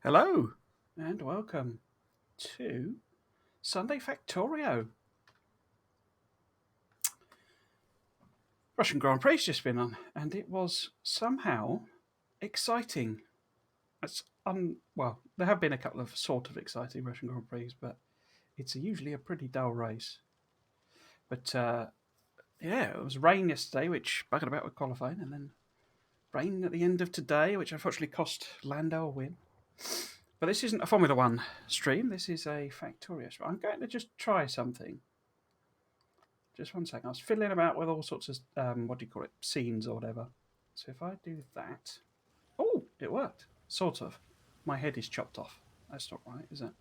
Hello and welcome to Sunday Factorio. Russian Grand Prix just been on, and it was somehow exciting. It's well, there have been a couple of sort of exciting Russian Grand Prix, but it's usually a pretty dull race. But yeah, it was rain yesterday, which buggered about with qualifying, and then rain at the end of today, which unfortunately cost Lando a win. But this isn't a Formula One stream. This is a Factorio stream. I'm going to just try something. Just one second. I was fiddling about with all sorts of what do you call it, scenes or whatever. So if I do that, oh, it worked. Sort of. My head is chopped off. That's not right, is it?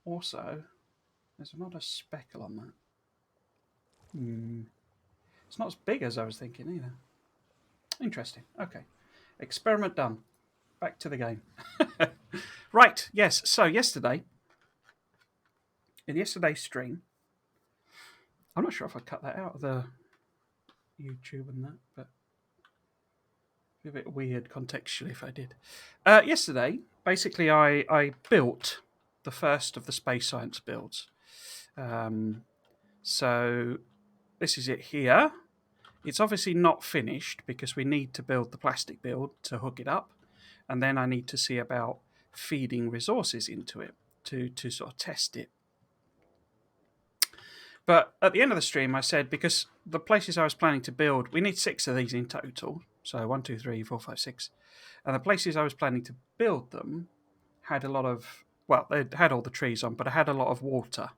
Also, there's not a speckle on that. It's not as big as I was thinking either. Interesting. Okay. Experiment done. Back to the game. Right. Yes. So yesterday, in yesterday's stream, I'm not sure if I cut that out of the YouTube and that, but it'd be a bit weird contextually if I did. Yesterday, basically, I built the first of the space science builds. So this is it here. It's obviously not finished because we need to build the plastic build to hook it up, and then I need to see about feeding resources into it to sort of test it. But at the end of the stream, I said because the places I was planning to build, we need 6 of these in total. So 1, 2, 3, 4, 5, 6. And the places I was planning to build them had a lot of, well, they had all the trees on, but I had a lot of water.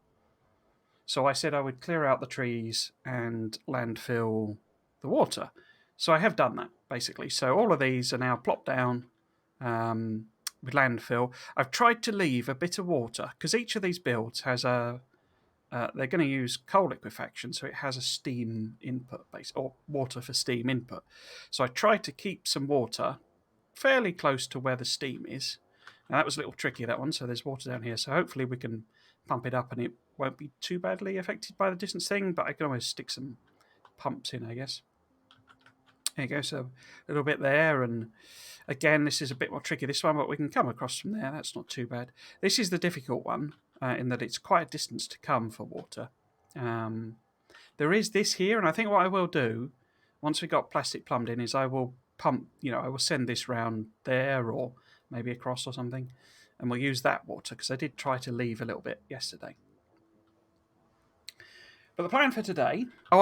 So I said I would clear out the trees and landfill the water. So I have done that, basically. So all of these are now plopped down with landfill. I've tried to leave a bit of water, because each of these builds has a they're going to use coal liquefaction, so it has a steam input base, or water for steam input. So I tried to keep some water fairly close to where the steam is. Now that was a little tricky, that one, so there's water down here. So hopefully we can pump it up and it won't be too badly affected by the distance thing, but I can always stick some pumps in, I guess. There you go, so a little bit there, and again, this is a bit more tricky, this one, but we can come across from there. That's not too bad. This is the difficult one, in that it's quite a distance to come for water. There is this here, and I think what I will do, once we got plastic plumbed in, is I will pump, I will send this round there, or maybe across or something, and we'll use that water, because I did try to leave a little bit yesterday. But the plan for today. Oh,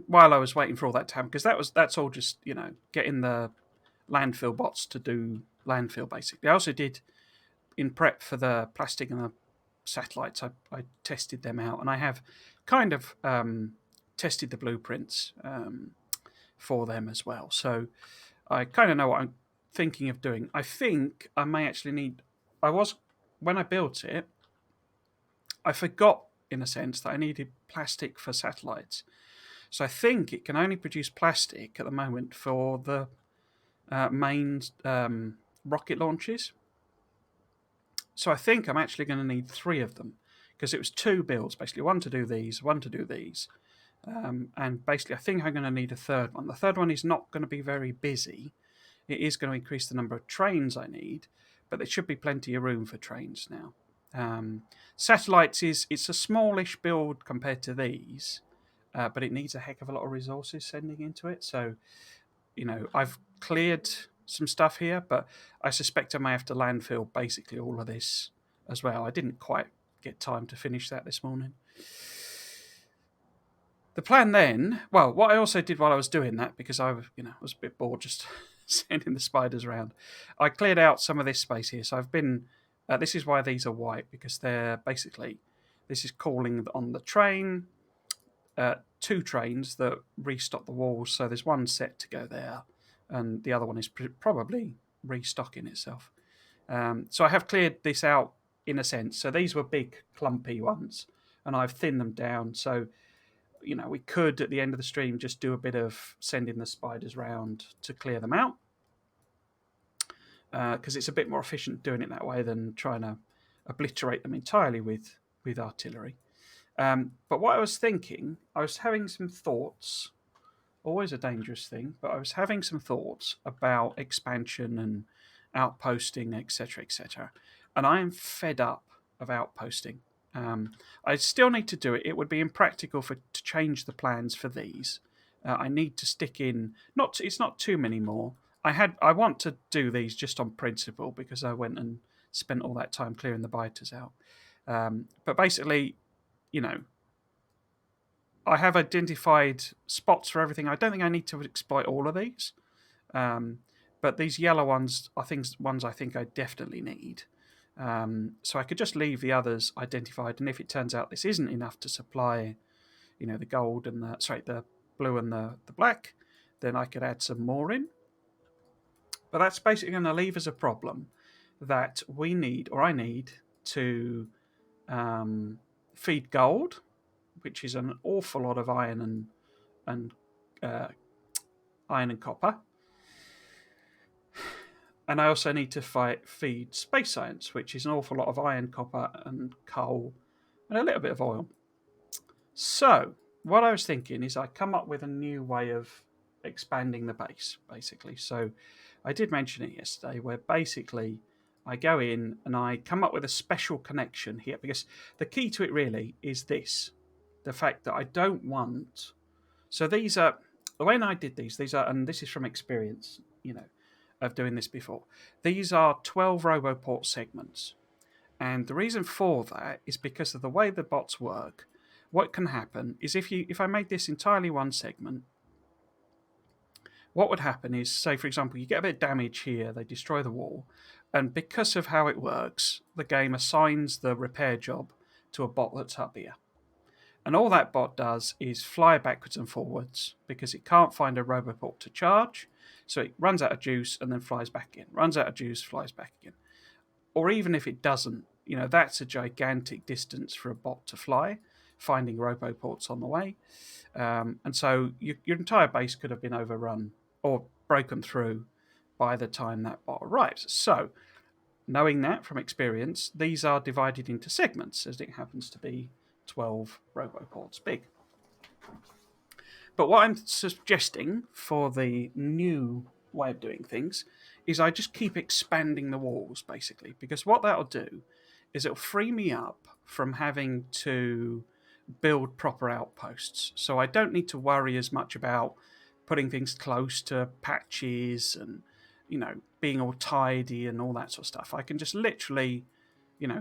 while I was waiting for all that to happen, because that's all just getting the landfill bots to do landfill basically. I also did in prep for the plastic and the satellites. I tested them out, and I have kind of tested the blueprints for them as well. So I kind of know what I'm thinking of doing. I think I may actually need. When I built it, I forgot in a sense that I needed plastic for satellites. So I think it can only produce plastic at the moment for the main rocket launches. So I think I'm actually going to need 3 of them, because it was 2 builds, basically, one to do these, one to do these. And basically, I think I'm going to need a third one. The third one is not going to be very busy. It is going to increase the number of trains I need, but there should be plenty of room for trains now. Satellites it's a smallish build compared to these, but it needs a heck of a lot of resources sending into it. So, I've cleared some stuff here, but I suspect I may have to landfill basically all of this as well. I didn't quite get time to finish that this morning. The plan then, well, what I also did while I was doing that, because I was a bit bored just sending the spiders around, I cleared out some of this space here. So I've been, this is why these are white, because they're basically, this is calling on the train, 2 trains that restock the walls. So there's one set to go there, and the other one is probably restocking itself. So I have cleared this out in a sense. So these were big, clumpy ones, and I've thinned them down. So, we could, at the end of the stream, just do a bit of sending the spiders round to clear them out, because it's a bit more efficient doing it that way than trying to obliterate them entirely with artillery. But what I was thinking, I was having some thoughts, always a dangerous thing, but I was having some thoughts about expansion outposting, etc., etc. And I am fed up of outposting. I still need to do it. It would be impractical to change the plans for these. I need to stick in. It's not too many more. I want to do these just on principle because I went and spent all that time clearing the biters out. But basically, you know, I have identified spots for everything. I don't think I need to exploit all of these. But these yellow ones are ones I think I definitely need. So I could just leave the others identified, and if it turns out this isn't enough to supply, the gold and the blue and the black, then I could add some more in. But that's basically going to leave us a problem that we need, or I need, to feed gold, which is an awful lot of iron and iron and copper. And I also need to feed space science, which is an awful lot of iron, copper, and coal, and a little bit of oil. So, what I was thinking is I come up with a new way of expanding the base, basically. So, I did mention it yesterday, where basically I go in and I come up with a special connection here, because the key to it really is this: the fact that I don't want. So, these are, when I did these are, and this is from experience, of doing this before. These are 12 RoboPort segments. And the reason for that is because of the way the bots work. What can happen is if I made this entirely one segment, what would happen is, say, for example, you get a bit of damage here, they destroy the wall, and because of how it works, the game assigns the repair job to a bot that's up here. And all that bot does is fly backwards and forwards because it can't find a RoboPort to charge. So it runs out of juice and then flies back again. Runs out of juice, flies back again. Or even if it doesn't, that's a gigantic distance for a bot to fly, finding RoboPorts on the way. And so your entire base could have been overrun or broken through by the time that bot arrives. So, knowing that from experience, these are divided into segments, as it happens to be 12 RoboPorts big. But what I'm suggesting for the new way of doing things is I just keep expanding the walls, basically, because what that'll do is it'll free me up from having to build proper outposts. So I don't need to worry as much about putting things close to patches and, being all tidy and all that sort of stuff. I can just literally,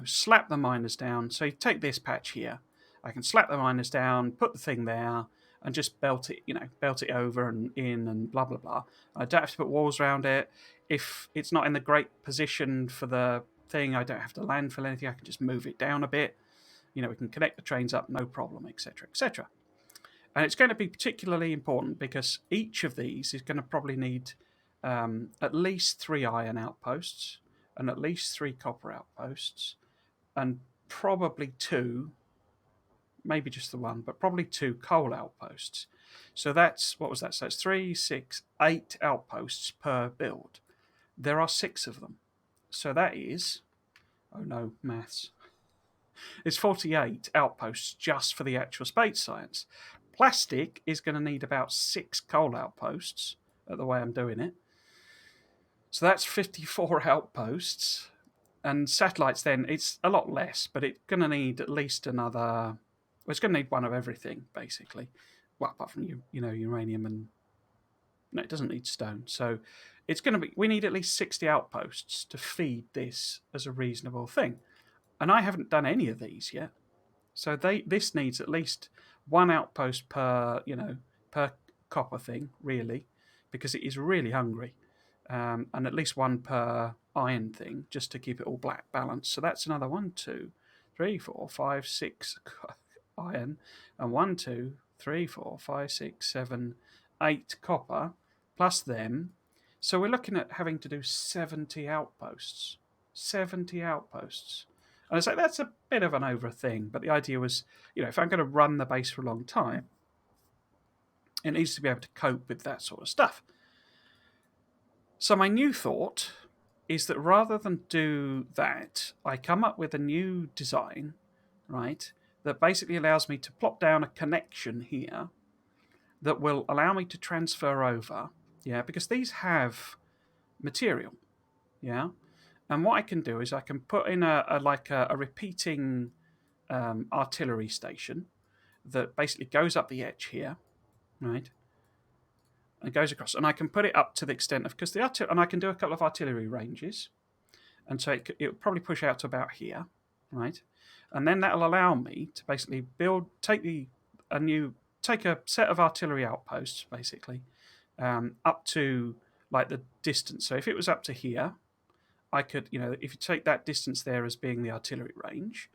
slap the miners down. So you take this patch here, I can slap the miners down, put the thing there, and just belt it over and in and blah, blah, blah. I don't have to put walls around it. If it's not in the great position for the thing, I don't have to landfill anything. I can just move it down a bit. We can connect the trains up, no problem, etc., etc. And it's going to be particularly important because each of these is going to probably need at least 3 iron outposts and at least 3 copper outposts and probably 2, maybe just the 1, but probably 2 coal outposts. So that's, what was that? So it's 3, 6, 8 outposts per build. There are 6 of them. So that is, oh no, maths. It's 48 outposts just for the actual space science. Plastic is going to need about 6 coal outposts, at the way I'm doing it. So that's 54 outposts. And satellites, then, it's a lot less, but it's going to need at least another. Well, it's going to need 1 of everything, basically. Well, apart from uranium and. No, it doesn't need stone. So it's going to be. We need at least 60 outposts to feed this as a reasonable thing. And I haven't done any of these yet. So this needs at least 1 outpost per copper thing, really, because it is really hungry, and at least 1 per iron thing, just to keep it all black balanced. So that's another 1, 2, 3, 4, 5, 6 iron, and 1, 2, 3, 4, 5, 6, 7, 8 copper, plus them. So we're looking at having to do 70 outposts. 70 outposts. And I was like, that's a bit of an over thing. But the idea was, if I'm going to run the base for a long time, it needs to be able to cope with that sort of stuff. So my new thought is that rather than do that, I come up with a new design, right, that basically allows me to plop down a connection here that will allow me to transfer over, because these have material. Yeah. And what I can do is I can put in a repeating artillery station that basically goes up the edge here, right? And it goes across, and I can put it up to the extent of because and I can do a couple of artillery ranges, and so it'll probably push out to about here, right? And then that'll allow me to basically take a set of artillery outposts, basically, up to like the distance. So if it was up to here, I could, if you take that distance there as being the artillery range,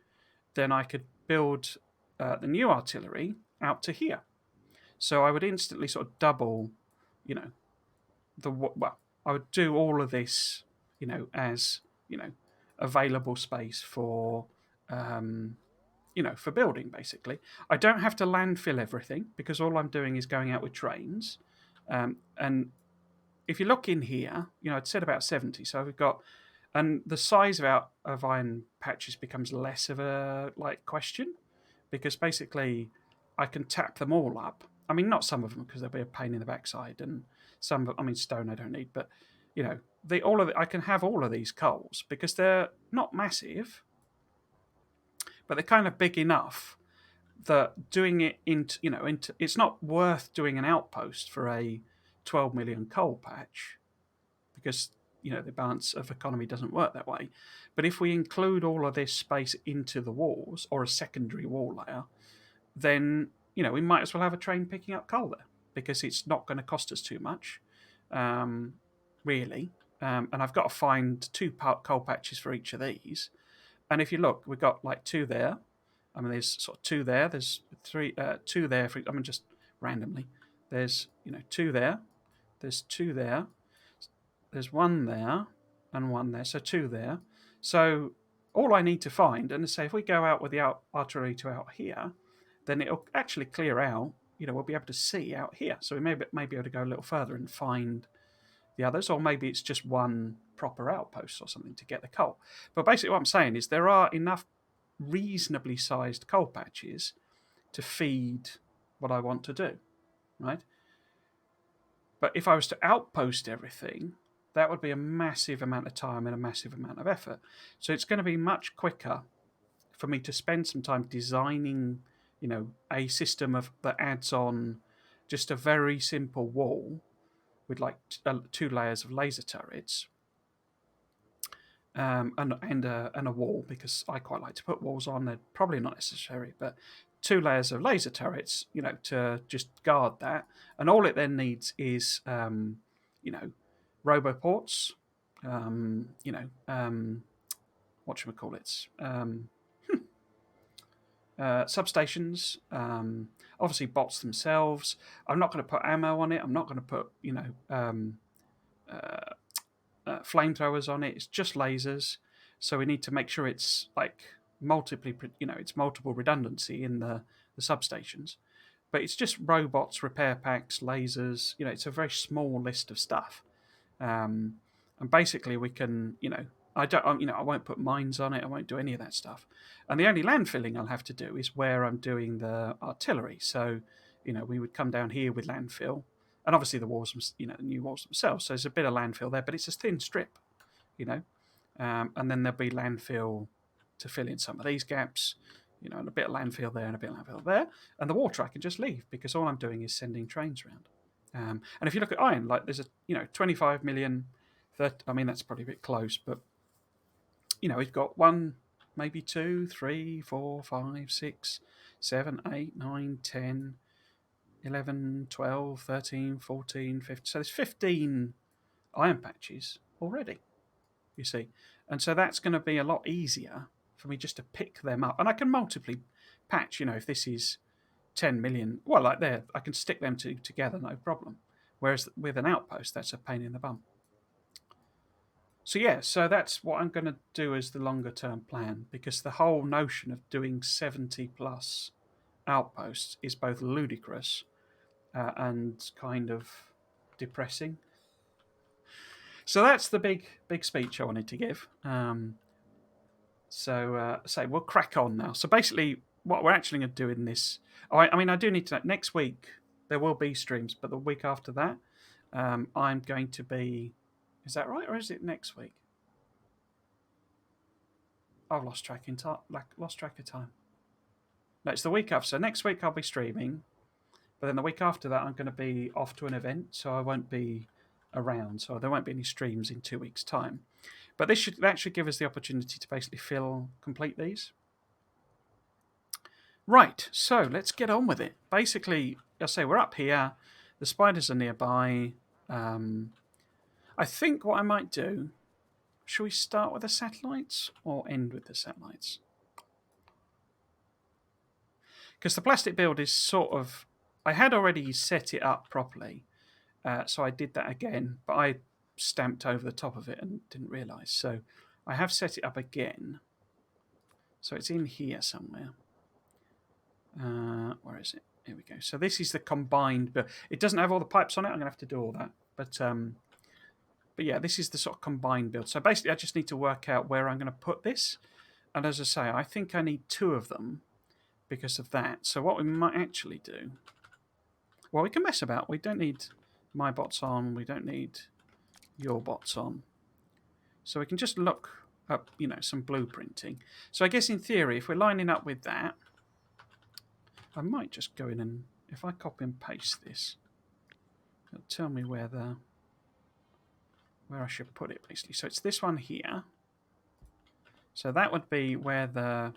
then I could build the new artillery out to here. So I would instantly sort of double, you know, I would do all of this, as available space for, um, for building. Basically, I don't have to landfill everything because all I'm doing is going out with trains, and if you look in here, it said about 70. So we've got, and the size of iron patches becomes less of a question because basically I can tap them all up. I mean, not some of them because they'll be a pain in the backside, and stone I don't need, but I can have all of these coals because they're not massive, but they're kind of big enough that doing it into it's not worth doing an outpost for a 12 million coal patch because the balance of economy doesn't work that way. But if we include all of this space into the walls or a secondary wall layer, then we might as well have a train picking up coal there because it's not going to cost us too much, really. And I've got to find two coal patches for each of these. And if you look, we've got like two there. I mean, there's sort of two there. There's two there. Just randomly. There's two there. There's two there. There's one there and one there. So two there. So all I need to find, and say if we go out with the artillery to out here, then it'll actually clear out. We'll be able to see out here. So we may be able to go a little further and find the others, or maybe it's just one proper outpost or something to get the coal. But basically, what I'm saying is there are enough reasonably sized coal patches to feed what I want to do, right? But if I was to outpost everything, that would be a massive amount of time and a massive amount of effort. So it's going to be much quicker for me to spend some time designing, a system that adds on just a very simple wall with like two layers of laser turrets, and a wall because I quite like to put walls on. They're probably not necessary, but two layers of laser turrets, to just guard that. And all it then needs is, roboports, whatchamacallits, substations, obviously bots themselves. I'm not going to put ammo on it. I'm not going to put, flamethrowers on it. It's just lasers. So we need to make sure it's like it's multiple redundancy in the substations. But it's just robots, repair packs, lasers. It's a very small list of stuff. And basically we can, I won't put mines on it. I won't do any of that stuff. And the only landfilling I'll have to do is where I'm doing the artillery. So, we would come down here with landfill, and obviously the walls, the new walls themselves. So there's a bit of landfill there, but it's a thin strip, and then there'll be landfill to fill in some of these gaps, and a bit of landfill there and a bit of landfill there, and the water I can just leave because all I'm doing is sending trains around. And if you look at iron, like there's 25 million. That's probably a bit close, but we've got one, maybe two, three, four, five, 6, 7, 8, 9, 10, 11, 12, 13, 14, 15. So there's 15 iron patches already, you see. And so that's going to be a lot easier for me just to pick them up. And I can multiply patch, if this is 10 million, well, like there, I can stick them together, no problem. Whereas with an outpost, that's a pain in the bum. So yeah, so that's what I'm going to do as the longer term plan, because the whole notion of doing 70 plus outposts is both ludicrous and kind of depressing. So that's the big speech I wanted to give. So we'll crack on now. So basically, what we're actually going to do in this, I do need to know, next week there will be streams, but the week after that, I'm going to be, is that right, or is it next week? I've lost track of time. No, it's the week after. So next week I'll be streaming, but then the week after that I'm going to be off to an event, so I won't be around. So there won't be any streams in 2 weeks' time. But that should give us the opportunity to basically complete these. Right, so let's get on with it. Basically, I say we're up here. The spiders are nearby. I think what I might do. Shall we start with the satellites or end with the satellites? Because the plastic build is sort of. I had already set it up properly, so I did that again, but I stamped over the top of it and didn't realise. So I have set it up again. So it's in here somewhere. Where is it? Here we go. So this is the combined build. It doesn't have all the pipes on it. I'm going to have to do all that. But yeah, this is the sort of combined build. So basically, I just need to work out where I'm going to put this. And as I say, I think I need 2 of them because of that. So what we might actually do... Well, we can mess about. We don't need my bots on. We don't need your bots on. So we can just look up, some blueprinting. So I guess in theory, if we're lining up with that, I might just go in and... If I copy and paste this, it'll tell me where I should put it, basically. So it's this one here. So that would be where the,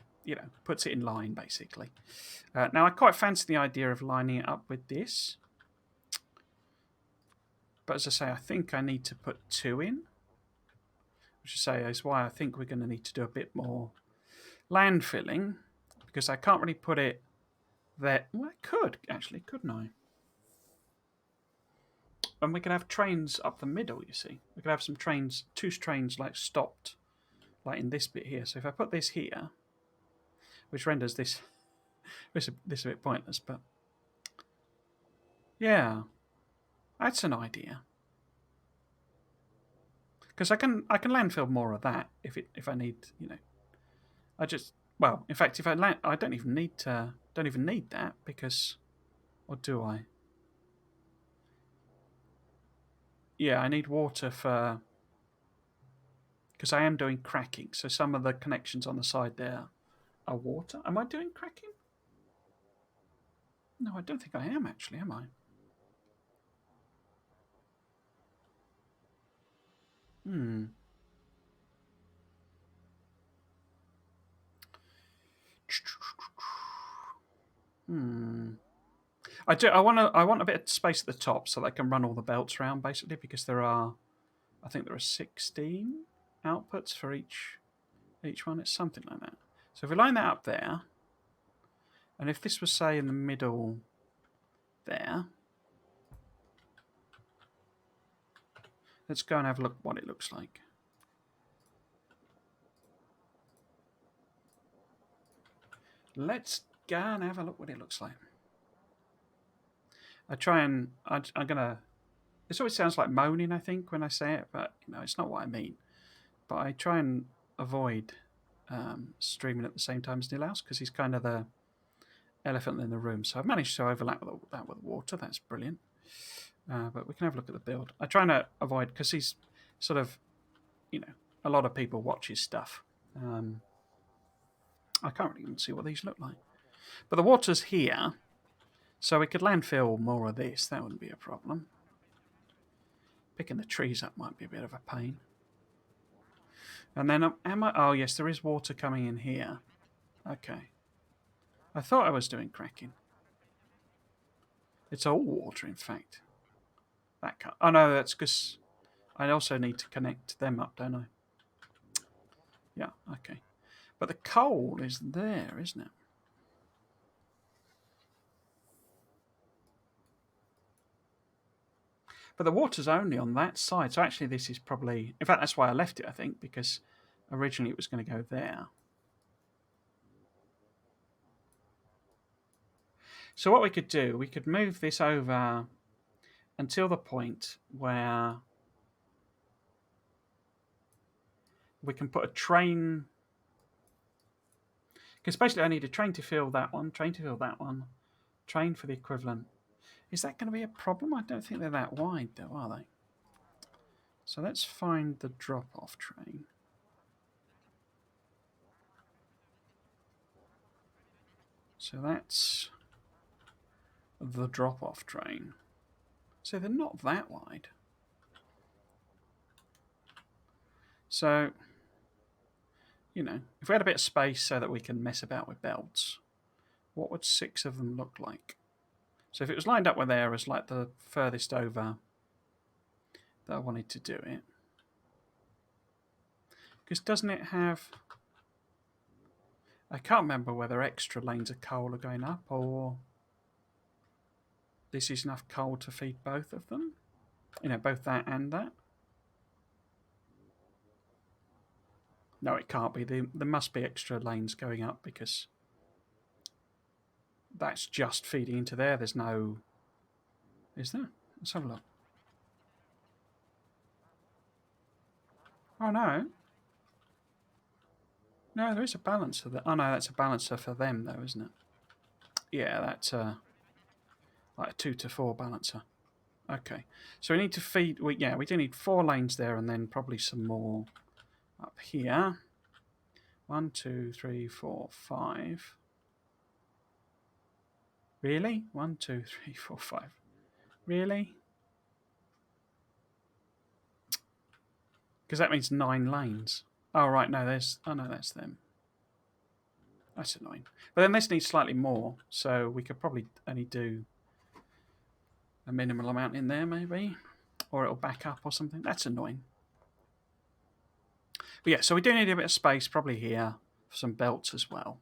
puts it in line, basically. Now, I quite fancy the idea of lining it up with this. But as I say, I think I need to put 2 in. Which is why I think we're going to need to do a bit more land filling. Because I can't really put it there. Well, I could, actually, couldn't I? And we could have trains up the middle, you see. We could have some trains, 2 trains, stopped. Like in this bit here. So if I put this here, which renders this a bit pointless, but yeah, that's an idea. Because I can landfill more of that if I need, in fact, if I don't even need that because, or do I? Yeah, I need water for, because I am doing cracking. So some of the connections on the side there are water. Am I doing cracking? No, I don't think I am actually, am I? I do. I want a bit of space at the top so that I can run all the belts around, basically, because I think there are 16 outputs for each one. It's something like that. So if we line that up there, and if this was say in the middle there, let's go and have a look what it looks like. Let's go and have a look what it looks like. I'm gonna. This always sounds like moaning, I think, when I say it, but it's not what I mean. But I try and avoid streaming at the same time as Nilaus because he's kind of the elephant in the room. So I've managed to overlap that with water. That's brilliant. But we can have a look at the build. I try to avoid because he's sort of, a lot of people watch his stuff. I can't really even see what these look like. But the water's here, so we could landfill more of this. That wouldn't be a problem. Picking the trees up might be a bit of a pain. And then, oh, yes, there is water coming in here. Okay. I thought I was doing cracking. It's all water, in fact. Oh, no, that's because I also need to connect them up, don't I? Yeah, okay. But the coal is there, isn't it? But the water's only on that side. So actually this is probably... In fact, that's why I left it, I think, because originally it was going to go there. So what we could do, we could move this over until the point where we can put a train... Because basically I need a train to fill that one, train to fill that one, train for the equivalent. Is that going to be a problem? I don't think they're that wide, though, are they? So let's find the drop-off train. So that's the drop-off train. So they're not that wide. So, you know, if we had a bit of space so that we can mess about with belts, what would 6 of them look like? So if it was lined up with there as like the furthest over that I wanted to do it. Because doesn't it have... I can't remember whether extra lanes of coal are going up or this is enough coal to feed both of them. You know, both that and that. No, it can't be. There must be extra lanes going up because that's just feeding into there. There's no... Is there? Let's have a look. Oh, no. No, there is a balancer there. Oh, no, that's a balancer for them, though, isn't it? Yeah, that's like a 2 to 4 balancer. Okay. So we need to feed... we do need 4 lanes there and then probably some more up here. 1, 2, 3, 4, 5. Really? 1, 2, 3, 4, 5. Really? Because that means 9 lanes. Oh, right, no, there's... Oh, no, that's them. That's annoying. But then this needs slightly more, so we could probably only do a minimal amount in there, maybe. Or it'll back up or something. That's annoying. But yeah, so we do need a bit of space, probably here, for some belts as well.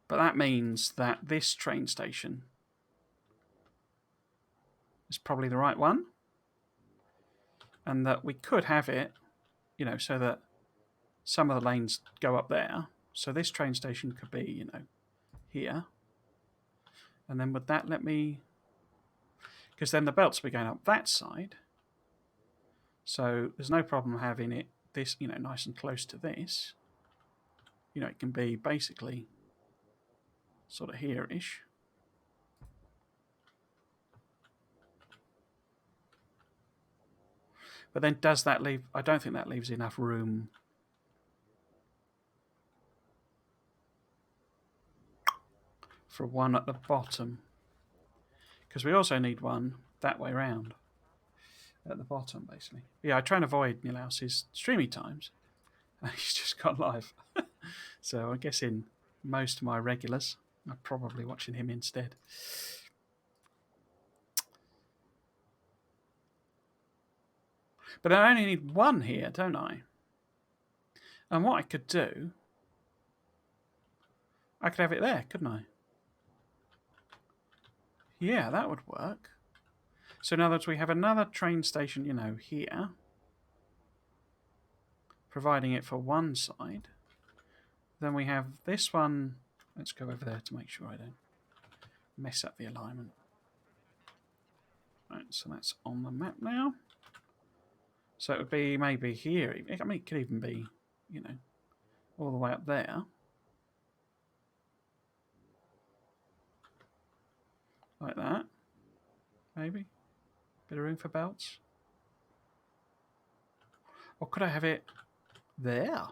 But that means that this train station is probably the right one. And that we could have it, you know, so that some of the lanes go up there. So this train station could be, you know, here. And then would that let me... Because then the belts will be going up that side. So there's no problem having it this, you know, nice and close to this. You know, it can be basically sort of here-ish. But then does that leave... I don't think that leaves enough room. For one at the bottom. Because we also need one that way round. At the bottom, basically. Yeah, I try and avoid Nilhouse's streamy times. He's just gone live. So I'm guessing most of my regulars are probably watching him instead. But I only need one here, don't I? And what I could do... I could have it there, couldn't I? Yeah, that would work. So in other words, we have another train station, you know, here. Providing it for one side. Then we have this one. Let's go over there to make sure I don't mess up the alignment. Right, so that's on the map now. So it would be maybe here. I mean, it could even be, you know, all the way up there. Like that. Maybe. Bit of room for belts. Or could I have it there?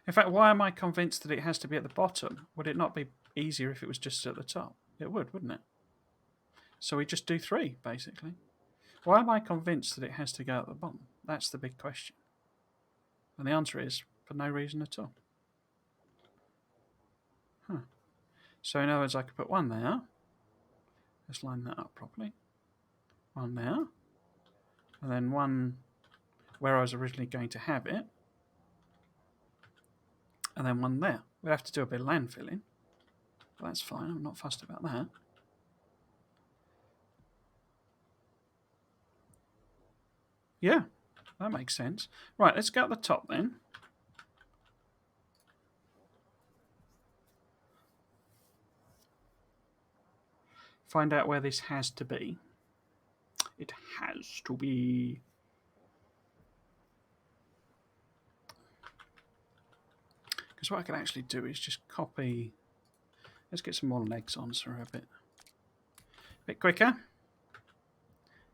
In fact, why am I convinced that it has to be at the bottom? Would it not be easier if it was just at the top? It would, wouldn't it? So we just do 3, basically. Why am I convinced that it has to go at the bottom? That's the big question. And the answer is, for no reason at all. Huh. So in other words, I could put one there. Let's line that up properly. One there. And then one where I was originally going to have it. And then one there. We'll have to do a bit of land filling. But that's fine, I'm not fussed about that. Yeah, that makes sense. Right, let's go at the top then. Find out where this has to be. It has to be... Because what I can actually do is just copy... Let's get some more legs on so we're a bit quicker.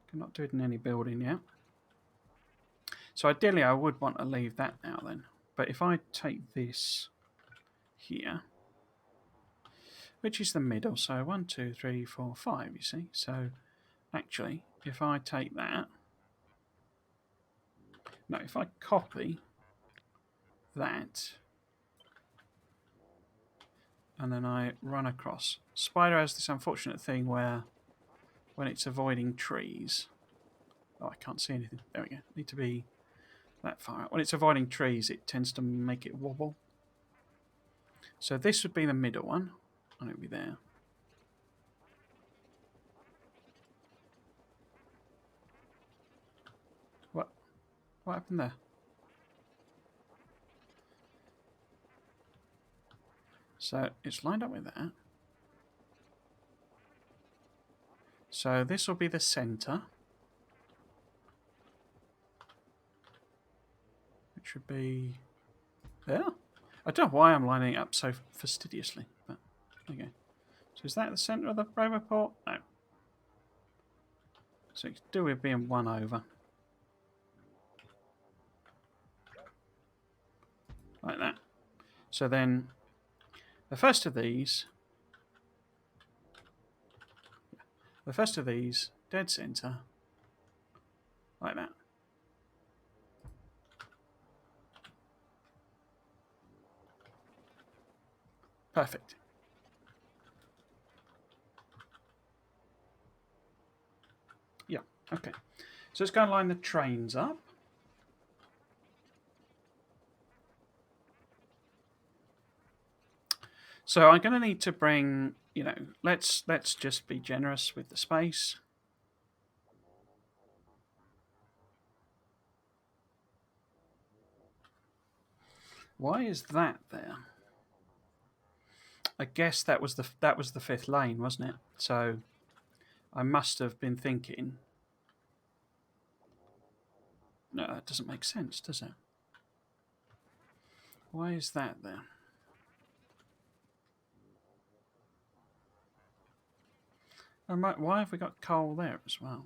Cannot do it in any building yet. So ideally I would want to leave that now then. But if I take this here, which is the middle, so 1, 2, 3, 4, 5, you see. So actually, if I take that, no, if I copy that, and then I run across. Spider has this unfortunate thing where when it's avoiding trees, oh, I can't see anything. There we go. Need to be that far out. When it's avoiding trees, it tends to make it wobble. So this would be the middle one, and it would be there. What happened there? So it's lined up with that. So this will be the center, which should be there. I don't know why I'm lining it up so fastidiously, but okay. So is that the center of the robot port? No. So it could do with being one over. Like that. So then the first of these, dead center, like that. Perfect. Yeah, okay. So let's go and line the trains up. So I'm going to need to bring, let's just be generous with the space. Why is that there? I guess that was the fifth lane, wasn't it? So I must have been thinking. No, that doesn't make sense, does it? Why is that there? Why have we got coal there as well?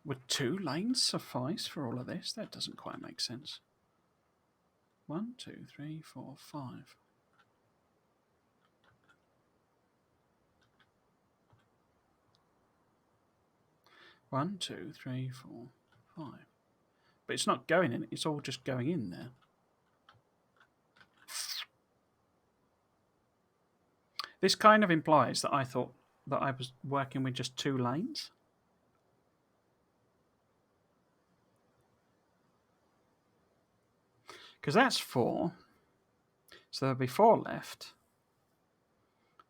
Would 2 lanes suffice for all of this? That doesn't quite make sense. 1, 2, 3, 4, 5. 1, 2, 3, 4, 5. But it's not going in, it's all just going in there. This kind of implies that I thought that I was working with just 2 lanes. Because that's 4. So there'll be 4 left.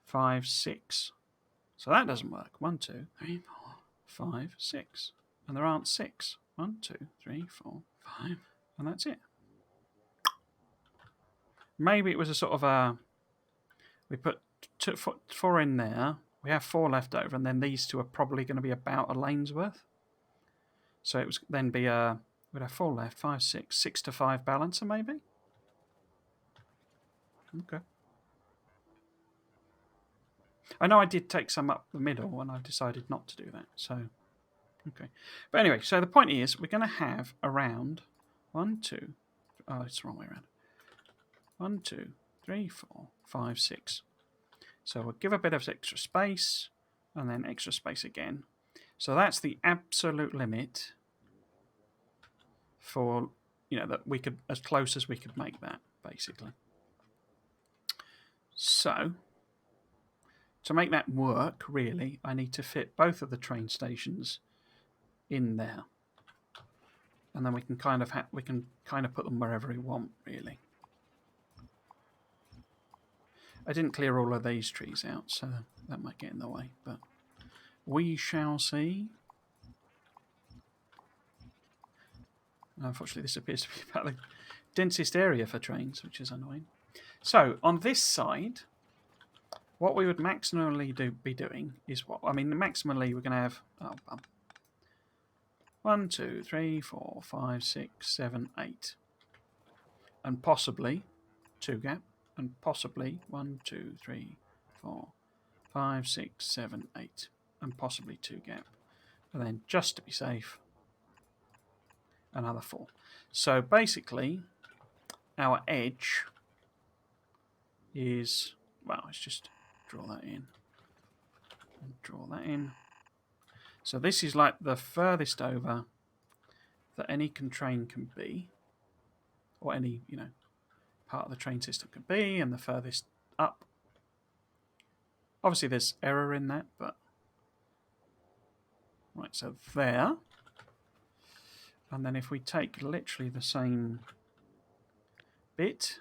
5, 6. So that doesn't work. 1, 2, 3, 4, 5, 6. And there aren't 6. 1, 2, 3, 4, 5. And that's it. Maybe it was a sort of a... We put 4 in there. We have 4 left over. And then these 2 are probably going to be about a lane's worth. So it would then be a... We'd have 4 left. 5, 6. 6 to 5 balancer, maybe? Okay. I know I did take some up the middle, and I decided not to do that. So, okay. But anyway, so the point is, we're going to have around 1, 2. Oh, it's the wrong way around. 1, 2, 3, 4, 5, 6. So we'll give a bit of extra space, and then extra space again. So that's the absolute limit for, that we could, as close as we could make that, basically. So, to make that work, really, I need to fit both of the train stations in there, and then we can kind of put them wherever we want, really. I didn't clear all of these trees out, so that might get in the way, but we shall see. Unfortunately, this appears to be about the densest area for trains, which is annoying. So on this side, what we would maximally be doing is what? I mean, maximally we're going to have 1, 2, 3, 4, 5, 6, 7, 8, and possibly 2 gap, and possibly 1, 2, 3, 4, 5, 6, 7, 8, and possibly 2 gap, and then just to be safe, another 4. So basically, our edge is, well, let's just draw that in. And draw that in. So this is like the furthest over that any train can be, or any, part of the train system can be, and the furthest up. Obviously there's error in that, but right, so there. And then if we take literally the same bit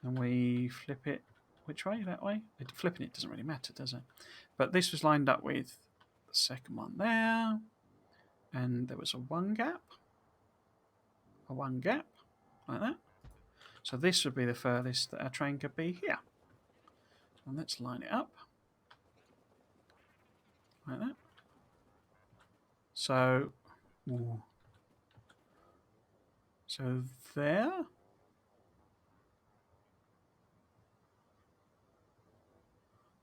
and we flip it, which way? That way? Flipping it doesn't really matter, does it? But this was lined up with the second one there, and there was a 1 gap, like that. So this would be the furthest that our train could be here. And let's line it up, like that. So, so there.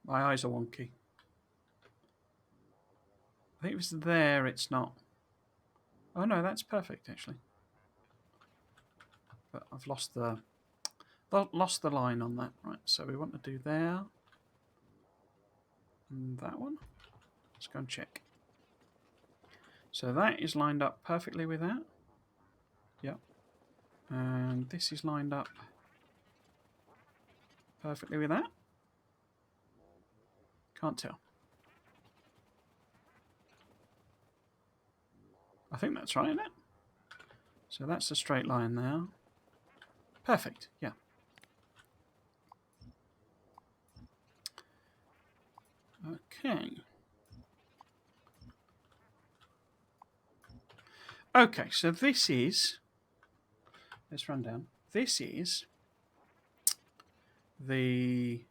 My eyes are wonky. I think it was there, it's not. Oh no, that's perfect actually. But I've lost the line on that. Right, so we want to do there. And that one. Let's go and check. So that is lined up perfectly with that. Yep. And this is lined up perfectly with that. Can't tell. I think that's right, isn't it? So that's a straight line now. Perfect, yeah. Okay. Okay, so this is, let's run down. This is the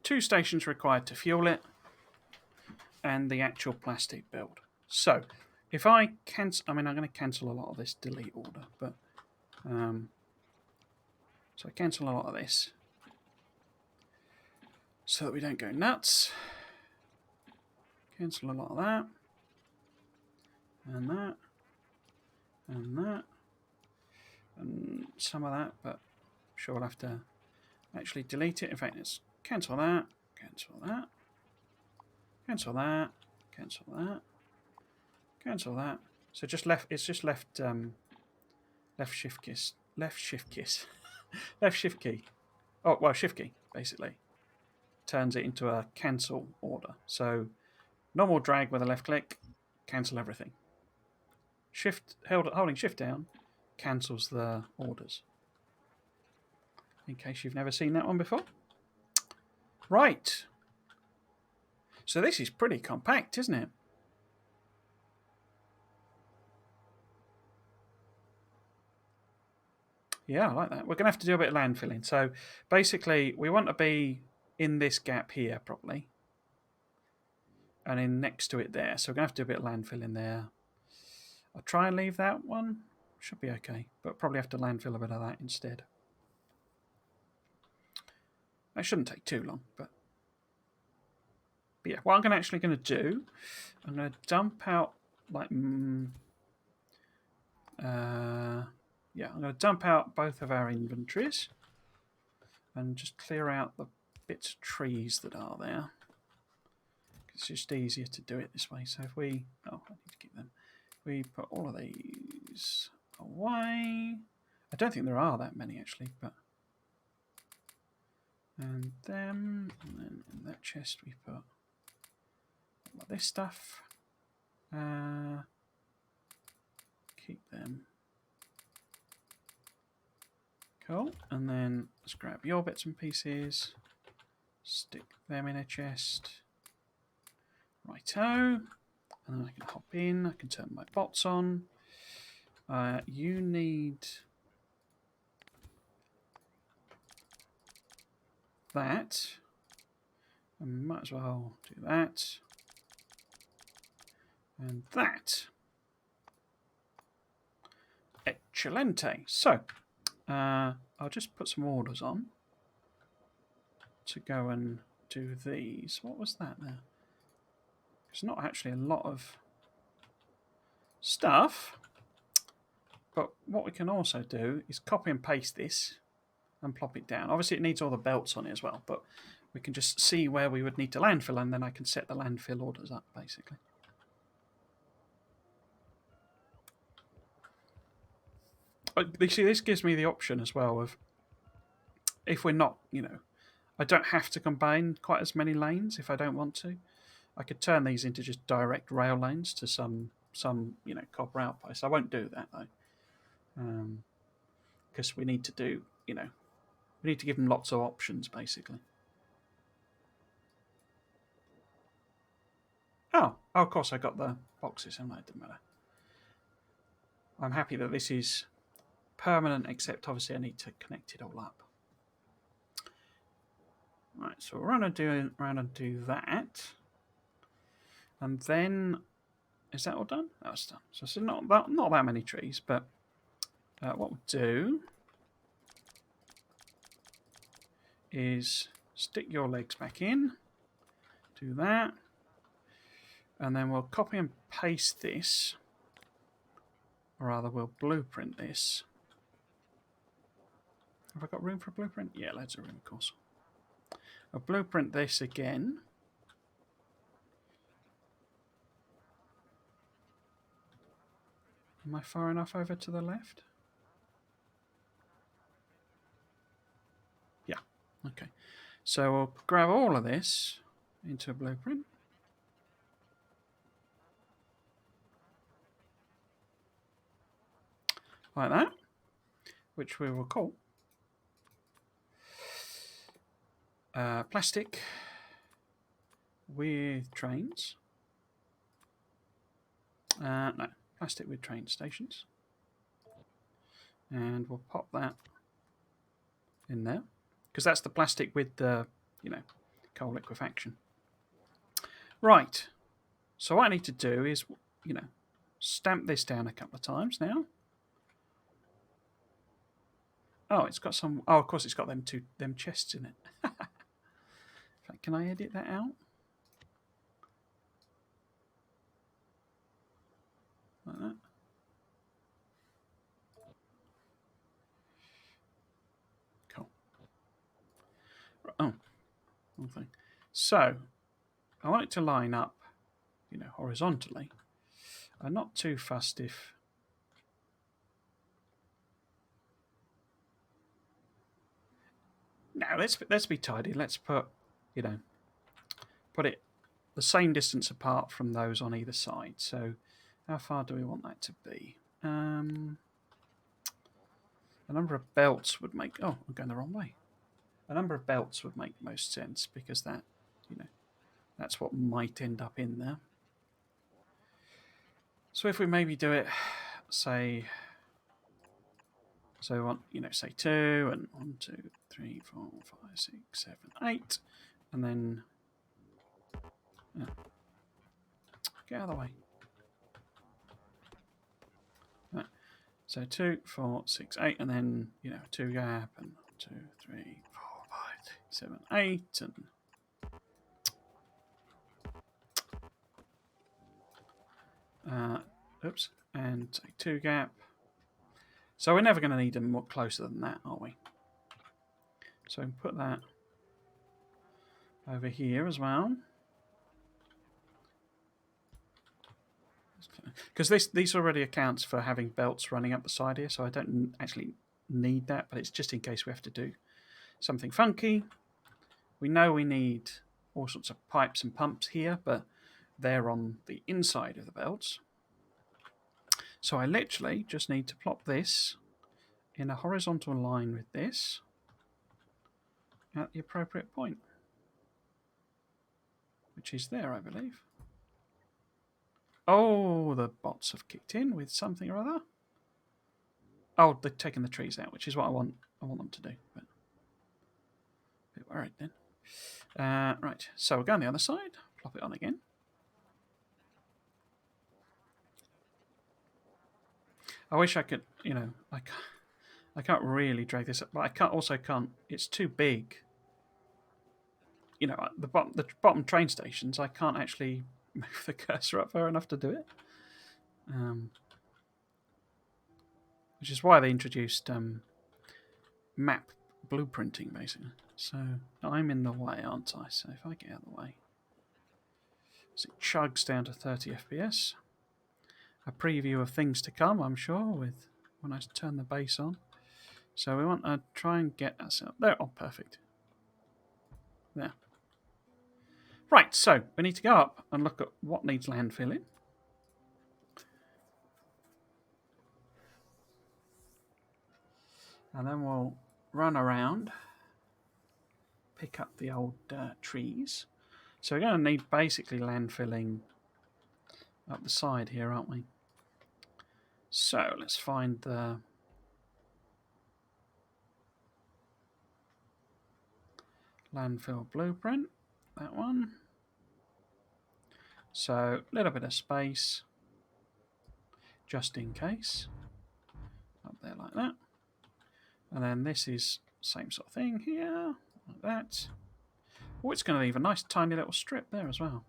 2 stations required to fuel it and the actual plastic build. So if I cancel, I mean, I'm going to cancel a lot of this delete order, but so I cancel a lot of this so that we don't go nuts. Cancel a lot of that, and that, and that, and some of that, but I'm sure we'll have to actually delete it. In fact, let's cancel that, cancel that, cancel that, cancel that, cancel that. So just left. It's just left. Left shift kiss. Left shift kiss. Left shift key. Oh well, shift key basically turns it into a cancel order. So normal drag with a left click, cancel everything. Holding shift down cancels the orders. In case you've never seen that one before. Right. So this is pretty compact, isn't it? Yeah, I like that. We're going to have to do a bit of land filling. So basically, we want to be in this gap here, probably. And in next to it there. So we're going to have to do a bit of land filling there. I'll try and leave that one. Should be okay. But probably have to landfill a bit of that instead. That shouldn't take too long. But yeah, what I'm actually going to do, I'm going to dump out like... yeah, I'm going to dump out both of our inventories and just clear out the bits of trees that are there. It's just easier to do it this way. So if we... Oh, I need to keep them. We put all of these away. I don't think there are that many actually, but... And them, and then in that chest we put all of this stuff. Keep them. Cool. And then let's grab your bits and pieces. Stick them in a chest. Righto. And then I can hop in. I can turn my bots on. You need that. I might as well do that. And that. Excelente. So, I'll just put some orders on to go and do these. What was that there? There's not actually a lot of stuff, but what we can also do is copy and paste this and plop it down. Obviously, it needs all the belts on it as well, but we can just see where we would need to landfill, and then I can set the landfill orders up, basically. You see, this gives me the option as well of, if we're not, I don't have to combine quite as many lanes if I don't want to. I could turn these into just direct rail lanes to some copper outpost. I won't do that though, because we need to do, we need to give them lots of options, basically. Oh, of course I got the boxes, and that didn't matter. I'm happy that this is permanent, except obviously I need to connect it all up. Right, so we're going to do that. And then, is that all done? That's done. So it's not that many trees, but what we'll do is stick your legs back in, do that, and then we'll copy and paste this, or rather we'll blueprint this. Have I got room for a blueprint? Yeah, loads of room, of course. I'll blueprint this again. Am I far enough over to the left? Yeah, okay. So we'll grab all of this into a blueprint. Like that, which we will call plastic with trains. No, plastic with train stations. And we'll pop that in there, because that's the plastic with the, coal liquefaction. Right. So what I need to do is, stamp this down a couple of times now. Oh, it's got some. Oh, of course, it's got them chests in it. In fact, can I edit that out? Like that. Cool. Oh, one thing. So I want it to line up, horizontally. I'm not too fussed if. Now let's be tidy. Let's put, put it the same distance apart from those on either side. So how far do we want that to be? A number of belts would make. Oh, I'm going the wrong way. A number of belts would make most sense, because that, that's what might end up in there. So if we maybe do it, say, so we want, say 2 and 1, 2, 3, 4, 5, 6, 7, 8, and then get out of the way. Right. So 2, 4, 6, 8, and then 2 gap, and 2, 3, 4, 5, 6, 7, 8, and oops, and say 2 gap. So we're never going to need them more closer than that, are we? So we can put that over here as well. Because this already accounts for having belts running up the side here, so I don't actually need that, but it's just in case we have to do something funky. We know we need all sorts of pipes and pumps here, but they're on the inside of the belts. So I literally just need to plop this in a horizontal line with this at the appropriate point, which is there, I believe. Oh, the bots have kicked in with something or other. Oh, they've taken the trees out, which is what I want them to do. But a bit worried then. Right, so we'll go on the other side, plop it on again. I wish I could, I can't really drag this up, but I can't. It's too big. The bottom train stations, I can't actually move the cursor up far enough to do it. Which is why they introduced map blueprinting, basically. So I'm in the way, aren't I? So if I get out of the way. So it chugs down to 30 FPS. A preview of things to come, I'm sure, with when I turn the base on. So we want to try and get ourselves there. Oh, perfect. There. Right, so we need to go up and look at what needs landfilling. And then we'll run around, pick up the old trees. So we're going to need basically landfilling up the side here, aren't we? So let's find the landfill blueprint, that one. So a little bit of space, just in case, up there like that. And then this is same sort of thing here, like that. Oh, it's going to leave a nice tiny little strip there as well,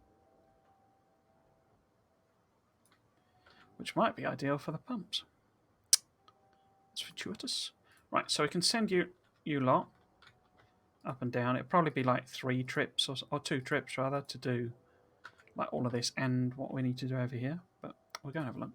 which might be ideal for the pumps. It's fortuitous. Right, so we can send you lot up and down. It'd probably be like 3 trips or 2 trips rather to do like all of this and what we need to do over here. But we'll go and have a look.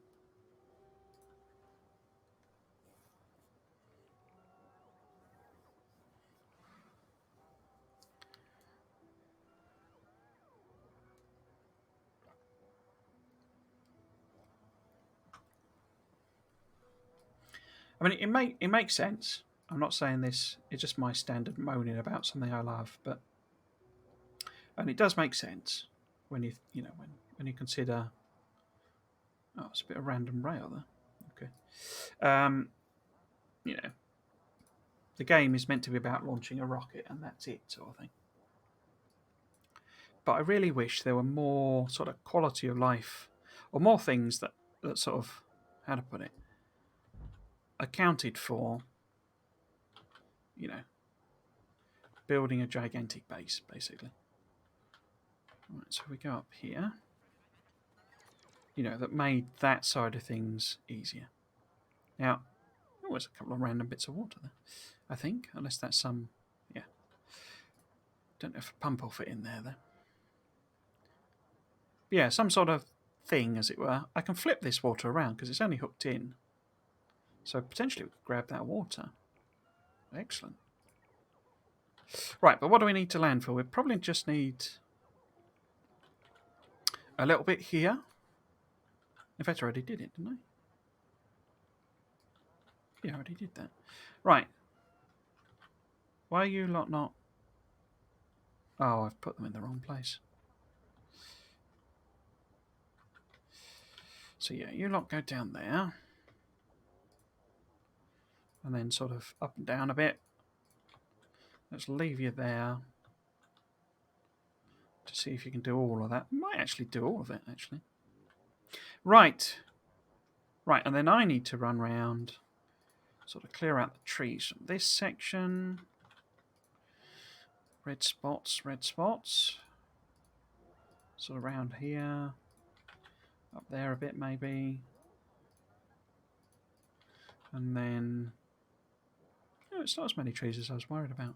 I mean, it makes sense. I'm not saying this. It's just my standard moaning about something I love, and it does make sense when you when you consider. Oh, it's a bit of random rail there. Okay. You know, the game is meant to be about launching a rocket, and that's it, sort of thing. But I really wish there were more sort of quality of life, or more things that sort of, how to put it, accounted for. You know, building a gigantic base, basically. Right, so we go up here. You know, that made that side of things easier. Now, there was a couple of random bits of water there, I think, unless that's some, yeah. Don't know if a pump will fit in there, though. But yeah, some sort of thing, as it were. I can flip this water around because it's only hooked in. So potentially we could grab that water. Excellent. Right, but what do we need to land for? We probably just need a little bit here. In fact, I already did it, didn't I? Yeah, I already did that. Right. Why are you lot not... Oh, I've put them in the wrong place. So yeah, you lot go down there. And then sort of up and down a bit. Let's leave you there. To see if you can do all of that. Might actually do all of it, actually. Right. Right, and then I need to run round, sort of clear out the trees from this section. Red spots, red spots. Sort of around here. Up there a bit, maybe. And then... Oh, it's not as many trees as I was worried about.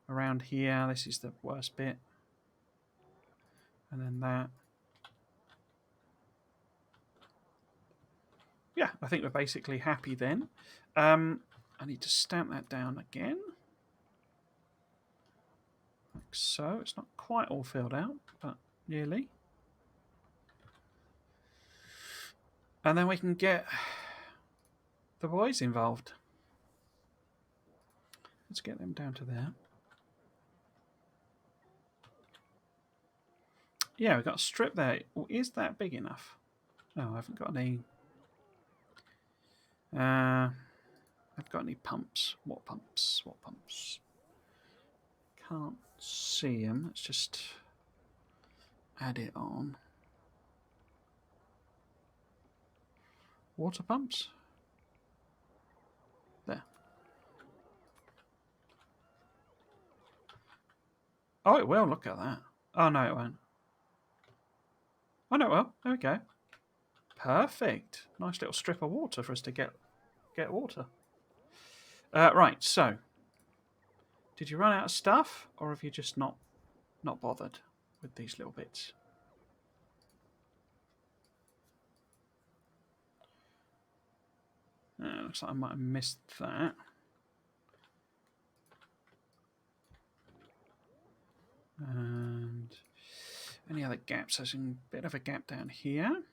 Around here, this is the worst bit. And then that. Yeah, I think we're basically happy then. I need to stamp that down again. Like so. It's not quite all filled out, but nearly. And then we can get the boys involved. Let's get them down to there. Yeah, we've got a strip there. Is that big enough? No, I haven't got any... I've got any pumps. What pumps? What pumps? Can't see them. Let's just add it on. Water pumps? There. Oh, it will. Look at that. Oh, no, it won't. Oh no, well, there we go. Perfect. Nice little strip of water for us to get water. Right, so did you run out of stuff, or have you just not bothered with these little bits? Looks like I might have missed that. And any other gaps? There's a bit of a gap down here.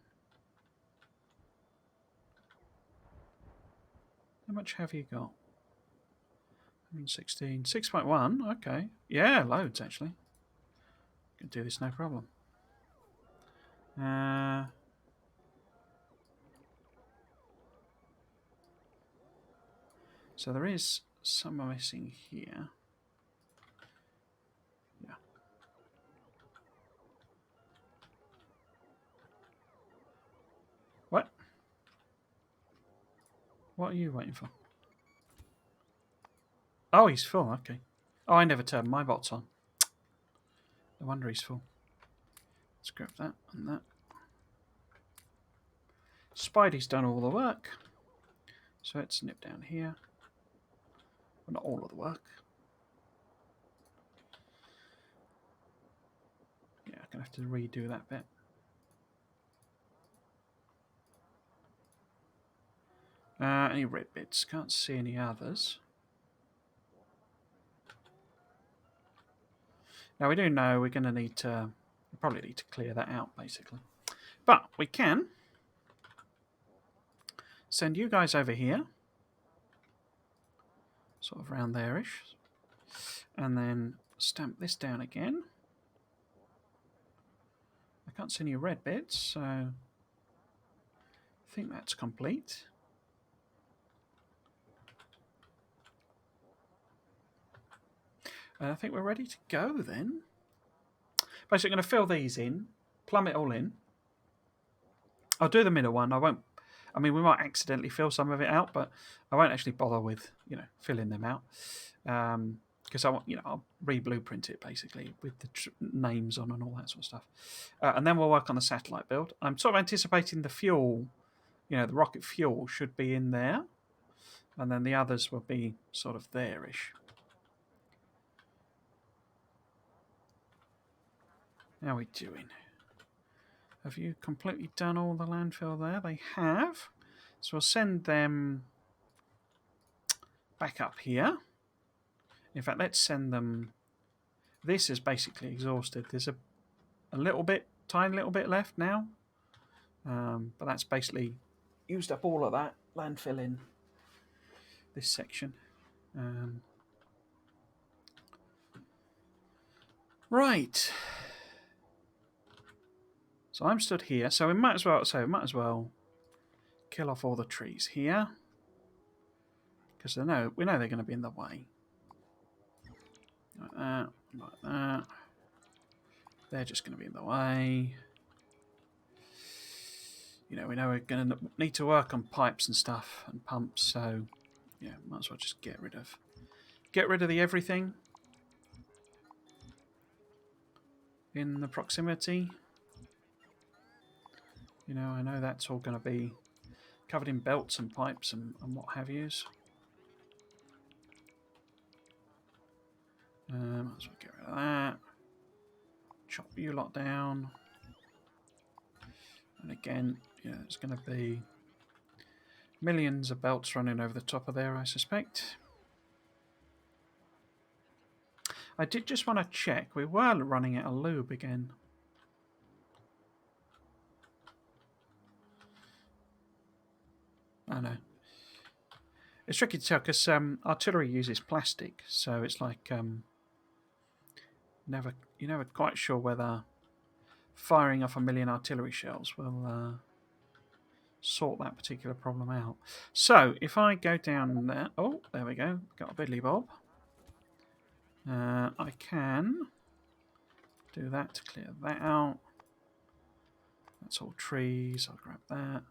How much have you got? 116. 6.1. Okay. Yeah, loads actually. Can do this no problem. So there is some missing here. Yeah. What? What are you waiting for? Oh, he's full. Okay. Oh, I never turned my bots on. No wonder he's full. Let's grab that and that. Spidey's done all the work. So let's nip down here. Well, not all of the work. Yeah, I'm going to have to redo that bit. Any red bits? Can't see any others. Now we do know we're going to need to... We probably need to clear that out, basically. But we can send you guys over here. Sort of around there-ish. And then stamp this down again. I can't see any red bits, so I think that's complete. And I think we're ready to go then. Basically, I'm going to fill these in, plumb it all in. I'll do the middle one. I won't. I mean, we might accidentally fill some of it out, but I won't actually bother with filling them out because I want I'll re-blueprint it basically with the names on and all that sort of stuff, and then we'll work on the satellite build. I'm sort of anticipating the fuel, the rocket fuel should be in there, and then the others will be sort of there-ish. How are we doing? Have you completely done all the landfill there? They have. So we'll send them back up here. In fact, let's send them... This is basically exhausted. There's a little bit, tiny little bit left now. But that's basically used up all of that landfill in this section. Right. So I'm stood here. So we might as well kill off all the trees here. Because we know they're going to be in the way. Like that, like that. They're just going to be in the way. We know we're going to need to work on pipes and stuff and pumps, so yeah, might as well just get rid of the everything in the proximity. I know that's all going to be covered in belts and pipes and what have yous. Might as well get rid of that. Chop you lot down. And again, there's going to be millions of belts running over the top of there, I suspect. I did just want to check. We were running out of lube again. I know. It's tricky to tell because artillery uses plastic, so it's like you're never quite sure whether firing off 1 million artillery shells will sort that particular problem out. So if I go down there, oh, there we go, got a biddly bob. I can do that to clear that out. That's all trees. I'll grab that.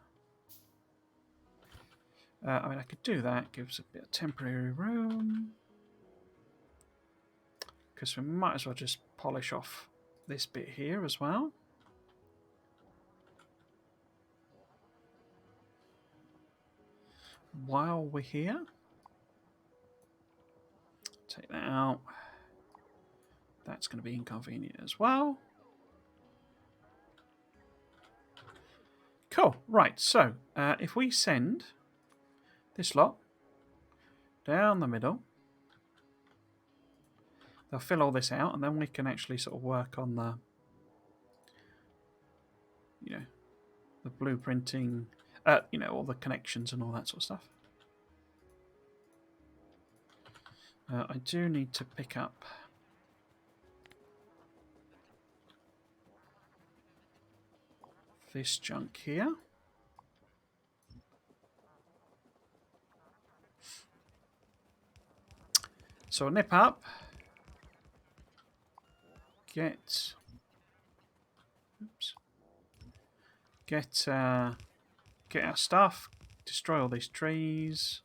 I mean, I could do that. Gives a bit of temporary room. Because we might as well just polish off this bit here as well. while we're here, take that out. That's going to be inconvenient as well. Cool. Right. So if we send this lot down the middle, they'll fill all this out, and then we can actually sort of work on the, the blueprinting, all the connections and all that sort of stuff. I do need to pick up this junk here. So I'll nip up, get our stuff, destroy all these trees.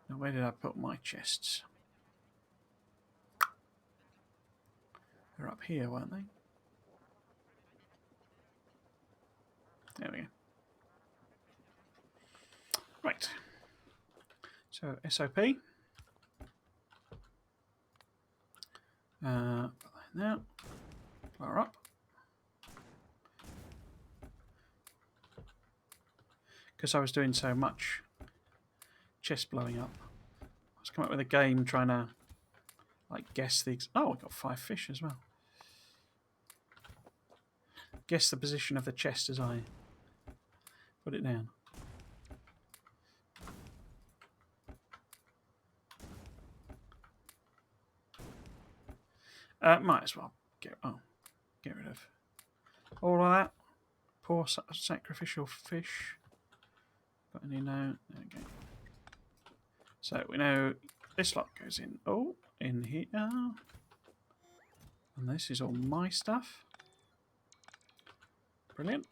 Now, where did I put my chests? They're up here, weren't they? There we go. Right. So SOP. Put that in there. Power up. Because I was doing so much chest blowing up, I was coming up with a game trying to guess the. Oh, I got 5 fish as well. Guess the position of the chest as I put it down. Might as well get rid of all of that. Poor sacrificial fish. Got any now? There we go. So we know this lot goes in. Oh, in here. And this is all my stuff. Brilliant.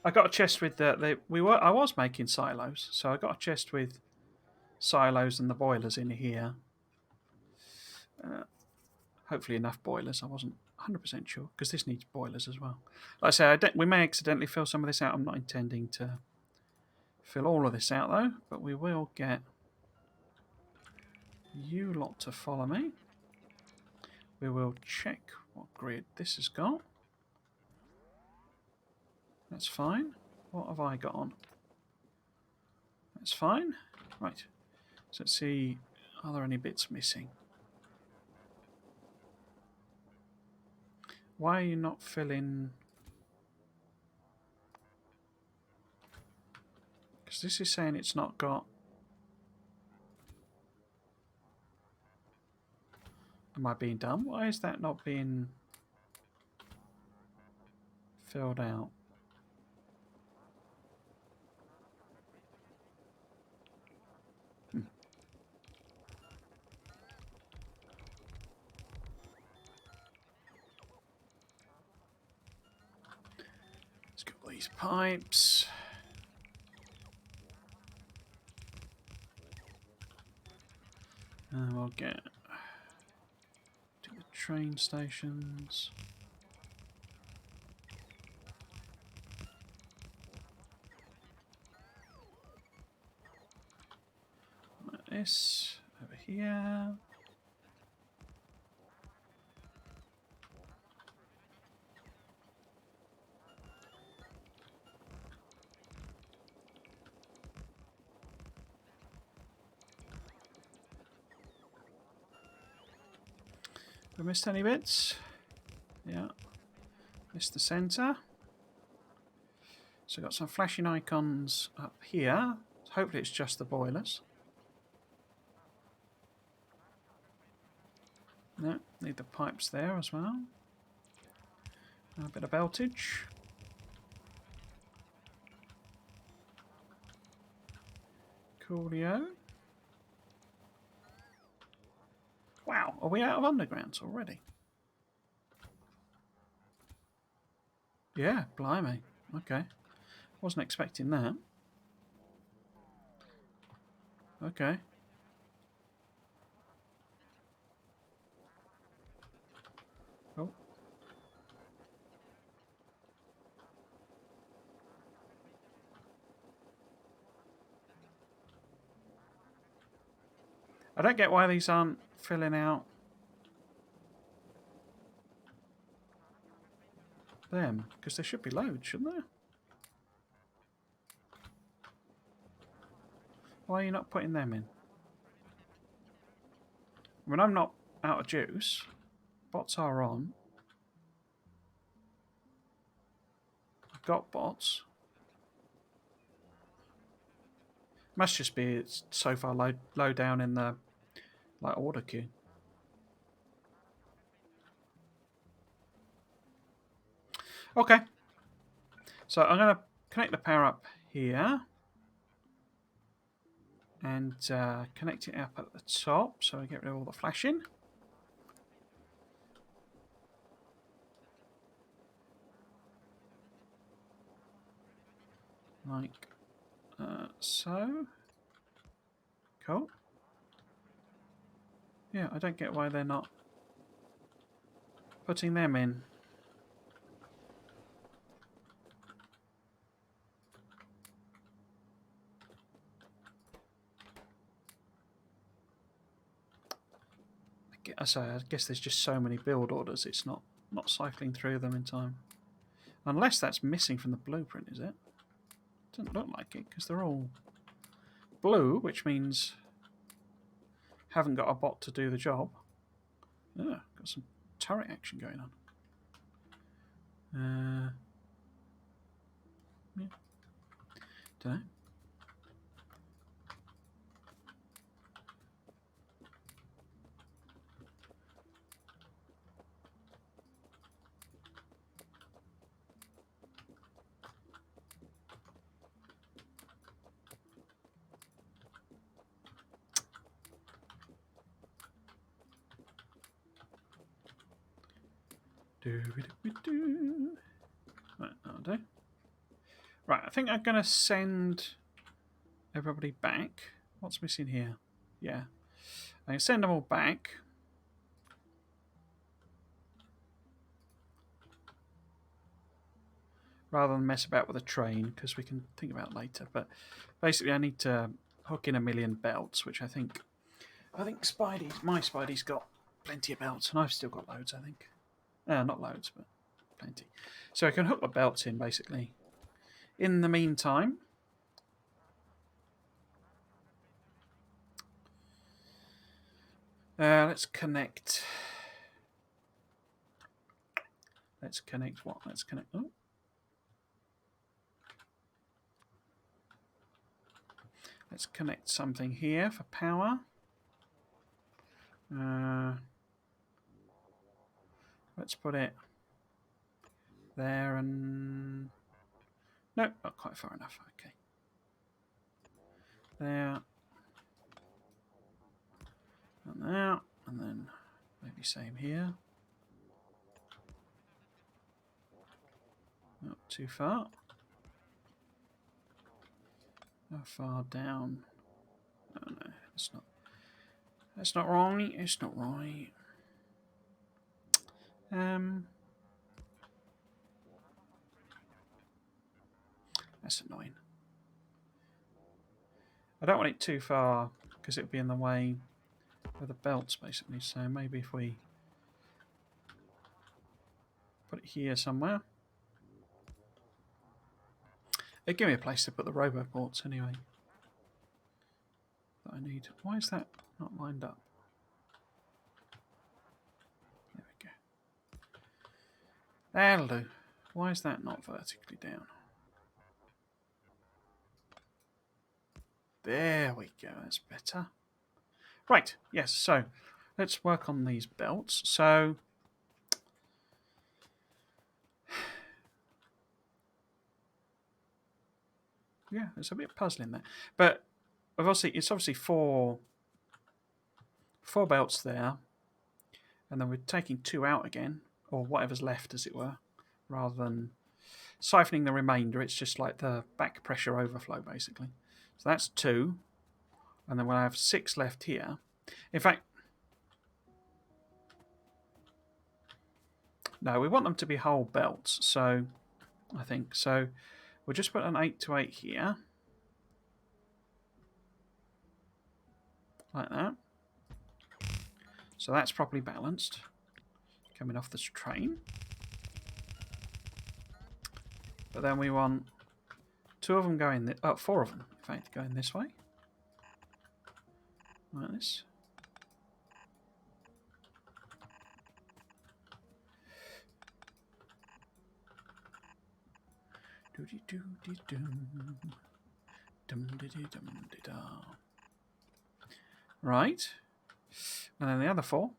I got a chest with I was making silos, so I got a chest with silos and the boilers in here. Hopefully enough boilers. I wasn't 100% sure because this needs boilers as well. Like I say, we may accidentally fill some of this out. I'm not intending to fill all of this out though, but we will get you lot to follow me. We will check what grid this has got. That's fine. What have I got on? That's fine. Right. So let's see, are there any bits missing? Why are you not filling? Because this is saying it's not got. Am I being dumb? Why is that not being filled out? Let's get all these pipes. And we'll get to the train stations. Like this over here. Have I missed any bits? Yeah. Missed the centre. So got some flashing icons up here. Hopefully it's just the boilers. No, need the pipes there as well. A bit of beltage. Coolio. Wow, are we out of undergrounds already? Yeah, blimey. Okay. Wasn't expecting that. Okay. Oh. don't get why these aren't filling out them, because there should be loads, shouldn't there? Why are you not putting them in? When I'm not out of juice, bots are on. I've got bots. Must just be it's so far low down in the order queue. Okay. So I'm going to connect the power up here. And connect it up at the top so I get rid of all the flashing. Like so. Cool. Yeah, I don't get why they're not putting them in. I guess there's just so many build orders, it's not cycling through them in time. Unless that's missing from the blueprint, is it? Doesn't look like it, because they're all blue, which means haven't got a bot to do the job. Yeah, got some turret action going on. Yeah. Don't know. Right, that'll do. Right, I think I'm going to send everybody back. What's missing here? Yeah. I can send them all back. Rather than mess about with a train, because we can think about it later. But basically I need to hook in 1 million belts, which I think my Spidey's got plenty of belts, and I've still got loads, I think. Not loads, but plenty. So I can hook the belts in, basically. In the meantime, let's connect. Let's connect what? Let's connect. Oh. Let's connect something here for power. Let's put it there and... No, not quite far enough. Okay. There. And there. And then maybe same here. Not too far. How far down? Oh no, it's not. That's not right. It's not right. That's annoying. I don't want it too far because it would be in the way of the belts, basically. So maybe if we put it here somewhere. It'd give me a place to put the robo ports anyway. That I need. Why is that not lined up? There we go. That'll do. Why is that not vertically down? There we go. That's better. Right. Yes. So let's work on these belts. So yeah, it's a bit puzzling there, but it's obviously four belts there, and then we're taking 2 out again, or whatever's left, as it were, rather than siphoning the remainder. It's just like the back pressure overflow, basically. So that's 2, and then we'll have 6 left here. In fact, no, we want them to be whole belts. So I think so. We'll just put an 8 to 8 here, like that. So that's properly balanced. Coming off this train. But then we want 2 of them going... 4 of them, in fact, going this way. Like this. Right. And then the other 4,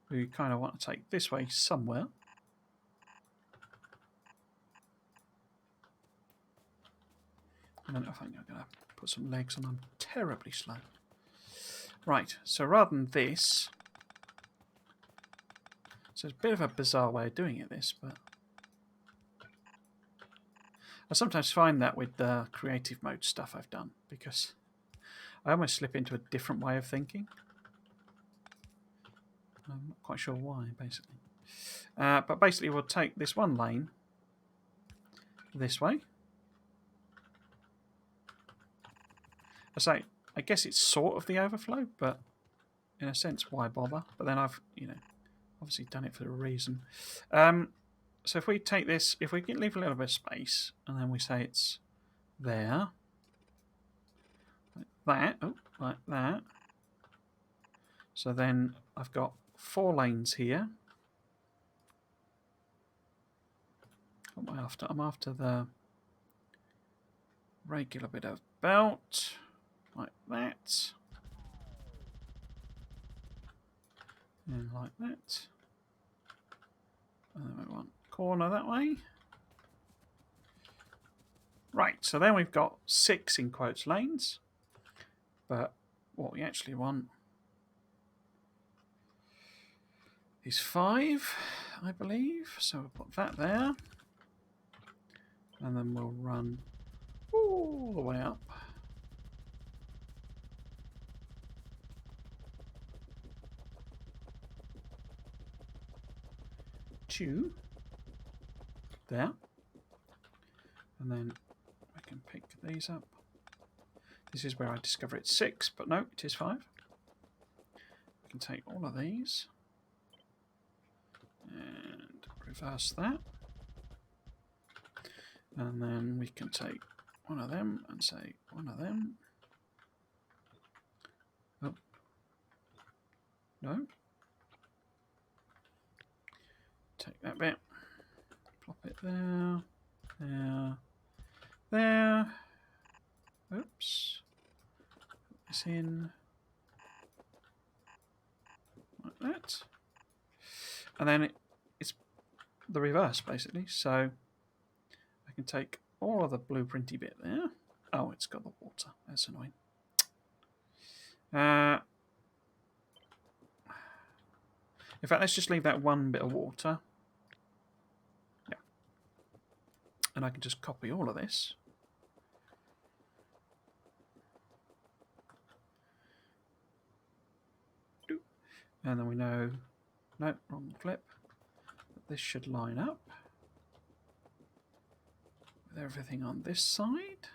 we kind of want to take this way somewhere. I don't know if I'm going to put some legs on. I'm terribly slow. Right, so rather than this... So it's a bit of a bizarre way of doing it, this, but... I sometimes find that with the creative mode stuff I've done, because I almost slip into a different way of thinking. I'm not quite sure why, basically. But basically we'll take this one lane this way. I guess it's sort of the overflow, but in a sense, why bother? But then I've, obviously done it for a reason. So if we take this, if we can leave a little bit of space, and then we say it's there, like that. So then I've got 4 lanes here. What am I after? I'm after the regular bit of belt, like that. And like that. And then we want corner that way. Right, so then we've got 6 in quotes lanes. But what we actually want is 5, I believe. So we'll put that there. And then we'll run all the way up. To there. And then I can pick these up. This is where I discover it's 6, but no, it is 5. I can take all of these and reverse that. And then we can take one of them and say one of them. Oh. No. Take that bit. Plop it there. There. There. Oops. Put this in. Like that. And then it's the reverse, basically. So I can take all of the blueprinty bit there. Oh, it's got the water. That's annoying. In fact, let's just leave that one bit of water. Yeah. And I can just copy all of this. And then we know, no, wrong flip. This should line up with everything on this side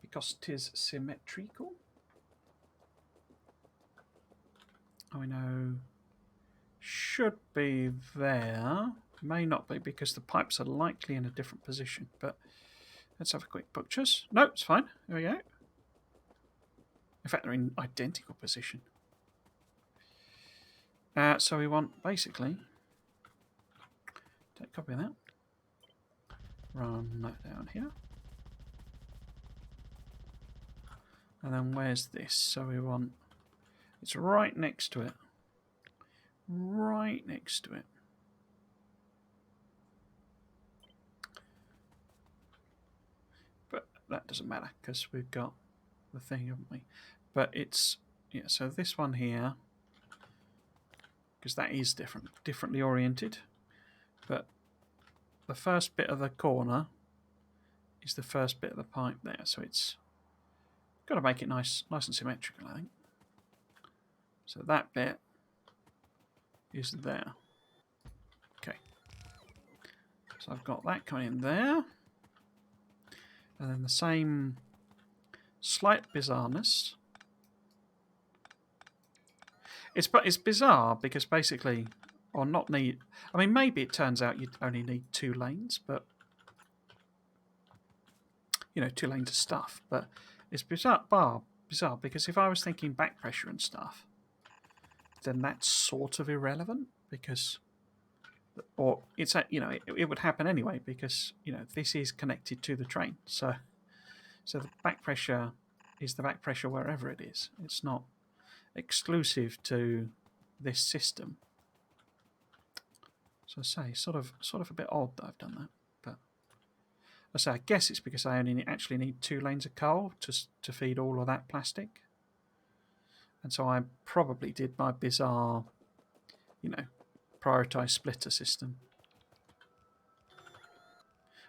because it is symmetrical. And we know should be there. May not be because the pipes are likely in a different position. But let's have a quick butchers. No, it's fine. There we go. In fact, they're in identical position. So we want basically take a copy of that. Run that down here. And then where's this? So we want it's right next to it. Right next to it. But that doesn't matter because we've got the thing, haven't we? But it's yeah, so this one here, because that is differently oriented. But the first bit of the corner is the first bit of the pipe there, so it's got to make it nice and symmetrical, I think. So that bit is there. Okay. So I've got that coming in there. And then the same slight bizarreness. It's bizarre because basically, or not need. I mean, maybe it turns out you only need 2 lanes, but 2 lanes of stuff. But it's bizarre because if I was thinking back pressure and stuff, then that's sort of irrelevant because, or it's it would happen anyway because this is connected to the train, so the back pressure is the back pressure wherever it is. It's not exclusive to this system. So I say, sort of a bit odd that I've done that, but I say I guess it's because I only actually need 2 lanes of coal to feed all of that plastic, and so I probably did my bizarre, prioritized splitter system.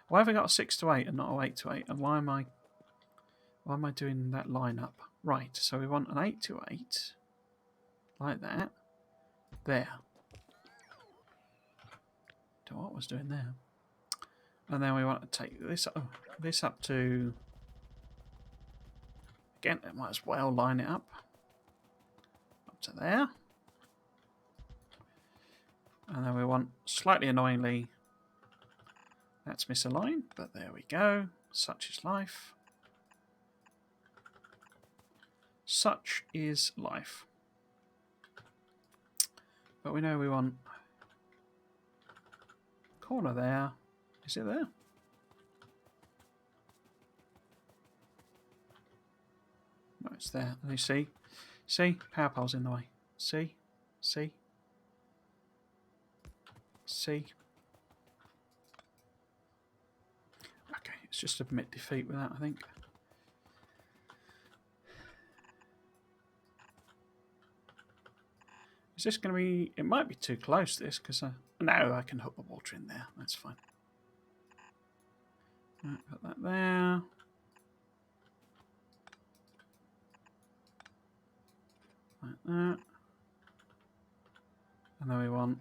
Why have I got a 6 to 8 and not a 8 to 8? And why am I doing that line up? Right, so we want an 8 to 8 like that. There. To what I was doing there. And then we want to take this up to, again, it might as well line it up to there. And then we want, slightly annoyingly, that's misaligned, but there we go. Such is life. Such is life. But we know we want corner there. Is it there? No, it's there. And you see, power pole's in the way. See. Okay, it's just admit defeat with that, I think. Is this going to be... It might be too close, this, because no, I can hook the water in there. That's fine. Right, put that there. Like that. And then we want...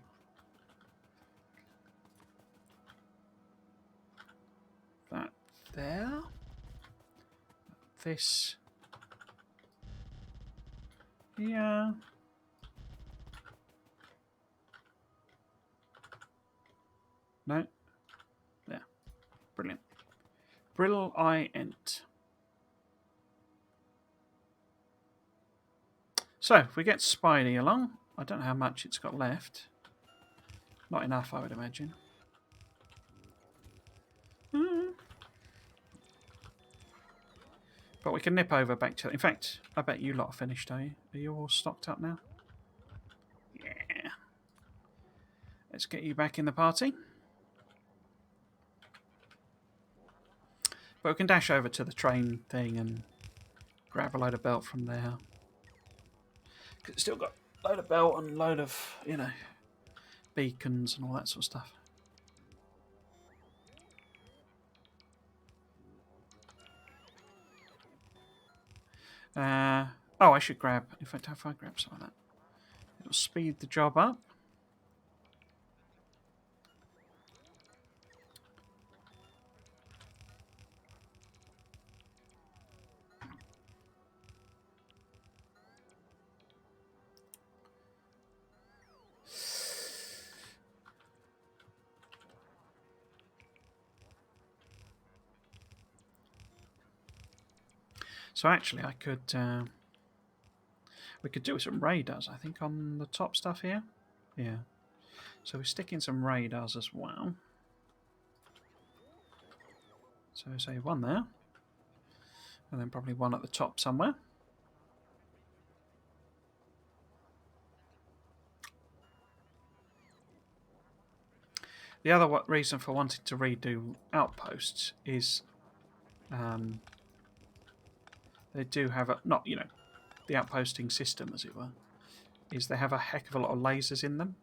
that there. This... yeah. No. There. Brilliant. Brilliant. So, if we get Spidey along, I don't know how much it's got left. Not enough, I would imagine. But we can nip over back to... In fact, I bet you lot are finished, are you? Are you all stocked up now? Yeah. Let's get you back in the party. But we can dash over to the train thing and grab a load of belt from there. Because it's still got a load of belt and a load of, beacons and all that sort of stuff. I should grab... In fact, if I grab some of that, it'll speed the job up. So actually, I could... we could do some radars, I think, on the top stuff here. Yeah. So we stick in some radars as well. So say one there. And then probably one at the top somewhere. The other reason for wanting to redo outposts is they do have a... Not, the outposting system, as it were, is they have a heck of a lot of lasers in them.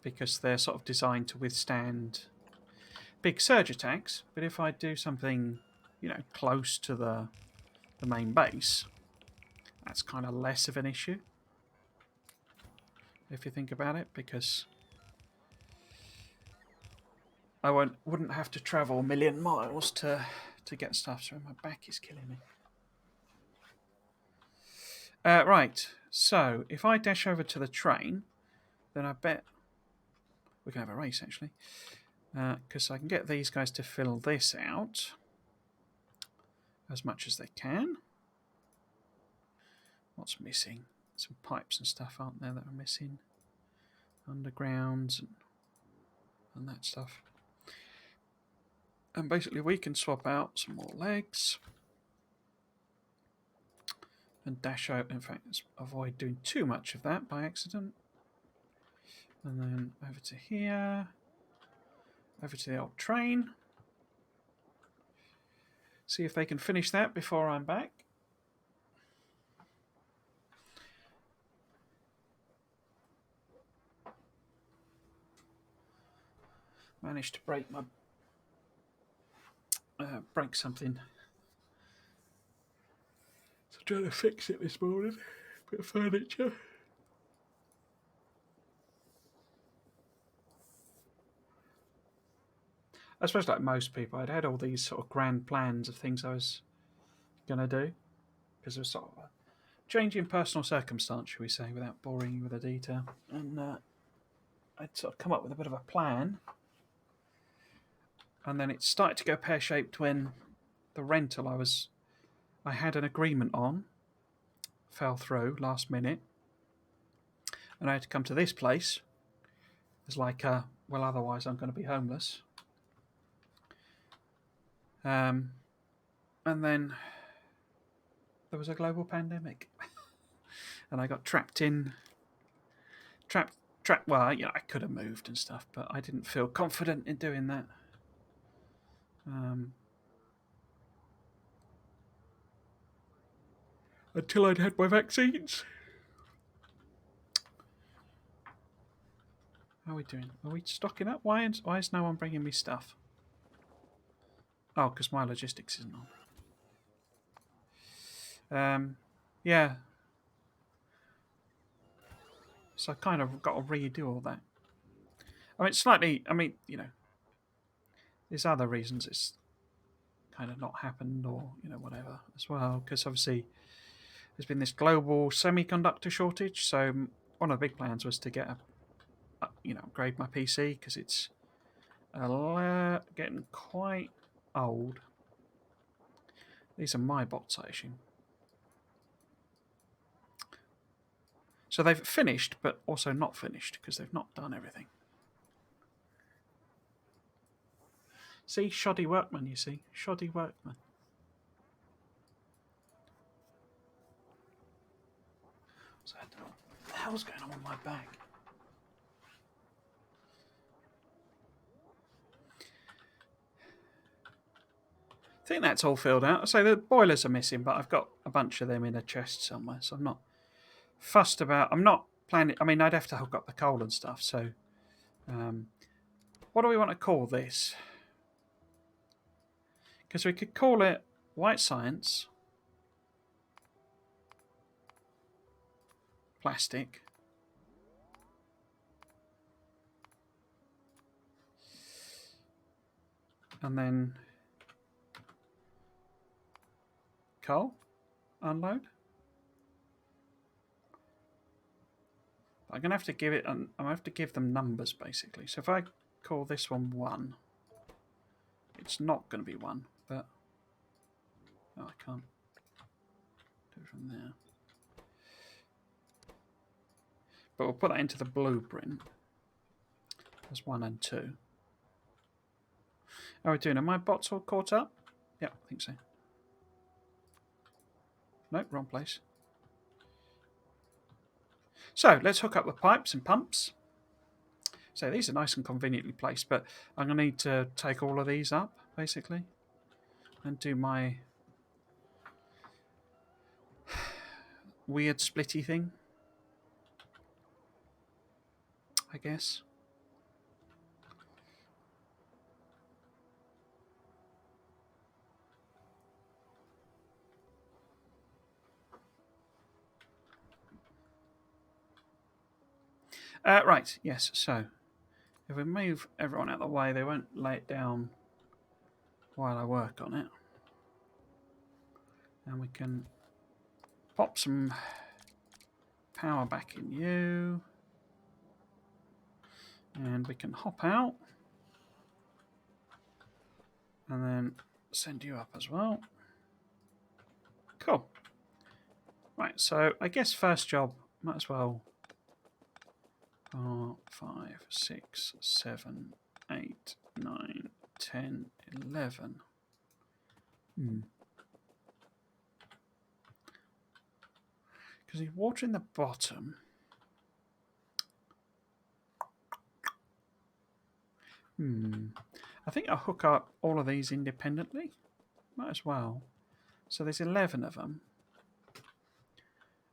Because they're sort of designed to withstand big surge attacks. But if I do something, close to the main base, that's kind of less of an issue. If you think about it, because I wouldn't have to travel a million miles to get stuff. So my back is killing me. Right, so if I dash over to the train, then I bet we can have a race actually. Because I can get these guys to fill this out as much as they can. What's missing? Some pipes and stuff, aren't there, that are missing? Undergrounds and that stuff. And basically we can swap out some more legs and dash out. In fact, avoid doing too much of that by accident. And then over to here, over to the old train. See if they can finish that before I'm back. Managed to break my break something. So I'm trying to fix it this morning. Bit of furniture. I suppose, like most people, I'd had all these sort of grand plans of things I was going to do, because it was sort of a change in personal circumstance, shall we say, without boring you with the detail. And I'd sort of come up with a bit of a plan, and then it started to go pear-shaped when the rental I had an agreement on fell through last minute, and I had to come to this place. It's like, well, otherwise I'm going to be homeless. And then there was a global pandemic, and I got trapped. Well, you know, I could have moved and stuff, but I didn't feel confident in doing that. Until I'd had my vaccines. How are we doing? Are we stocking up? Why is no one bringing me stuff? Oh, because my logistics isn't on. Yeah. So I kind of got to redo all that. I mean, slightly. I mean, you know, there's other reasons it's kind of not happened, or you know, whatever as well. Because obviously, there's been this global semiconductor shortage. So one of the big plans was to get upgrade my PC, because it's getting quite old. These are my bots, I assume. So they've finished, but also not finished, because they've not done everything. See, shoddy workman, you see. Shoddy workman. So what the hell's going on my back? I think that's all filled out. So the boilers are missing, but I've got a bunch of them in a chest somewhere, so I'm not fussed about. I'm not planning. I mean, I'd have to hook up the coal and stuff. So, what do we want to call this? Because we could call it White Science Plastic. And then coal unload. I'm gonna have to give it. I'm gonna have to give them numbers basically. So if I call this one 1, it's not going to be 1, but I can't do it from there. But we'll put that into the blueprint as 1 and 2. How are we doing? Are my bots all caught up? Yeah, I think so. Nope, wrong place. So let's hook up the pipes and pumps. So these are nice and conveniently placed, but I'm going to need to take all of these up, basically, and do my weird splitty thing, I guess. Right, yes, so if we move everyone out of the way, they won't lay it down while I work on it. And we can pop some power back in you. And we can hop out. And then send you up as well. Cool. Right, so I guess first job, might as well 4, 5, 6, 7, 8, 9, 10, 11. Because he's watering the bottom. I think I'll hook up all of these independently. Might as well. So there's 11 of them.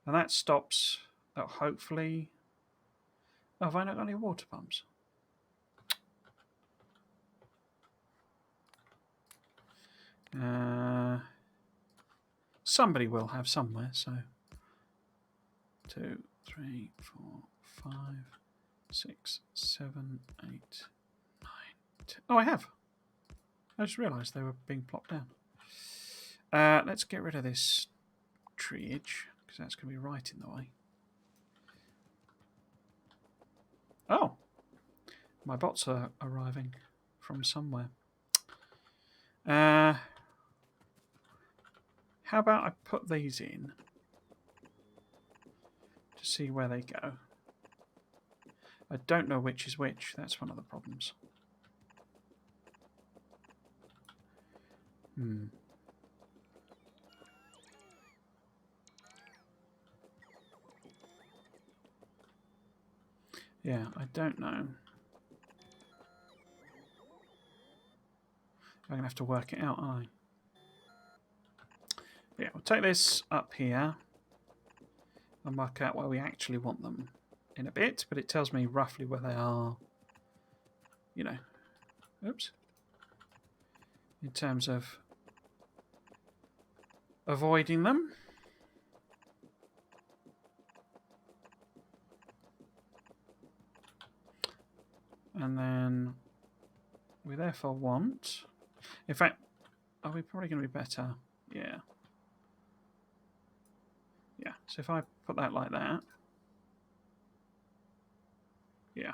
And that stops, hopefully... Oh, have I not got any water pumps? Somebody will have somewhere, so... 2, 3, 4, 5, 6, 7, 8, 9, 10. Oh, I have. I just realised they were being plopped down. Let's get rid of this treeage, because that's going to be right in the way. Oh! My bots are arriving from somewhere. How about I put these in to see where they go? I don't know which is which. That's one of the problems. Yeah, I don't know. I'm going to have to work it out, aren't I? But yeah, we'll take this up here and work out where we actually want them in a bit, but it tells me roughly where they are, you know, oops, in terms of avoiding them. And then we therefore want, in fact, are we probably going to be better? Yeah. Yeah, so if I put that like that, yeah.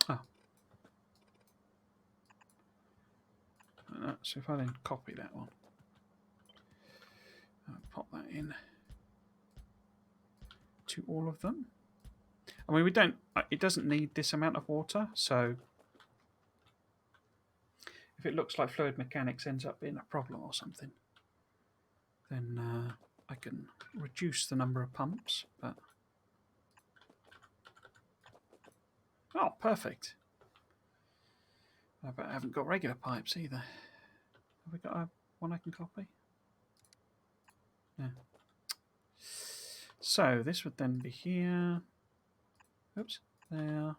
Oh. So if I then copy that one, I'll pop that in to all of them. I mean, we don't, it doesn't need this amount of water, so if it looks like fluid mechanics ends up being a problem or something, then I can reduce the number of pumps, but... Oh, perfect. But I haven't got regular pipes either. Have we got one I can copy? Yeah. So this would then be here. Oops, there.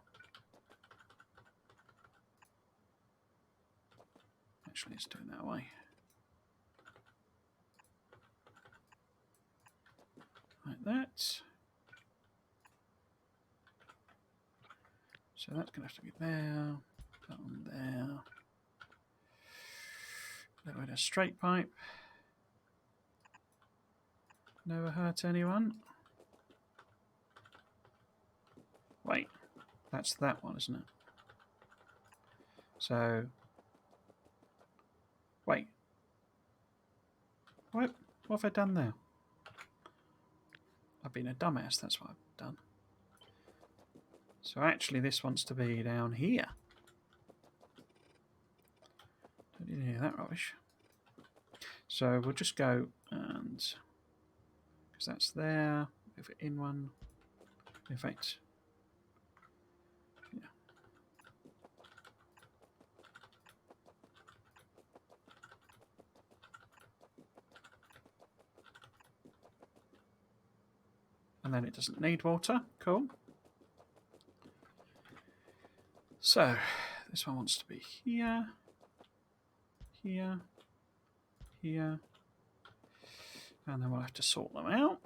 Actually, it's doing that way. Like that. So that's going to have to be there. That one there. A little bit of straight pipe. Never hurt anyone. Wait, that's that one, isn't it? So, wait. What have I done there? I've been a dumbass, that's what I've done. So actually this wants to be down here. Don't need any of that rubbish. So we'll just go and... because that's there. Move it in one. In fact... yeah. And then it doesn't need water. Cool. So, this one wants to be here, here, here, and then we'll have to sort them out.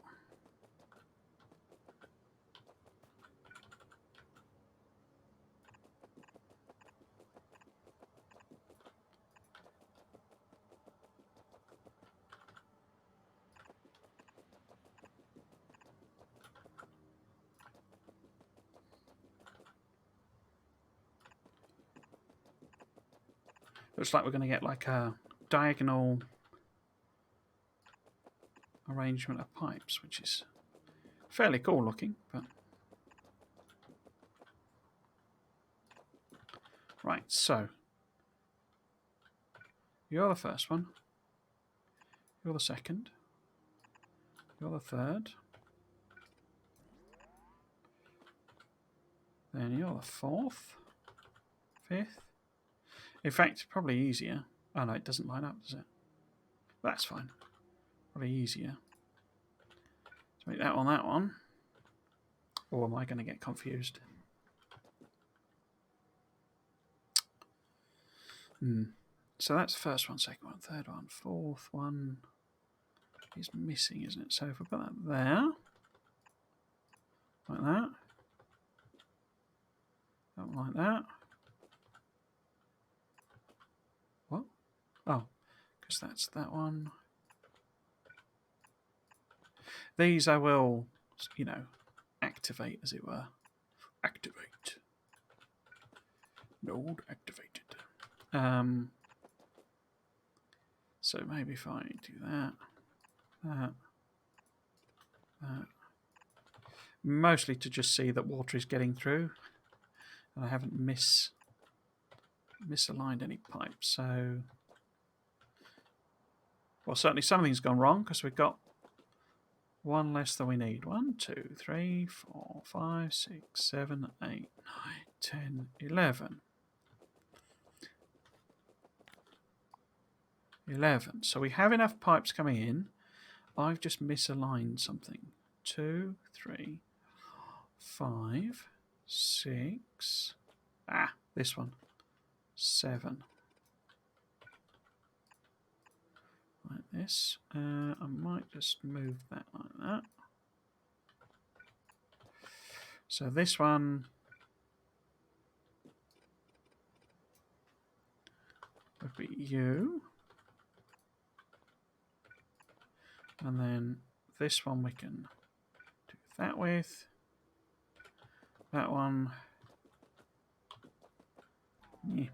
Looks like we're going to get like a diagonal arrangement of pipes, which is fairly cool looking. But right, so you're the first one. You're the second. You're the third. Then you're the fourth. Fifth. In fact, probably easier. Oh no, it doesn't line up, does it? That's fine. Probably easier to make that one. Or am I going to get confused? So that's the first one, second one, third one, fourth one is missing, isn't it? So if we put that there, like that, like that. What? Oh, because that's that one. These I will, you know, activate, as it were. Activate. Node activated. So maybe if I do that, that. Mostly to just see that water is getting through, and I haven't misaligned any pipes. So, well, certainly something's gone wrong because we've got one less than we need. 1, 2, 3, 4, 5, 6, 7, 8, 9, 10, 11. 11. So we have enough pipes coming in. I've just misaligned something. 2, 3, 5, 6. This one. 7. Like this. I might just move that like that. So this one would be you. And then this one we can do that with. That one. Yeah.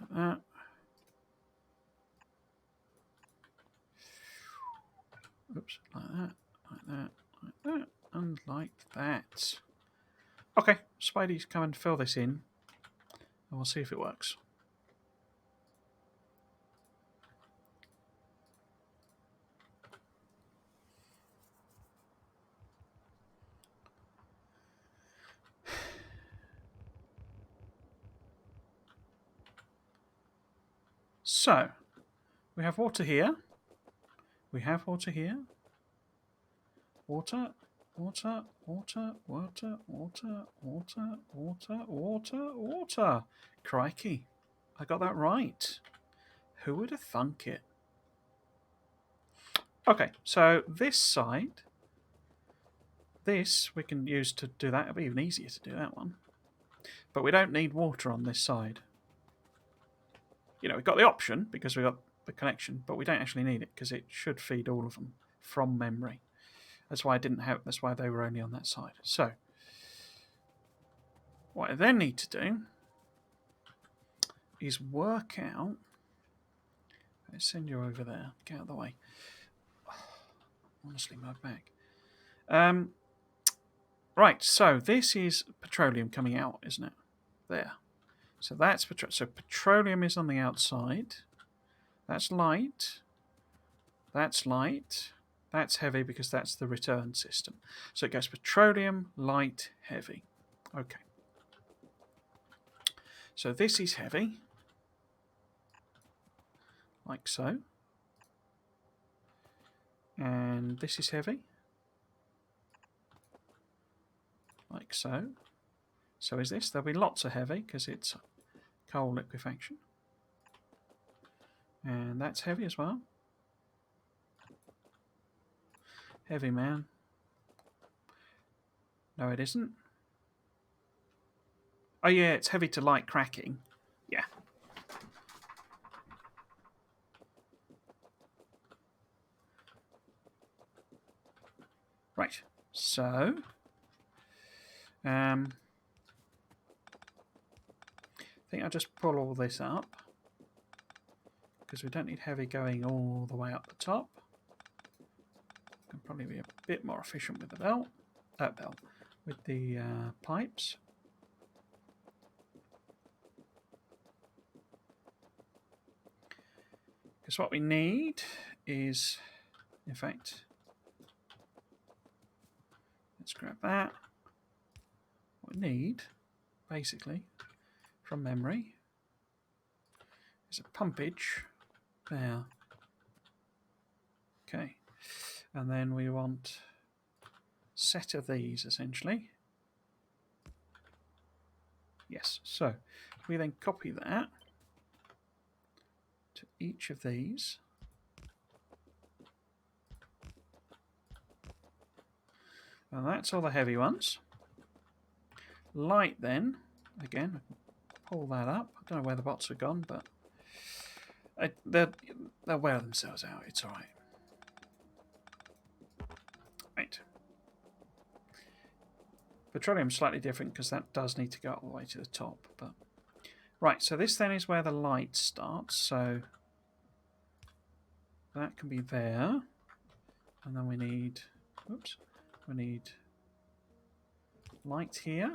Like that. Oops, like that, like that, like that, and like that. Okay, Spidey's come and fill this in, and we'll see if it works. So, we have water here. We have water here. Water, water, water, water, water, water, water, water, water. Crikey, I got that right. Who would have thunk it? Okay, so this side, this we can use to do that. It'll be even easier to do that one. But we don't need water on this side. You know, we've got the option because we've got the connection, but we don't actually need it because it should feed all of them from memory. That's why I didn't have. That's why they were only on that side. So, what I then need to do is work out. Let's send you over there. Get out of the way. Honestly, my back. Right. So this is petroleum coming out, isn't it? There. So that's so petroleum is on the outside. That's light. That's light. That's heavy because that's the return system. So it goes petroleum, light, heavy. Okay. So this is heavy. Like so. And this is heavy. Like so. So is this. There'll be lots of heavy because it's coal liquefaction. And that's heavy as well. Heavy, man. No, it isn't. Oh, yeah, it's heavy to light cracking. Yeah. Right. So, I think I'll just pull all this up because we don't need heavy going all the way up the top. Can probably be a bit more efficient with the belt, with the pipes. Because what we need is, in fact, let's grab that. What we need, basically, from memory, is a pumpage there. Okay, and then we want a set of these essentially. Yes, so we then copy that to each of these. And that's all the heavy ones. Light then, again, pull that up. I don't know where the bots have gone, but they'll wear themselves out. It's all right. Right. Petroleum's slightly different because that does need to go all the way to the top. But right, so this then is where the light starts. So that can be there. And then we need, oops, we need light here.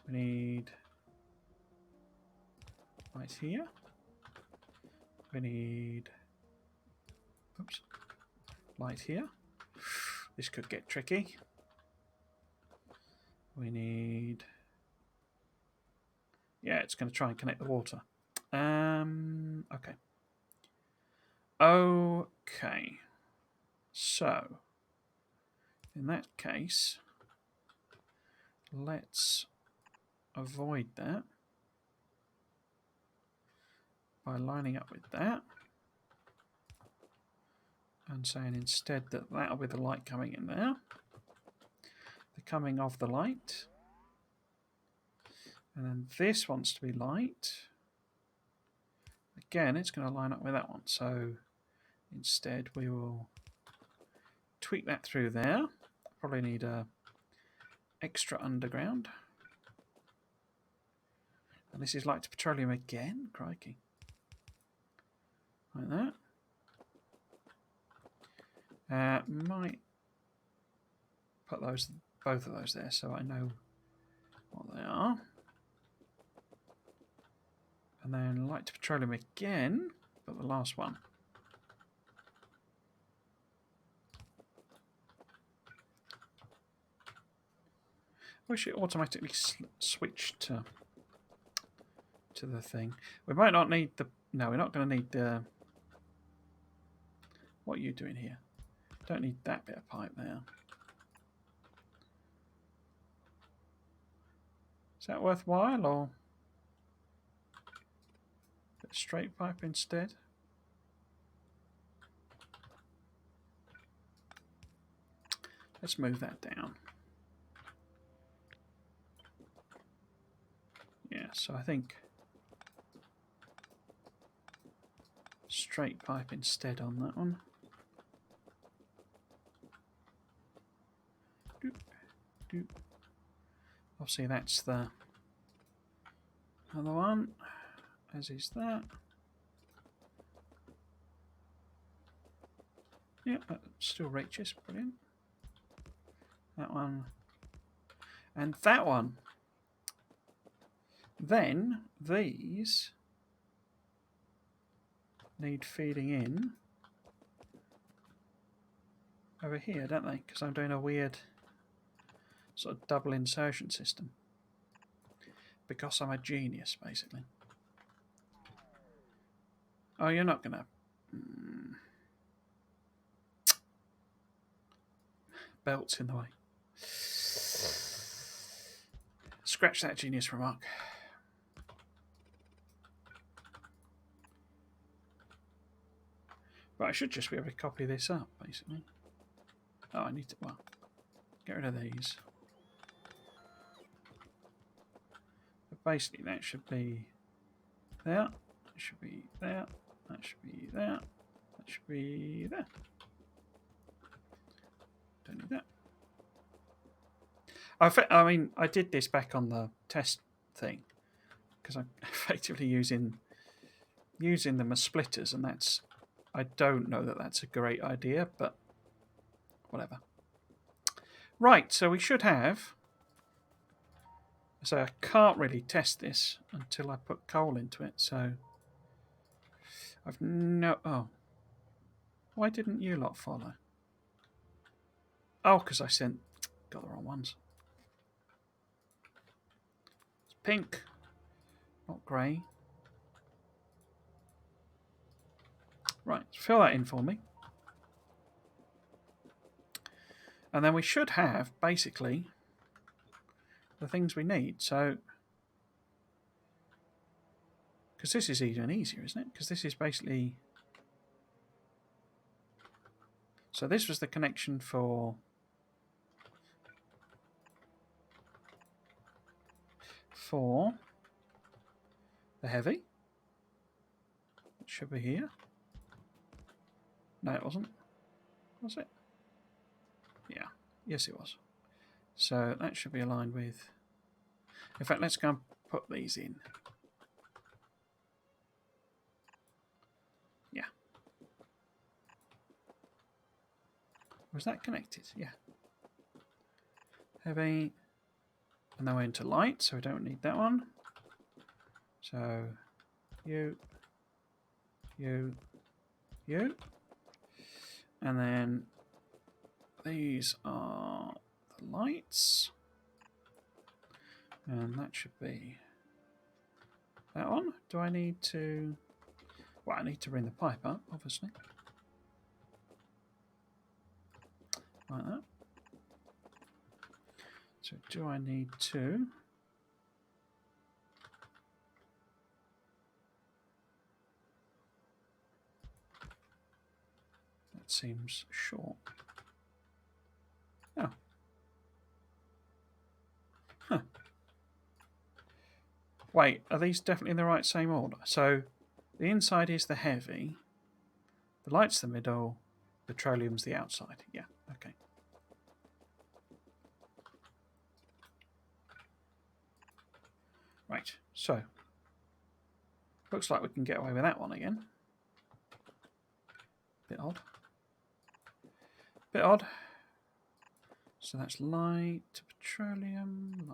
We need light here. We need, oops, light here. This could get tricky. We need, yeah, it's going to try and connect the water. Okay. Okay. So, in that case, let's avoid that by lining up with that and saying instead that that'll be the light coming in there, the coming of the light, and then this wants to be light. Again, it's going to line up with that one, so instead we will tweak that through there. Probably need a extra underground. And this is light to petroleum again, crikey. Like that. Might put those, both of those there so I know what they are. And then light to petroleum again, but the last one. Wish it automatically switched to the thing. We might not need the... No, we're not going to need the... What are you doing here? Don't need that bit of pipe there. Is that worthwhile, or a straight pipe instead? Let's move that down. Yeah, so I think straight pipe instead on that one. Doop, doop. Obviously that's the other one, as is that. Yeah, that still reaches, brilliant. That one. And that one. Then these need feeding in over here, don't they? Because I'm doing a weird sort of double insertion system. Because I'm a genius, basically. Oh, you're not gonna... Belt's in the way. Scratch that genius remark. But I should just be able to copy this up, basically. Oh, I need to... Well, get rid of these. But basically, that should be there. That should be there. That should be there. That should be there. I mean, I did this back on the test thing because I'm effectively using them as splitters, and that's, I don't know that that's a great idea, but whatever. Right, so we should have. So I can't really test this until I put coal into it. So I've no. Oh, why didn't you lot follow? Oh, because I got the wrong ones. It's pink, not grey. Right, fill that in for me. And then we should have, basically, the things we need. So, because this is even easier, isn't it? Because this is basically... So this was the connection for the heavy. It should be here. No, it wasn't. Was it? Yeah. Yes, it was. So that should be aligned with... In fact, let's go and put these in. Yeah. Was that connected? Yeah. Heavy. And then we're into light, so we don't need that one. So you. And then these are the lights. And that should be that one. Do I need to... Well, I need to bring the pipe up, obviously. Like that. So do I need to... That seems short. Oh. Huh. Wait, are these definitely in the right same order? So the inside is the heavy, the light's the middle, petroleum's the outside. Yeah, okay. Right, so looks like we can get away with that one again. Bit odd. Bit odd. So that's light to petroleum,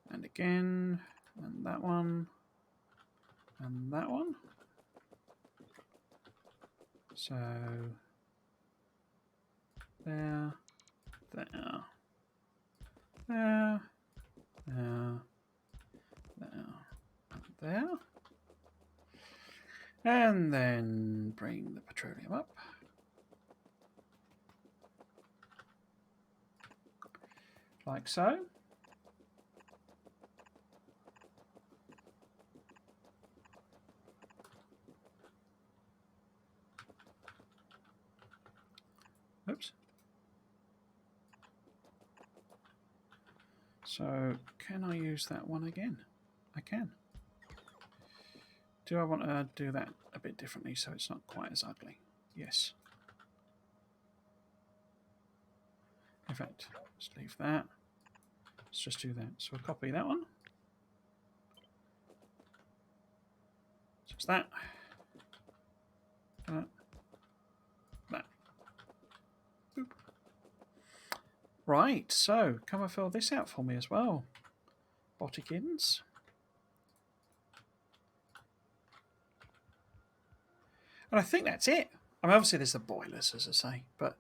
and again, and that one, and that one. So there, there, there, there, there, and then bring the petroleum up. Like so. Oops. So can I use that one again? I can. Do I want to do that a bit differently so it's not quite as ugly? Yes. In fact, let's leave that. Let's just do that. So we'll copy that one. Just that. That. Boop. Right, so come and fill this out for me as well, Botikins. And I think that's it. I mean, obviously there's the boilers, as I say, but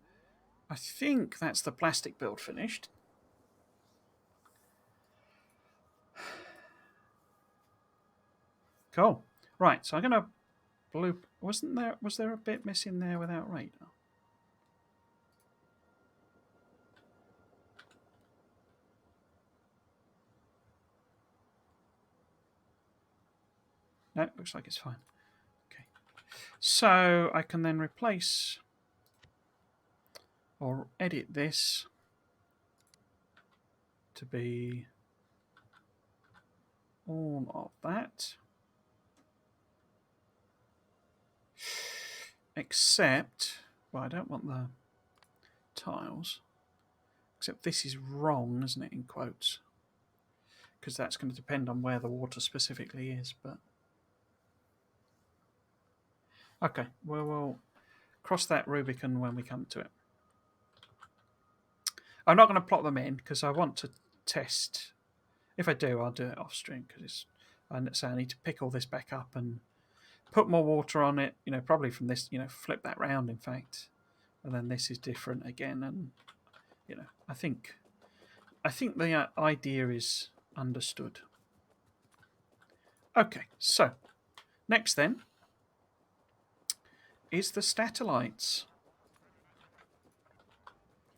I think that's the plastic build finished. Cool. Right, so I'm going to bloop. Was there a bit missing there without radar? No, looks like it's fine. Okay. So I can then replace or edit this to be all of that. Except, well, I don't want the tiles. Except this is wrong, isn't it, in quotes? Because that's going to depend on where the water specifically is. But okay, well, we'll cross that Rubicon when we come to it. I'm not going to plot them in because I want to test. If I do, I'll do it off stream because I need to pick all this back up and put more water on it. Probably from this. Flip that round. In fact, and then this is different again. And I think the idea is understood. Okay, so next then is the satellites.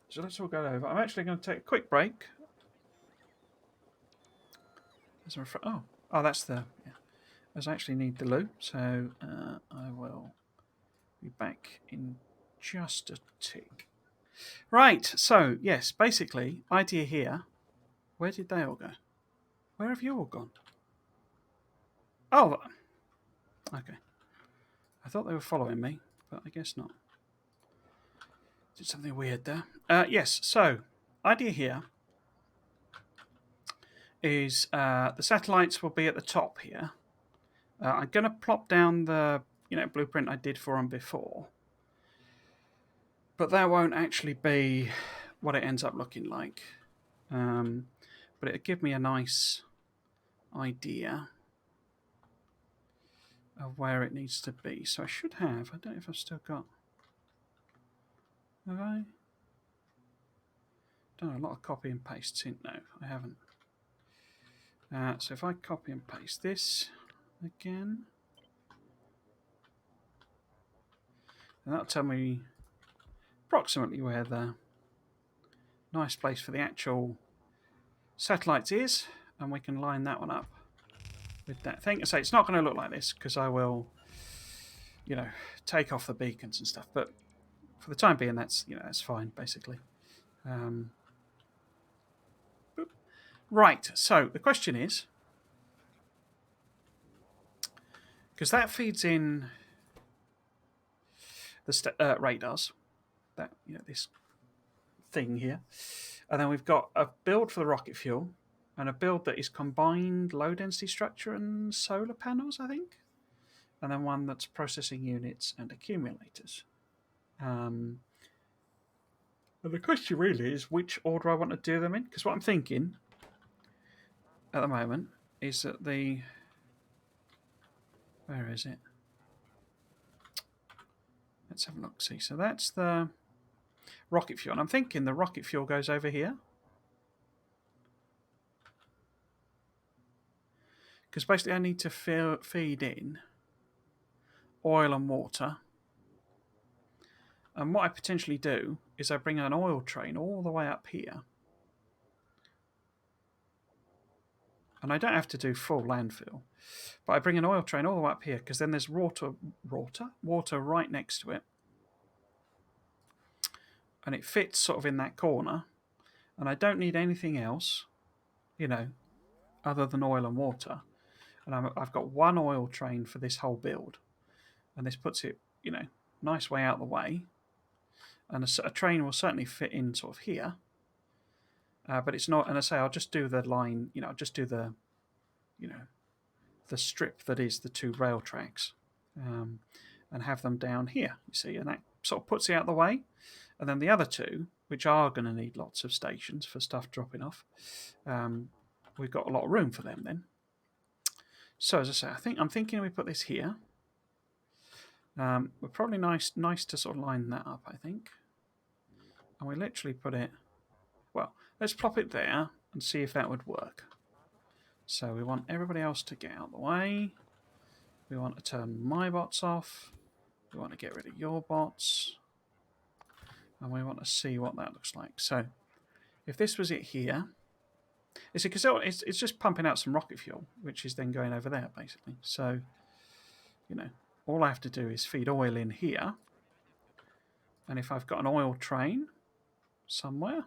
So let's all go over. I'm actually going to take a quick break. That's the. Yeah. As I actually need the loo, so I will be back in just a tick. Right, so yes, basically, idea here. Where did they all go? Where have you all gone? Oh, okay. I thought they were following me, but I guess not. Did something weird there. Yes, so idea here is the satellites will be at the top here. I'm going to plop down the blueprint I did for them before, but that won't actually be what it ends up looking like. But it'll give me a nice idea of where it needs to be. So I should have. I don't know if I've still got. Have I? Done a lot of copy and pastes in. No, I haven't. So if I copy and paste this again, and that'll tell me approximately where the nice place for the actual satellites is, and we can line that one up with that thing. So it's not going to look like this because I will, take off the beacons and stuff. But for the time being, that's fine basically. Right. So the question is, because that feeds in the radars, that this thing here, and then we've got a build for the rocket fuel and a build that is combined low density structure and solar panels, I think, and then one that's processing units and accumulators. And the question really is which order I want to do them in, because what I'm thinking at the moment is that where is it? Let's have a look. See, so that's the rocket fuel, and I'm thinking the rocket fuel goes over here. Because basically I need to feed in oil and water. And what I potentially do is I bring an oil train all the way up here. And I don't have to do full landfill. But I bring an oil train all the way up here because then there's water right next to it. And it fits sort of in that corner. And I don't need anything else, other than oil and water. And I've got one oil train for this whole build. And this puts it, nice way out the way. And a train will certainly fit in sort of here. But it's not, and I say I'll just do the line, I'll just do the, the strip that is the two rail tracks, and have them down here, you see, and that sort of puts it out of the way. And then the other two, which are going to need lots of stations for stuff dropping off, we've got a lot of room for them then. So as I say, I'm thinking we put this here. We're probably nice to sort of line that up, I think. And we literally put it, well, let's plop it there and see if that would work. So we want everybody else to get out of the way. We want to turn my bots off. We want to get rid of your bots. And we want to see what that looks like. So if this was it here, because it's just pumping out some rocket fuel, which is then going over there, basically. So, all I have to do is feed oil in here. And if I've got an oil train somewhere,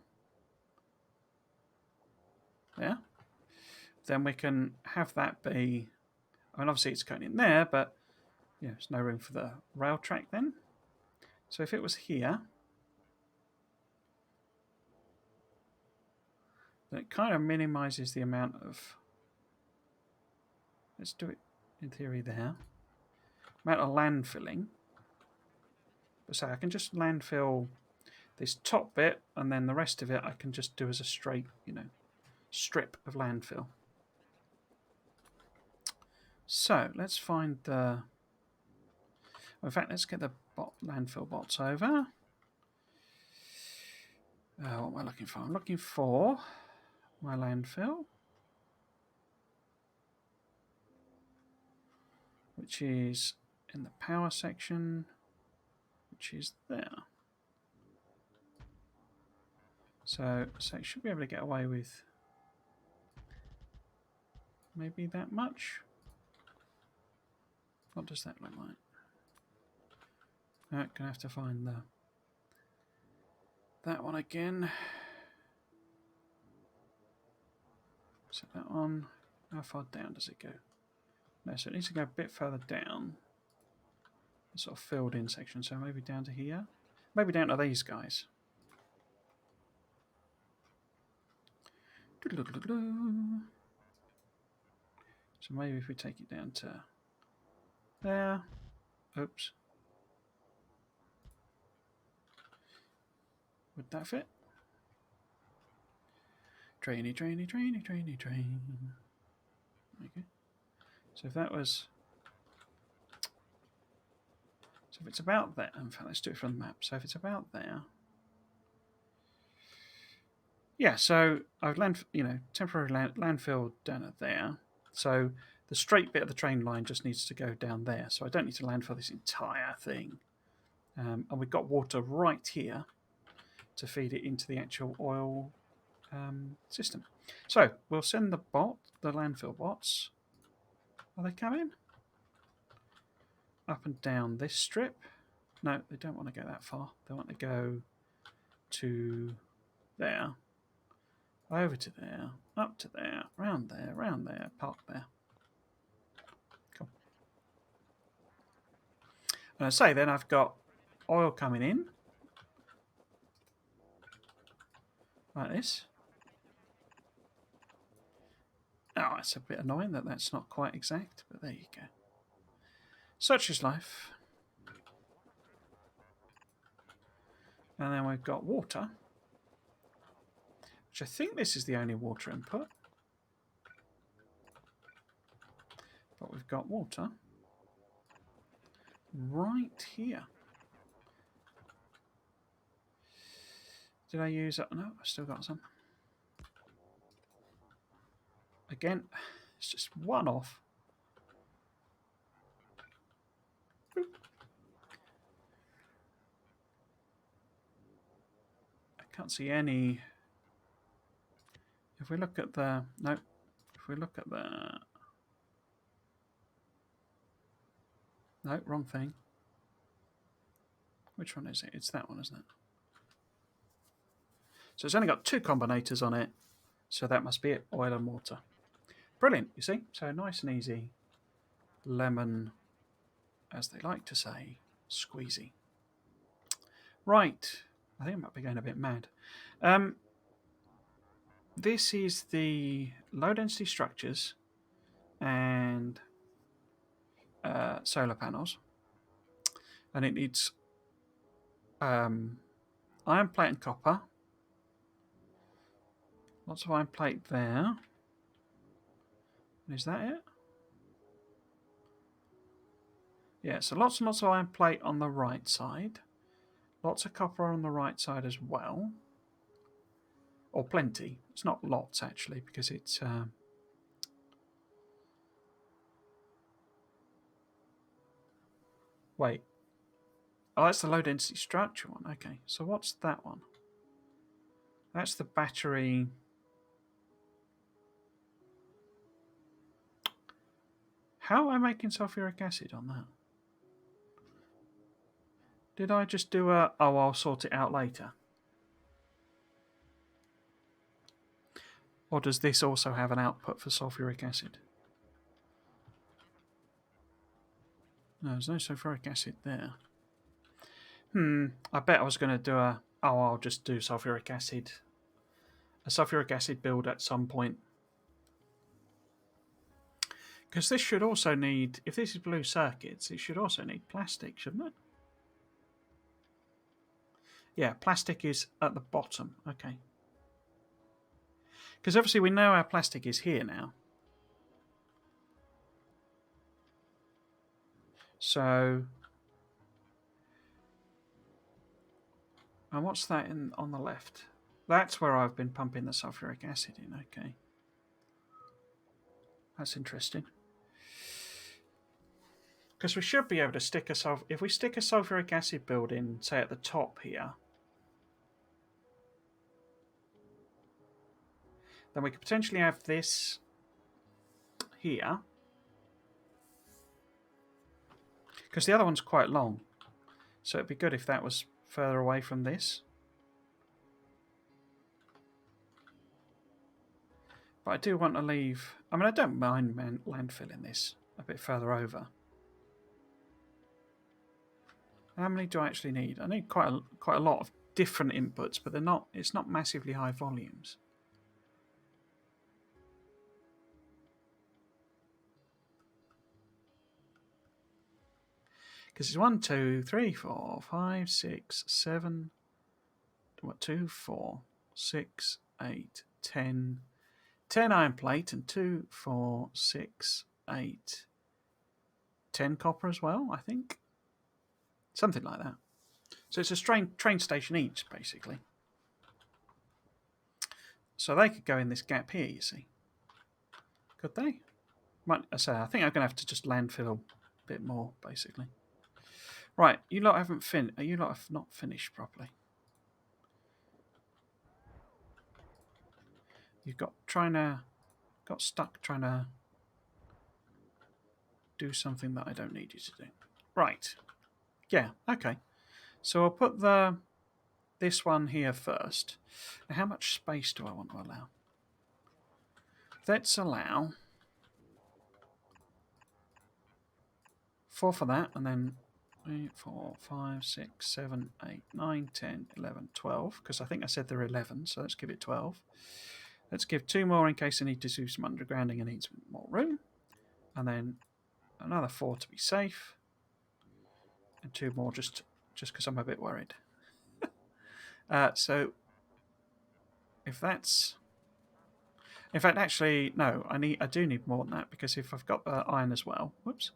there, then we can have that be, obviously it's going in there, but there's no room for the rail track then. So if it was here, But it kind of minimises the amount of... Let's do it in theory there. Amount of landfilling. So I can just landfill this top bit, and then the rest of it I can just do as a straight, strip of landfill. So let's find the... In fact, let's get the landfill bots over. What am I looking for? I'm looking for my landfill, which is in the power section, which is there. So it should be able to get away with maybe that much. What does that look like? Gonna have to find that one again. So that one, how far down does it go? No, so it needs to go a bit further down. The sort of filled in section, so maybe down to here. Maybe down to these guys. So maybe if we take it down to there. Oops. Would that fit? Trainy, trainy, trainy, trainy, train. Okay. So if that was... So if it's about there... In fact, let's do it from the map. So if it's about there... Yeah, so I've temporary landfill down at there. So the straight bit of the train line just needs to go down there. So I don't need to landfill this entire thing. And we've got water right here to feed it into the actual oil system. So we'll send the landfill bots. Are they coming? Up and down this strip. No, they don't want to go that far. They want to go to there. Over to there, up to there, round there, park there. Cool. And I say then I've got oil coming in. Like this. Oh, it's a bit annoying that that's not quite exact, but there you go. Such is life. And then we've got water, which I think this is the only water input. But we've got water right here. Did I use it? No, I've still got some. Again, it's just one off. Boop. I can't see any. If we look at the... No. If we look at the... No, wrong thing. Which one is it? It's that one, isn't it? So it's only got 2 combinators on it. So that must be it. Oil and water. Brilliant, you see? So nice and easy. Lemon, as they like to say, squeezy. Right. I think I might be going a bit mad. This is the low density structures and solar panels. And it needs iron plate and copper. Lots of iron plate there. Is that it? Yeah, so lots and lots of iron plate on the right side. Lots of copper on the right side as well. Or plenty. It's not lots, actually, because it's... Wait. Oh, that's the low-density structure one. Okay, so what's that one? That's the battery... How am I making sulfuric acid on that? Did I just do a... Oh, I'll sort it out later. Or does this also have an output for sulfuric acid? No, there's no sulfuric acid there. I bet I was going to do a... Oh, I'll just do sulfuric acid a sulfuric acid build at some point. Because this should also need, if this is blue circuits, it should also need plastic, shouldn't it? Yeah, plastic is at the bottom. Okay. Because obviously we know our plastic is here now. So, and what's that on the left? That's where I've been pumping the sulfuric acid in. Okay. That's interesting. Because we should be able to stick if we stick a sulfuric acid build in, say at the top here, then we could potentially have this here. Because the other one's quite long. So it'd be good if that was further away from this. But I do want to leave... I mean, I don't mind landfilling this a bit further over. How many do I actually need? I need quite a lot of different inputs, but it's not massively high volumes. Because it's 1, 2, 3, 4, 5, 6, 7... What, 2, 4, 6, 8, 10... 10 iron plate and 2, 4, 6, 8, 10 copper as well, I think. Something like that. So it's a train station each, basically. So they could go in this gap here, you see. Could they? I think I'm going to have to just landfill a bit more, basically. Right, you lot haven't you lot have not finished properly. You've got stuck trying to do something that I don't need you to do. Right. Yeah, okay. So I'll put this one here first. Now, how much space do I want to allow? Let's allow 4 for that, and then 3, 4, 5, 6, 7, 8, 9, 10, 11, 12, because I think I said there are 11, so let's give it 12. Let's give 2 more in case I need to do some undergrounding and need some more room. And then another 4 to be safe. And 2 more just because I'm a bit worried. So if that's... In fact, actually, no, I do need more than that, because if I've got the iron as well, whoops,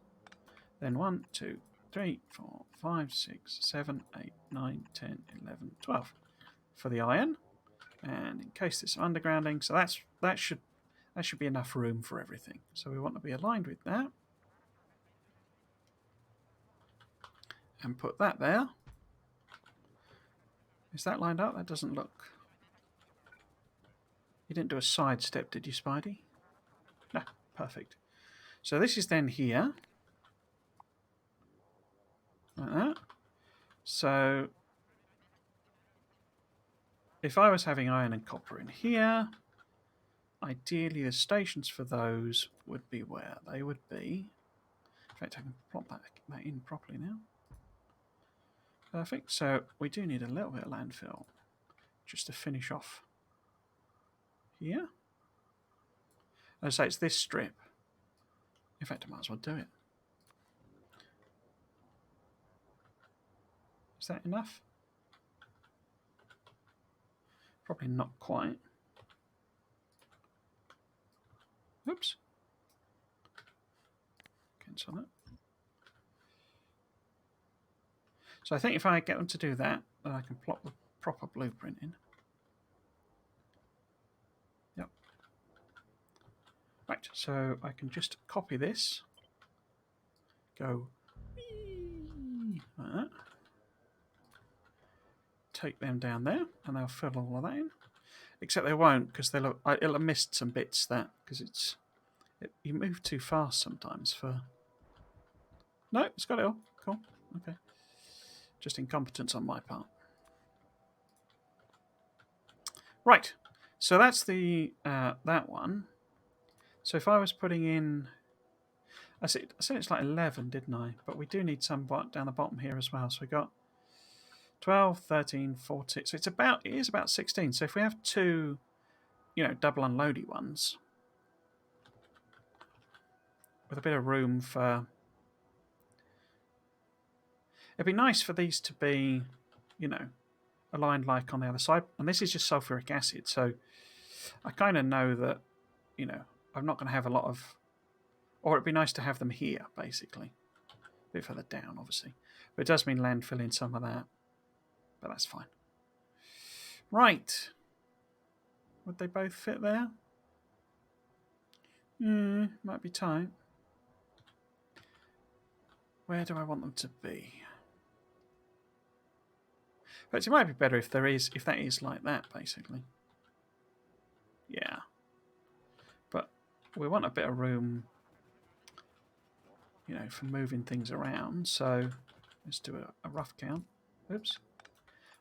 then 1, 2, 3, 4, 5, 6, 7, 8, 9, 10, 11, 12 for the iron. And in case there's some undergrounding, so that should be enough room for everything. So we want to be aligned with that. And put that there. Is that lined up? That doesn't look... You didn't do a side step, did you, Spidey? No, perfect. So this is then here. Like that. So if I was having iron and copper in here, ideally the stations for those would be where they would be. In fact, I can plot that in properly now. Perfect. So we do need a little bit of landfill just to finish off here. As I say, it's this strip. In fact, I might as well do it. Is that enough? Probably not quite. Oops. Cancel that. So I think if I get them to do that, then I can plot the proper blueprint in. Yep. Right, so I can just copy this. Go like that. Take them down there, and they'll fill all of that in. Except they won't, because it'll have missed some bits there, because you move too fast sometimes for... No, it's got it all. Cool. Okay. Just incompetence on my part. Right. So that's the that one. So if I was putting in... I said it's like 11, didn't I? But we do need some down the bottom here as well. So we got 12, 13, 14. So it is about 16. So if we have 2 double unloady ones with a bit of room for. It'd be nice for these to be, aligned like on the other side. And this is just sulfuric acid, so I kind of know that, I'm not going to have a lot of. Or it'd be nice to have them here, basically. A bit further down, obviously. But it does mean landfilling some of that. But that's fine. Right. Would they both fit there? Might be tight. Where do I want them to be? But it might be better if that is like that, basically. Yeah. But we want a bit of room, for moving things around. So let's do a rough count. Oops.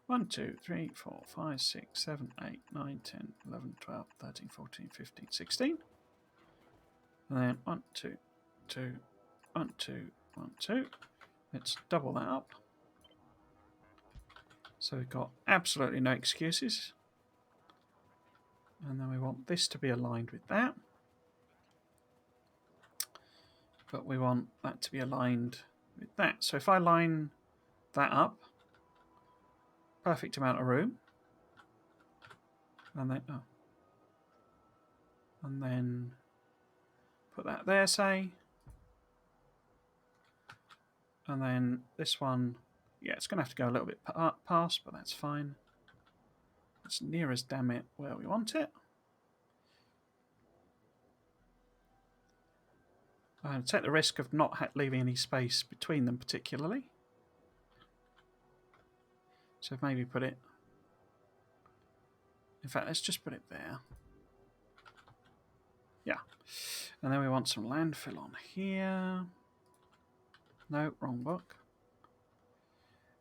1, 2, 3, 4, 5, 6, 7, 8, 9, 10, 11, 12, 13, 14, 15, 16. And then 1, 2, 2, 1, 2, 1, 2. Let's double that up. So we've got absolutely no excuses. And then we want this to be aligned with that. But we want that to be aligned with that. So if I line that up, perfect amount of room. And then put that there, say. And then this one, yeah, it's going to have to go a little bit past, but that's fine. It's near as damn it where we want it. Take the risk of not leaving any space between them particularly. So maybe put it... In fact, let's just put it there. Yeah. And then we want some landfill on here. No, wrong book.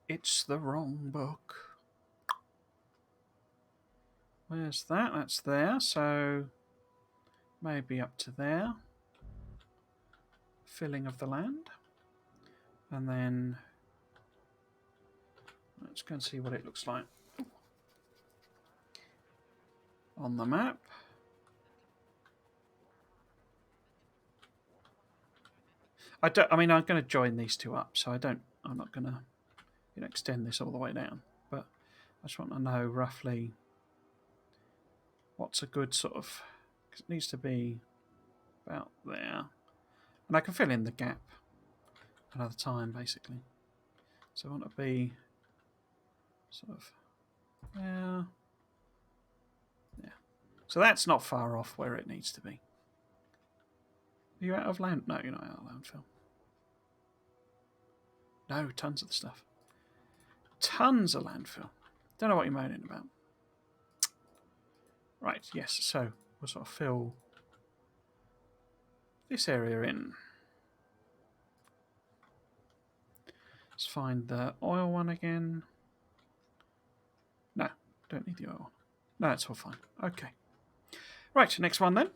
It's the wrong book. Where's that? That's there. So maybe up to there. Filling of the land. And then let's go and see what it looks like on the map. I'm going to join these two up, so I'm not going to, extend this all the way down. But I just want to know roughly what's a good sort of, because it needs to be about there. And I can fill in the gap another time, basically. So I want to be sort of there. Yeah. So that's not far off where it needs to be. Are you out of land? No, you're not out of landfill. No, tons of the stuff. Tons of landfill. Don't know what you're moaning about. Right, yes, so we'll sort of fill this area in. Let's find the oil one again. No, don't need the oil one. No, it's all fine. Okay. Right, next one then.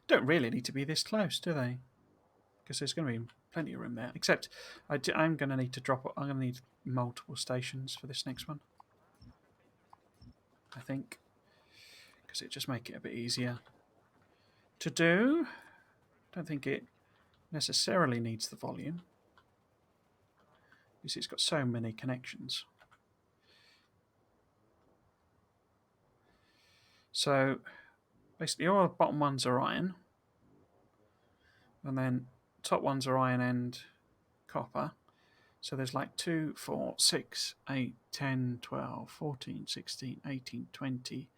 Don't really need to be this close, do they? Because there's going to be plenty of room there. Except I'm going to need to drop. I'm going to need multiple stations for this next one, I think, because it just make it a bit easier to do. Don't think it necessarily needs the volume. You see, it's got so many connections. So basically, all the bottom ones are iron, and then top ones are iron and copper. So there's like 2, 4, 6, 8, 10, 12, 14, 16, 18, 20,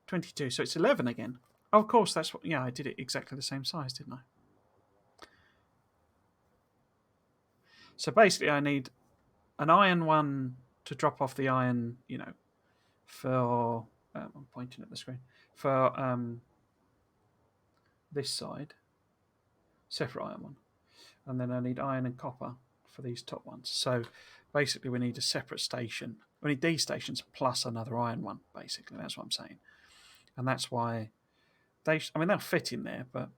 22. So it's 11 again. Oh, of course, that's what. Yeah, I did it exactly the same size, didn't I? So basically, I need an iron one to drop off the iron, for. I'm pointing at the screen. For this side, separate iron one. And then I need iron and copper for these top ones. So basically, we need a separate station. We need these stations plus another iron one, basically. That's what I'm saying. And that's why they'll fit in there, but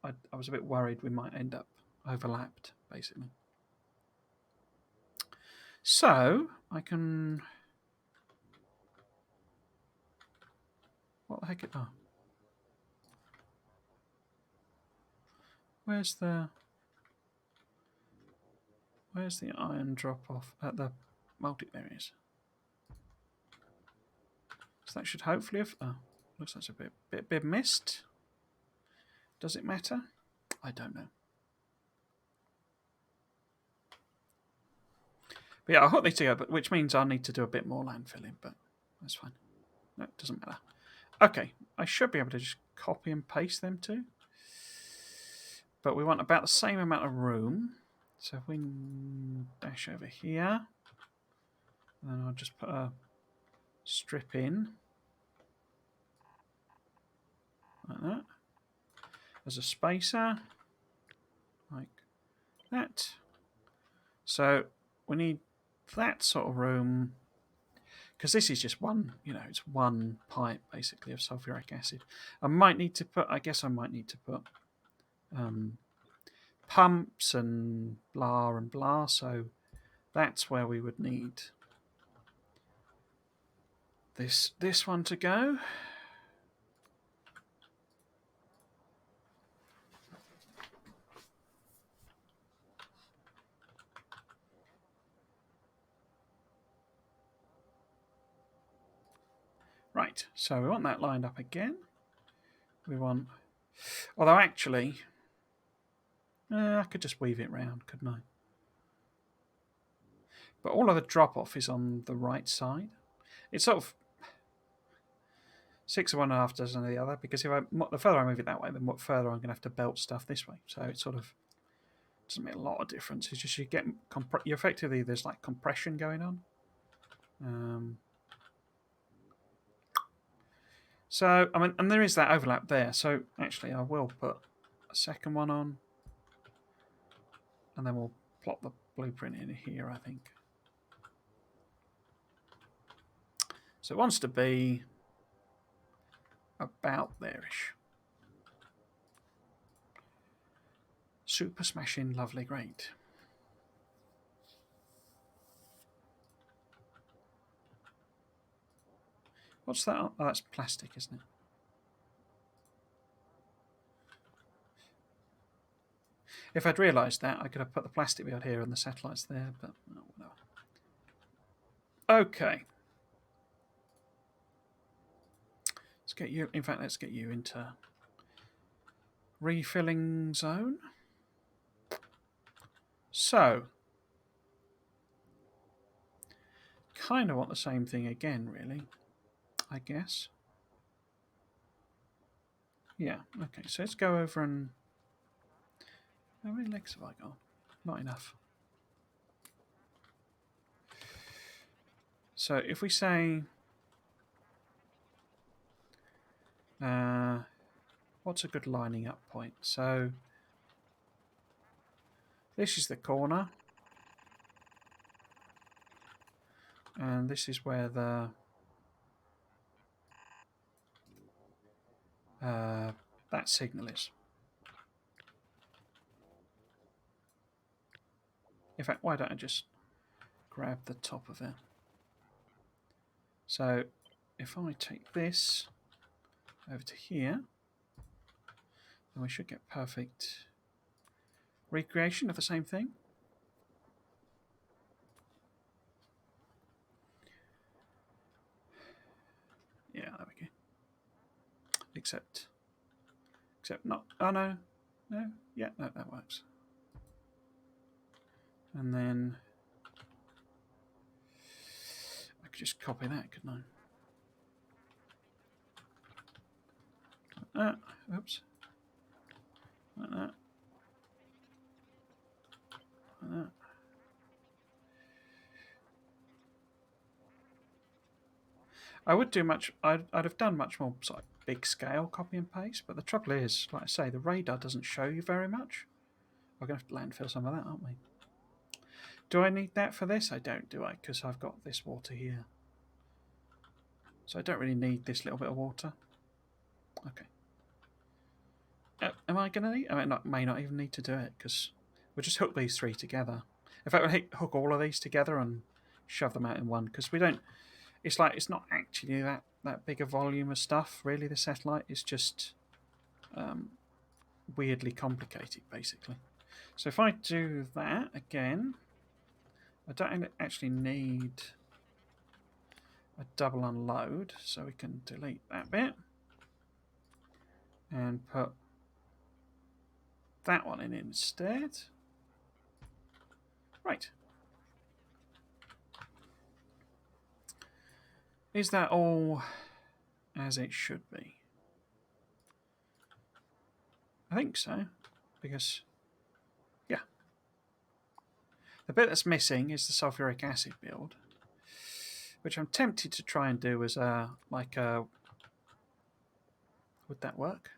I was a bit worried we might end up overlapped, basically. So I can. What the heck? Oh, where's the iron drop off at the multi? There it is. So that should hopefully have. Oh, looks like it's a bit missed. Does it matter? I don't know. But yeah, I'll hook these together, which means I need to do a bit more landfilling, but that's fine. No, it doesn't matter. Okay, I should be able to just copy and paste them too. But we want about the same amount of room. So if we dash over here, then I'll just put a strip in like that. As a spacer, like that. So we need that sort of room, because this is just one, it's one pipe basically of sulfuric acid. I guess I might need to put pumps and blah, so that's where we would need this one to go. Right, so we want that lined up again. Although actually, I could just weave it round, couldn't I? But all of the drop-off is on the right side. It's sort of 6 of one and a half dozen of the other, because the further I move it that way, the more further I'm going to have to belt stuff this way. So it sort of doesn't make a lot of difference. It's just you effectively, there's like compression going on. So, I mean, and there is that overlap there. So actually, I will put a second one on, and then we'll plot the blueprint in here, I think. So it wants to be about there-ish. Super smashing, lovely, great. What's that? Oh, that's plastic, isn't it? If I'd realised that, I could have put the plastic bit here and the satellites there, but oh, whatever. Okay. Let's get you. In fact, let's get you into refilling zone. So, kind of want the same thing again, really, I guess. Yeah, okay, so let's go over and... How many legs have I got? Not enough. So if we say... what's a good lining up point? So this is the corner. And this is where the... that signal is. In fact, why don't I just grab the top of it? So if I take this over to here, then we should get perfect recreation of the same thing. Yeah, there we go. Except not... Oh, no. Yeah, no, that works. And then I could just copy that, couldn't I? Like that. Oops. Like that. Like that. I would do much... I'd have done much more sort of big scale copy and paste, but the trouble is, like I say, the radar doesn't show you very much. We're going to have to landfill some of that, aren't we? Do I need that for this? I don't, do I? Because I've got this water here. So I don't really need this little bit of water. Okay. Am I going to need... I may not even need to do it, because we'll just hook these three together. In fact, we'll hook all of these together and shove them out in one, because we don't. It's like it's not actually that big a volume of stuff. Really, the satellite is just weirdly complicated, basically. So if I do that again, I don't actually need a double unload, so we can delete that bit and put that one in instead. Right. Is that all as it should be? I think so, because, yeah. The bit that's missing is the sulfuric acid build, which I'm tempted to try and do as a, would that work?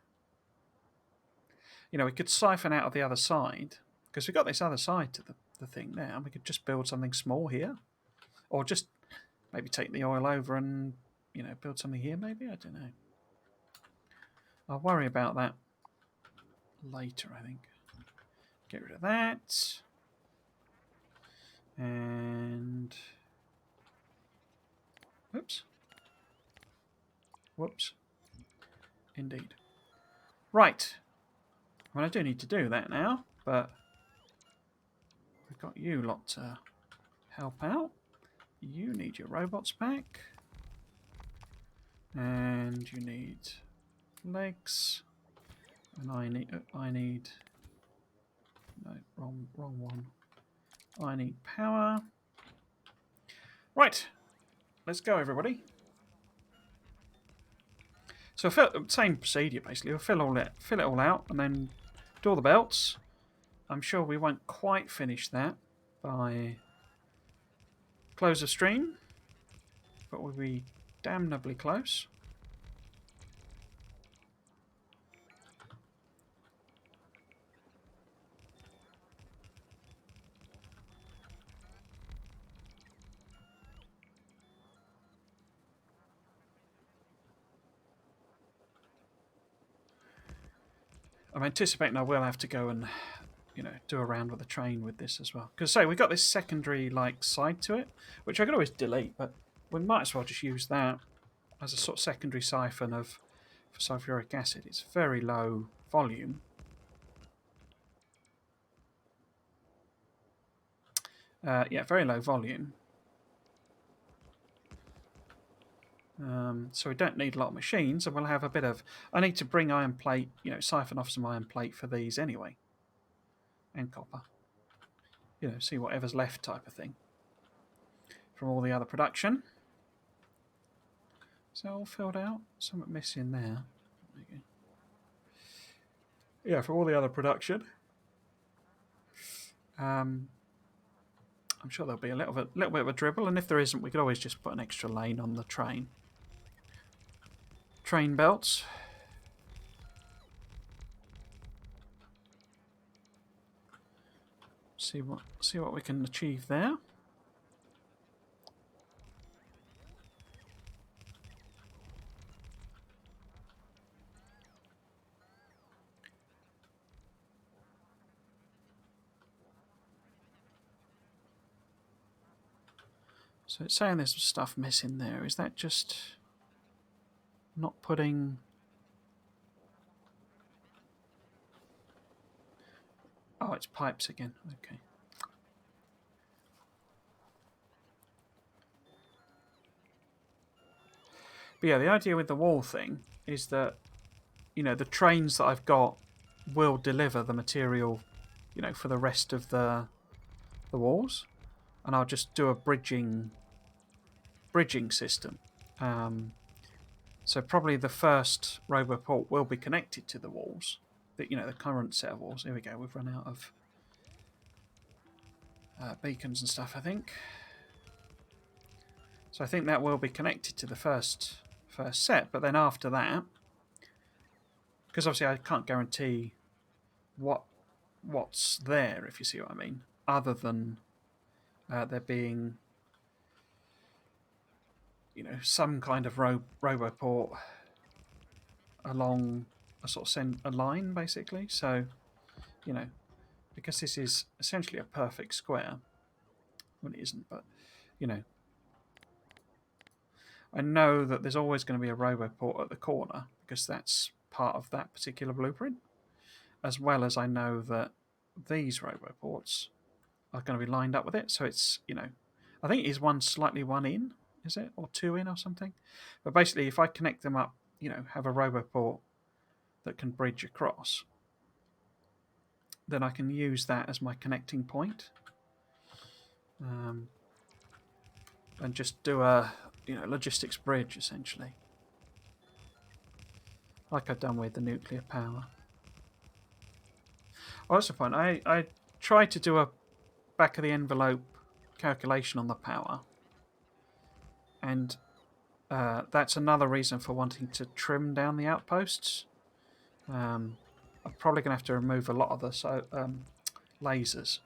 You know, we could siphon out of the other side, because we've got this other side to the thing now, and we could just build something small here. Or just maybe take the oil over and, you know, build something here, maybe? I don't know. I'll worry about that later, I think. Get rid of that. And... Whoops. Whoops. Indeed. Right. Well, I do need to do that now, but we've got you lot to help out. You need your robots back. And you need legs. And I need no, wrong one. I need power. Right. Let's go, everybody. So same procedure basically. We'll fill it all out, and then do all the belts. I'm sure we won't quite finish that by close of stream, but we'll be damnably close. I'm anticipating I will have to go and, you know, do a round with the train with this as well. Because, say, we've got this secondary, like, side to it, which I could always delete, but we might as well just use that as a sort of secondary siphon for sulfuric acid. It's very low volume. Yeah, very low volume. So we don't need a lot of machines, and we'll have a bit of... I need to bring iron plate, you know, siphon off some iron plate for these anyway. And copper. You know, see whatever's left type of thing. From all the other production. Is that all filled out? Something missing there. Okay. Yeah, for all the other production. I'm sure there'll be a little bit of a dribble, and if there isn't, we could always just put an extra lane on the train. Train belts. See what we can achieve there. So it's saying there's stuff missing there. Is that just not putting... Oh, it's pipes again. Okay. But yeah, the idea with the wall thing is that, you know, the trains that I've got will deliver the material, you know, for the rest of the walls, and I'll just do a bridging system. So probably the first roboport will be connected to the walls, you know, the current set of walls. Here we go. We've run out of beacons and stuff, I think. So I think that will be connected to the first set, but then after that, because obviously I can't guarantee what's there, if you see what I mean, other than there being, you know, some kind of roboport along a sort of a line, basically. So, you know, because this is essentially a perfect square, well, it isn't, but you know, I know that there's always going to be a roboport at the corner because that's part of that particular blueprint, as well as I know that these roboports are going to be lined up with it. So it's, I think it is one in, is it? Or two in or something? But basically, if I connect them up, have a roboport that can bridge across, then I can use that as my connecting point. And just do a logistics bridge essentially, like I've done with the nuclear power. Oh, that's the point. I tried to do a back of the envelope calculation on the power, and that's another reason for wanting to trim down the outposts. I'm probably going to have to remove a lot of the lasers.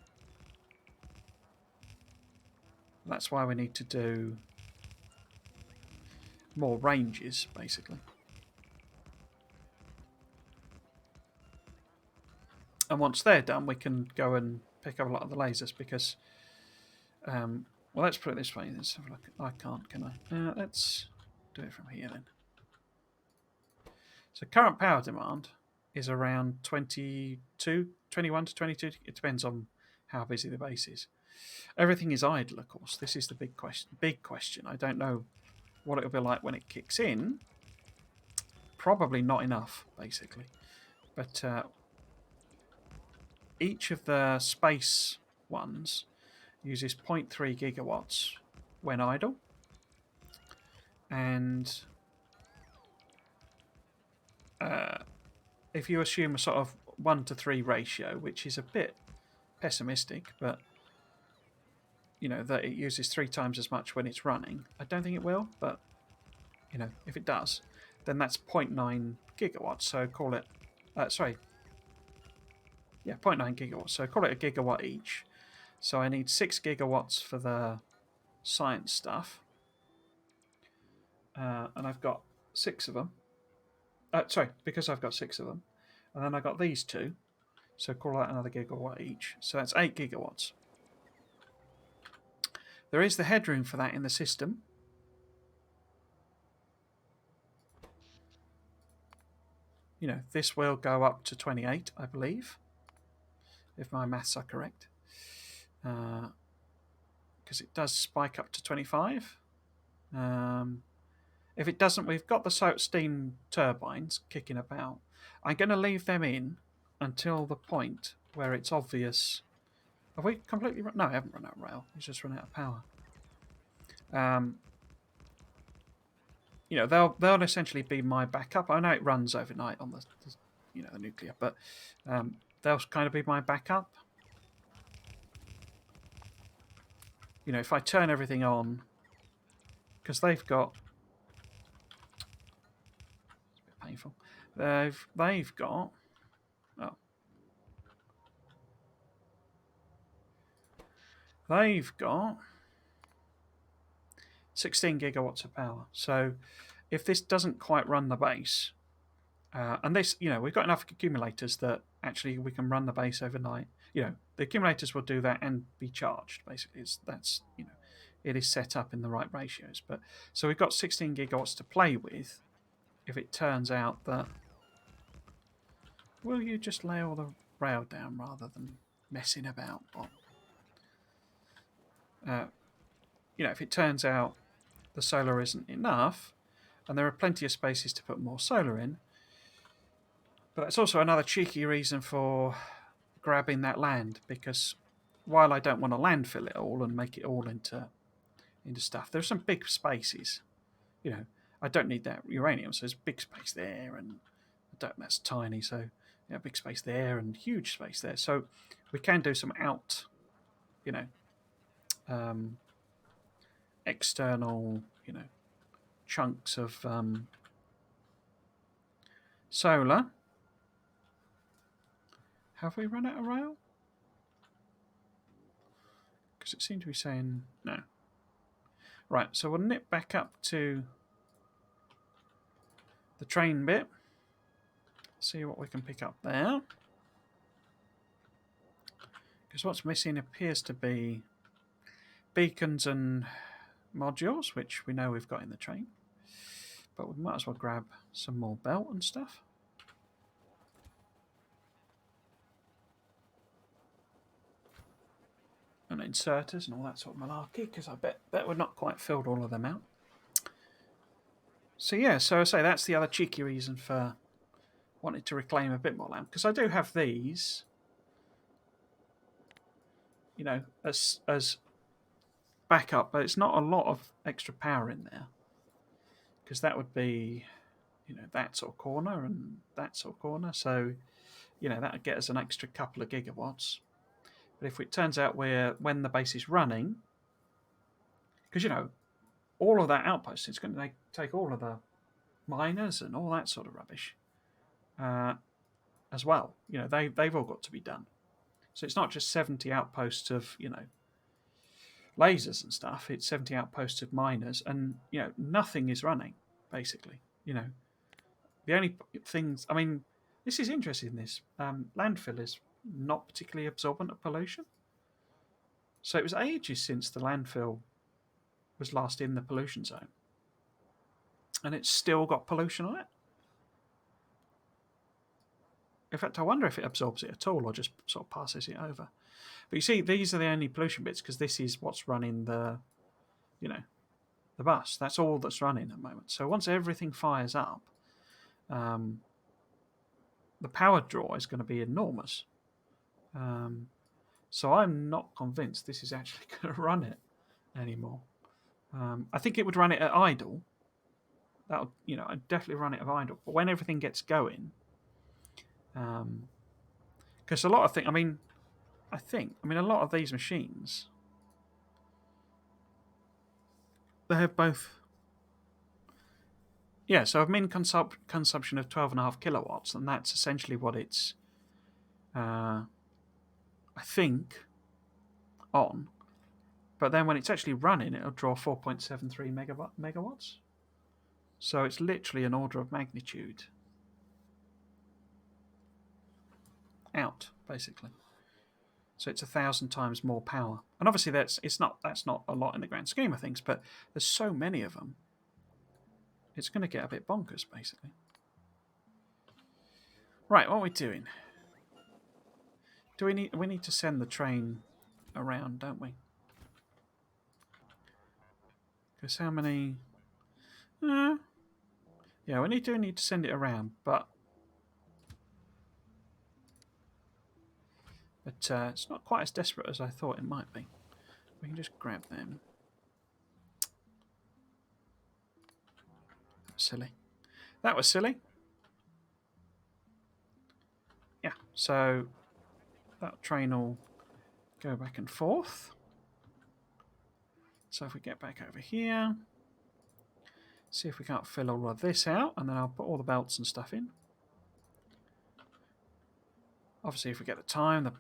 That's why we need to do more ranges, basically. And once they're done, we can go and pick up a lot of the lasers because, well, let's put it this way. Let's have a look. I can't, can I? Let's do it from here then. So current power demand is around 21 to 22. It depends on how busy the base is. Everything is idle, of course. This is the big question. I don't know what it'll be like when it kicks in. Probably not enough, basically. But each of the space ones uses 0.3 gigawatts when idle. And if you assume a sort of 1-to-3 ratio, which is a bit pessimistic, but that it uses 3 times as much when it's running. I don't think it will, but if it does, then that's 0.9 gigawatts. So call it, 0.9 gigawatts. So call it a gigawatt each. So I need 6 gigawatts for the science stuff, and I've got 6 of them. Because I've got 6 of them, and then I got these 2. So call that another gigawatt each. So that's 8 gigawatts. There is the headroom for that in the system. This will go up to 28, I believe, if my maths are correct. Because it does spike up to 25. If it doesn't, we've got the steam turbines kicking about. I'm going to leave them in until the point where it's obvious. Have we completely run? No, I haven't run out of rail. It's just run out of power. They'll essentially be my backup. I know it runs overnight on the nuclear, but they'll kind of be my backup. If I turn everything on, because they've got, it's a bit painful. They've got, they've got 16 gigawatts of power. So if this doesn't quite run the base, and this, we've got enough accumulators that actually we can run the base overnight. The accumulators will do that and be charged. Basically, it is set up in the right ratios. But so we've got 16 gigawatts to play with. If it turns out that, will you just lay all the rail down rather than messing about? If it turns out the solar isn't enough, and there are plenty of spaces to put more solar in, but that's also another cheeky reason for grabbing that land, because while I don't want to landfill it all and make it all into stuff, there's some big spaces. I don't need that uranium, so there's big space there, and that's tiny, so big space there and huge space there. So we can do some external, chunks of solar. Have we run out of rail? Because it seemed to be saying no. Right, so we'll nip back up to the train bit. See what we can pick up there. Because what's missing appears to be beacons and modules, which we know we've got in the train. But we might as well grab some more belt and stuff. And inserters and all that sort of malarkey, because I bet we're not quite filled all of them out. So yeah, so I say that's the other cheeky reason for wanting to reclaim a bit more land, because I do have these, you know, as backup, but it's not a lot of extra power in there, because that would be, you know, that sort of corner and that sort of corner. So, you know, that would get us an extra couple of gigawatts. But if it turns out when the base is running, because you know, all of that outpost, it's going to take all of the miners and all that sort of rubbish as well. You know, they've all got to be done. So it's not just 70 outposts of, you know, lasers and stuff. It's 70 outposts of miners, and you know, nothing is running basically. You know, the only things. I mean, this is interesting. This landfill is not particularly absorbent of pollution. So it was ages since the landfill was last in the pollution zone, and it's still got pollution on it. In fact, I wonder if it absorbs it at all or just sort of passes it over. But you see, these are the only pollution bits, because this is what's running the, you know, the bus. That's all that's running at the moment. So once everything fires up, the power draw is going to be enormous. So I'm not convinced this is actually going to run it anymore. I think it would run it at idle. That would, you know, I'd definitely run it at idle. But when everything gets going, because a lot of things, I mean, a lot of these machines, they have both. Yeah, so a min consumption of 12.5 kilowatts, and that's essentially what it's, I think, on. But then when it's actually running, it'll draw 4.73 megawatts. So it's literally an order of magnitude out, basically. So it's 1,000 times more power. And obviously that's not a lot in the grand scheme of things, but there's so many of them. It's going to get a bit bonkers, basically. Right, what are we doing? We need to send the train around, don't we? Because how many? Yeah, we do need to send it around, but it's not quite as desperate as I thought it might be. We can just grab them. Silly. That was silly. Yeah, so that train will go back and forth. So if we get back over here, see if we can't fill all of this out, and then I'll put all the belts and stuff in. Obviously, if we get the time,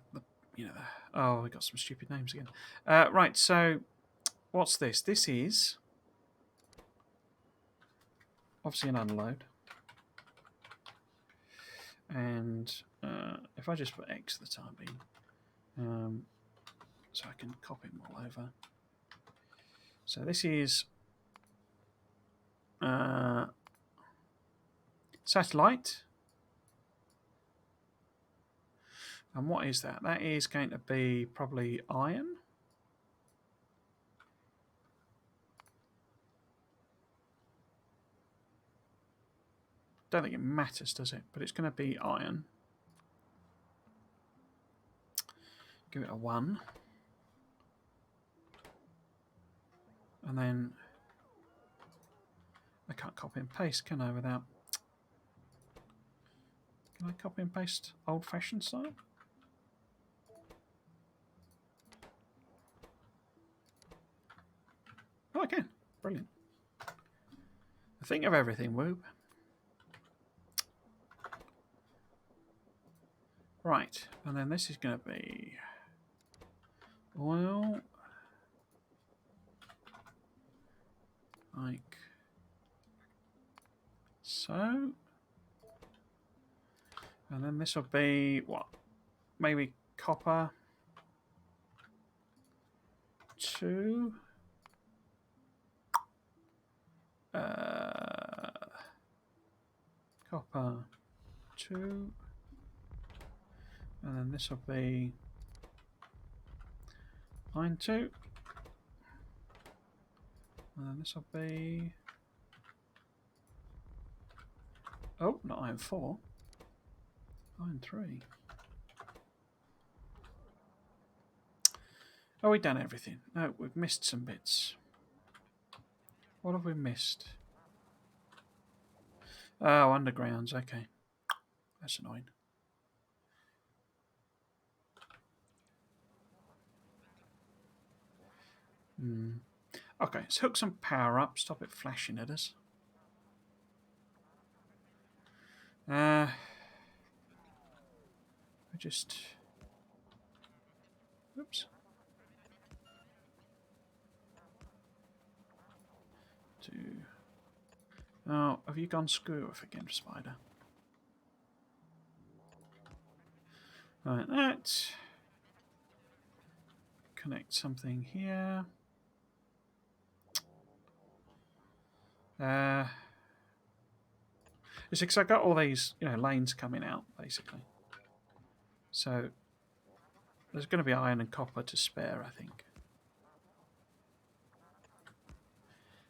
oh, we got some stupid names again. Right, so what's this? This is obviously an unload. And if I just put X for the time being, so I can copy them all over. So this is satellite. And what is that? That is going to be probably iron. Don't think it matters, does it? But it's going to be iron. Give it a 1. And then I can't copy and paste, can I, without... Can I copy and paste old-fashioned style? Oh, I can. Brilliant. I think of everything, Whoop. Right, and then this is going to be oil, like so. And then this will be what? Maybe copper 2. Copper 2. And then this will be iron 2. And then this will be... Oh, not iron 4. Iron 3. Oh, we've done everything. No, we've missed some bits. What have we missed? Oh, undergrounds. Okay. That's annoying. Okay, let's hook some power up. Stop it flashing at us. I just... Oops. Oh, have you gone screw off again, Spider? Right, that. Connect something here. It's because I've got all these, lanes coming out, basically. So there's going to be iron and copper to spare, I think.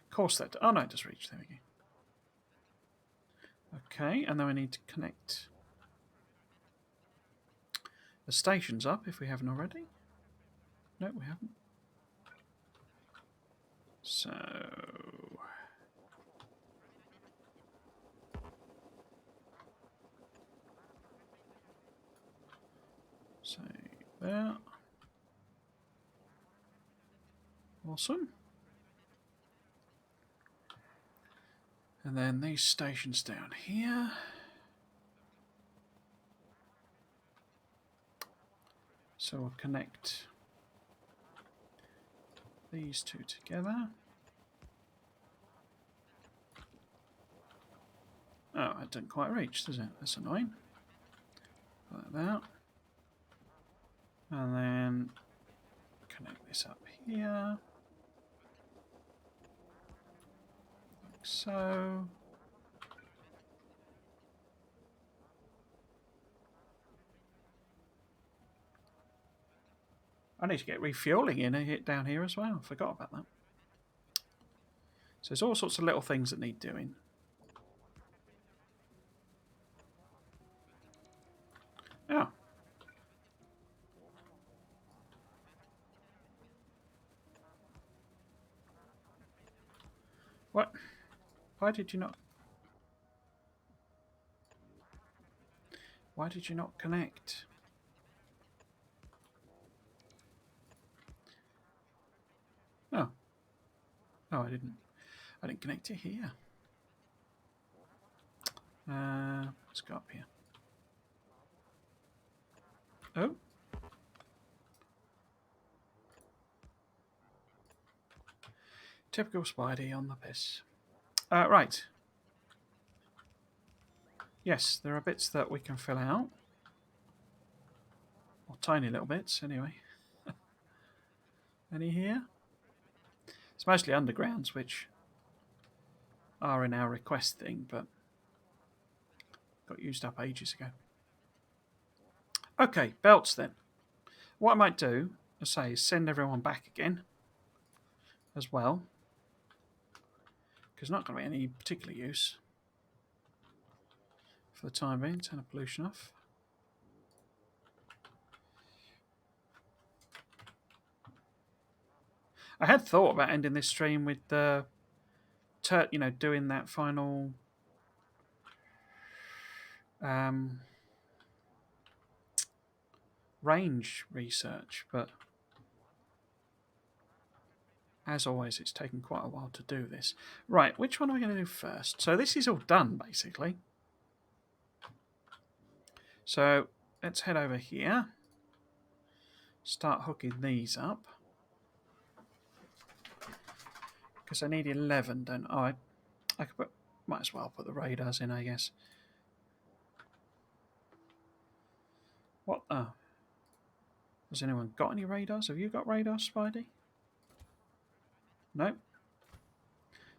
Of course that... Oh, no, it just reached. There we go. Okay, and then we need to connect the stations up if we haven't already. No, we haven't. So... Say there. Awesome. And then these stations down here. So we'll connect these two together. Oh, it didn't quite reach, does it? That's annoying. Like that. And then connect this up here. Like so. I need to get refueling in down here as well. Forgot about that. So there's all sorts of little things that need doing. Oh. What? Why did you not... Why did you not connect? Oh. Oh, I didn't connect it here. Let's go up here. Oh. Typical Spidey on the piss. Right. Yes, there are bits that we can fill out. Or tiny little bits, anyway. Any here? It's mostly undergrounds, which are in our request thing, but got used up ages ago. Okay, belts then. What I might do, I say, is send everyone back again as well, because not going to be any particular use for the time being. Turn the pollution off. I had thought about ending this stream with the, doing that final range research, but as always, it's taken quite a while to do this. Right, which one are we going to do first? So this is all done, basically. So let's head over here. Start hooking these up. Because I need 11, don't I? I could might as well put the radars in, I guess. What? Oh. Has anyone got any radars? Have you got radars, Spidey? Nope.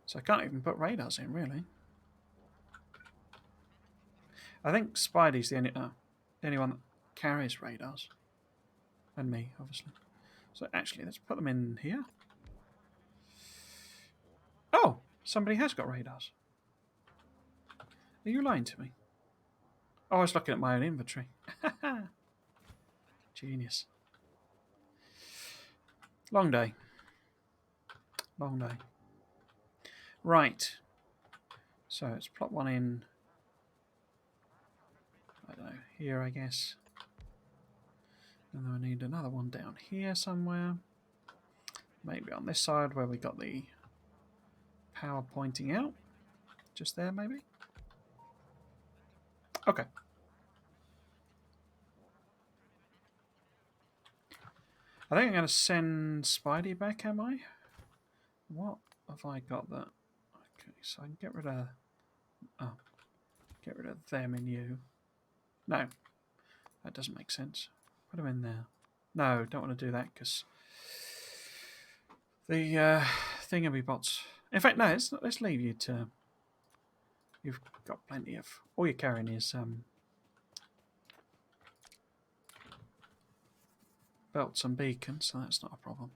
So I can't even put radars in, really. I think Spidey's the only one that carries radars. And me, obviously. So actually, let's put them in here. Oh! Somebody has got radars. Are you lying to me? Oh, I was looking at my own inventory. Genius. Long day. Long day. Right. So let's plot one in, I don't know, here, I guess. And then we need another one down here somewhere. Maybe on this side where we got the power pointing out. Just there, maybe? Okay. I think I'm going to send Spidey back, am I? What have I got that? Okay, so I can get rid of... Oh, get rid of them and you. No, that doesn't make sense. Put them in there. No, don't want to do that because the thingammy bots. In fact, no, let's leave you to... You've got plenty of... All you're carrying is belts and beacons, so that's not a problem.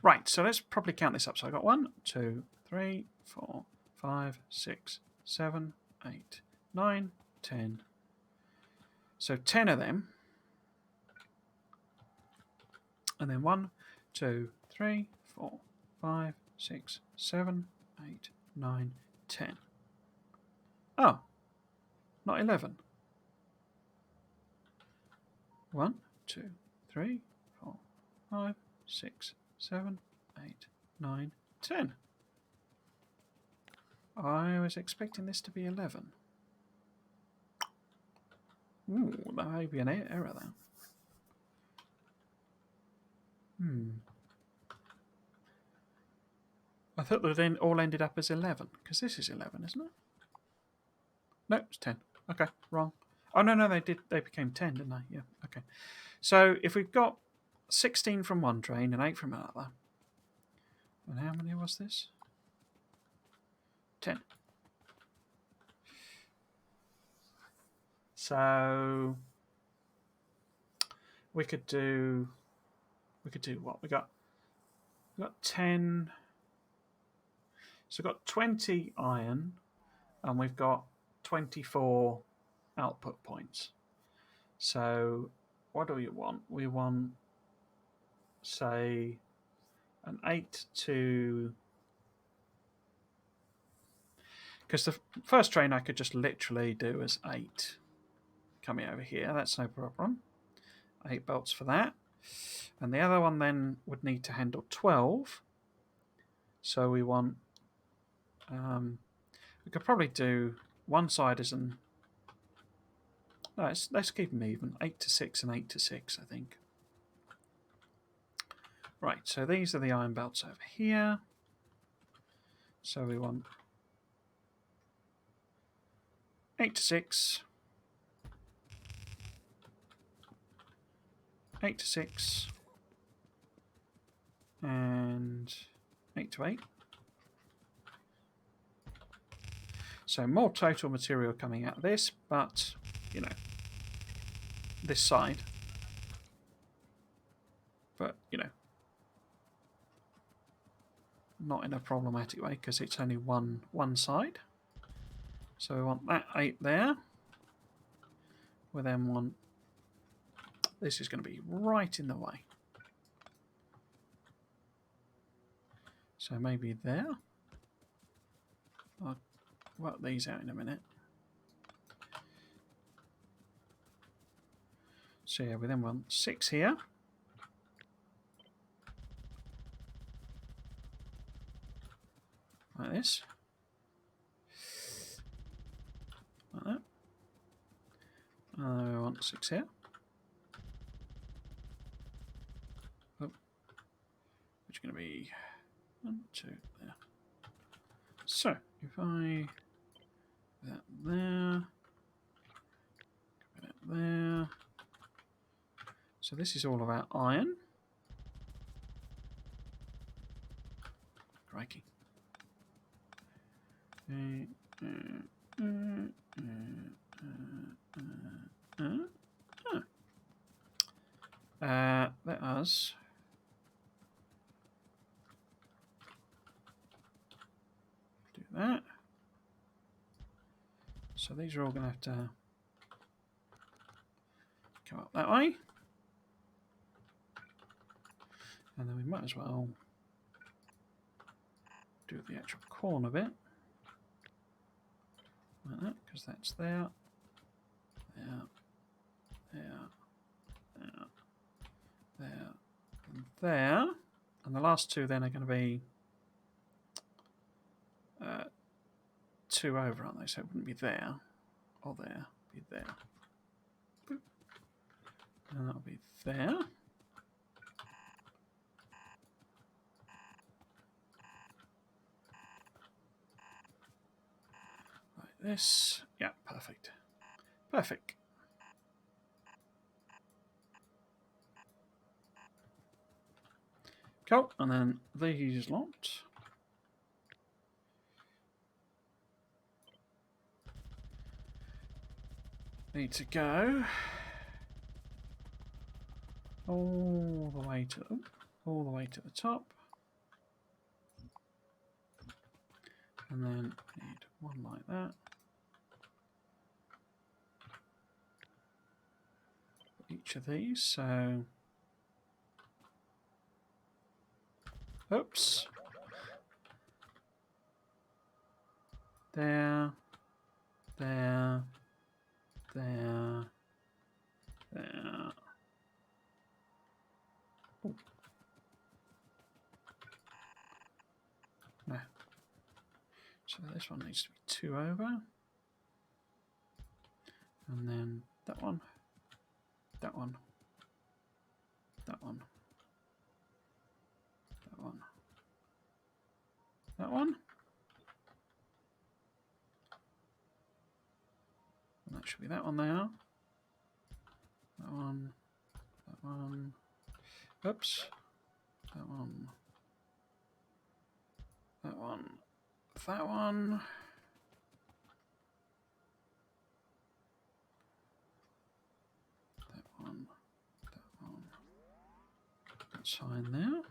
Right, so let's probably count this up. So I got 1, 2, 3, 4, 5, 6, 7, 8, 9, 10. So 10 of them. And then 1, 2, 3, 4, 5, 6, 7, 8, 9, 10. Oh, not 11. 1, 2, 3, 4, 5, 6, 7, 8, 9, 10. I was expecting this to be 11. Ooh, that may be an error there. I thought they then all ended up as 11, because this is 11, isn't it? No, it's 10. Okay, wrong. Oh, no, they became 10, didn't they? Yeah, okay. So if we've got 16 from one train and 8 from another, and how many was this? 10. So we could do what? We got 10. So we've got 20 iron, and we've got 24 output points. So what do we want? We want, say, an 8 to... Because the first train I could just literally do as 8 coming over here. That's no problem. 8 belts for that. And the other one then would need to handle 12. So we want... we could probably do one side as an... No, let's keep them even. 8 to 6 and 8 to 6, I think. Right, so these are the iron belts over here. So we want 8 to 6, 8 to 6, and 8 to 8. So more total material coming out of this, but, you know, this side. But, you know, not in a problematic way because it's only one side. So we want that 8 there. We then want... This is going to be right in the way. So maybe there. I'll work these out in a minute. So yeah, we then want 6 here. Like this. Like that. I want 6 here. Oh. Which is going to be 1, 2, there. So, if I... That there. That there. So this is all about iron. Crikey. Let us do that. So these are all going to have to go up that way. And then we might as well do the actual corner bit. Like that, because that's there, there, there, there, there, and there. And the last two then are going to be 2 over, aren't they? So it wouldn't be there or there, it'd be there. Boop. And that'll be there. Like this. Yeah, perfect. Perfect. Cool. And then these lot. Need to go all the way to the top. And then need one like that. Each of these, so oops. There, there, there, there. Ooh. No. So this one needs to be 2 over. And then that one, that one, that one, that one, that one. And that should be that one there. That one, that one. Oops. That one. That one. That one. That one. That one. That sign there.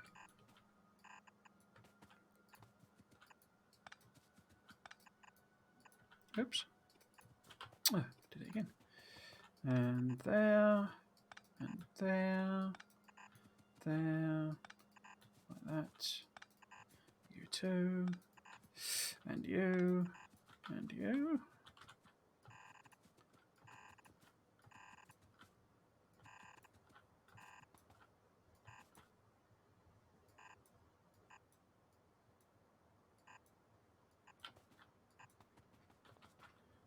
Oops. Oh, did it again. And there. And there. There. Like that. You too. And you. And you.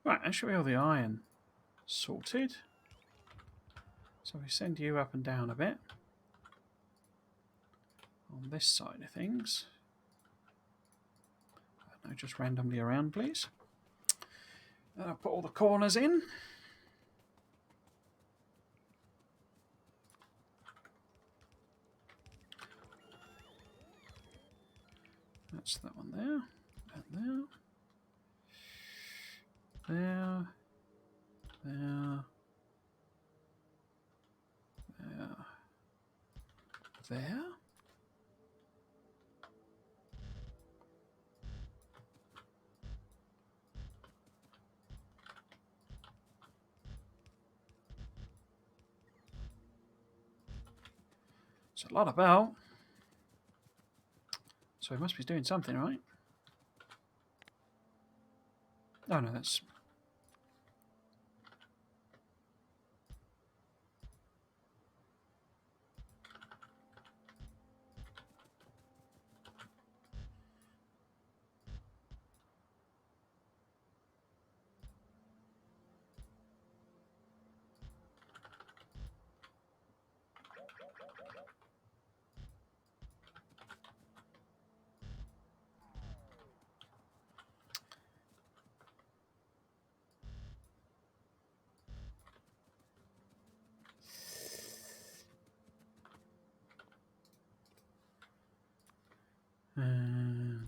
Right, that should be all the iron sorted. So we send you up and down a bit on this side of things. No, just randomly around, please. And I'll put all the corners in. That's that one there, and there, there, there, there, there. It's a lot about. So he must be doing something, right? Oh no, that's...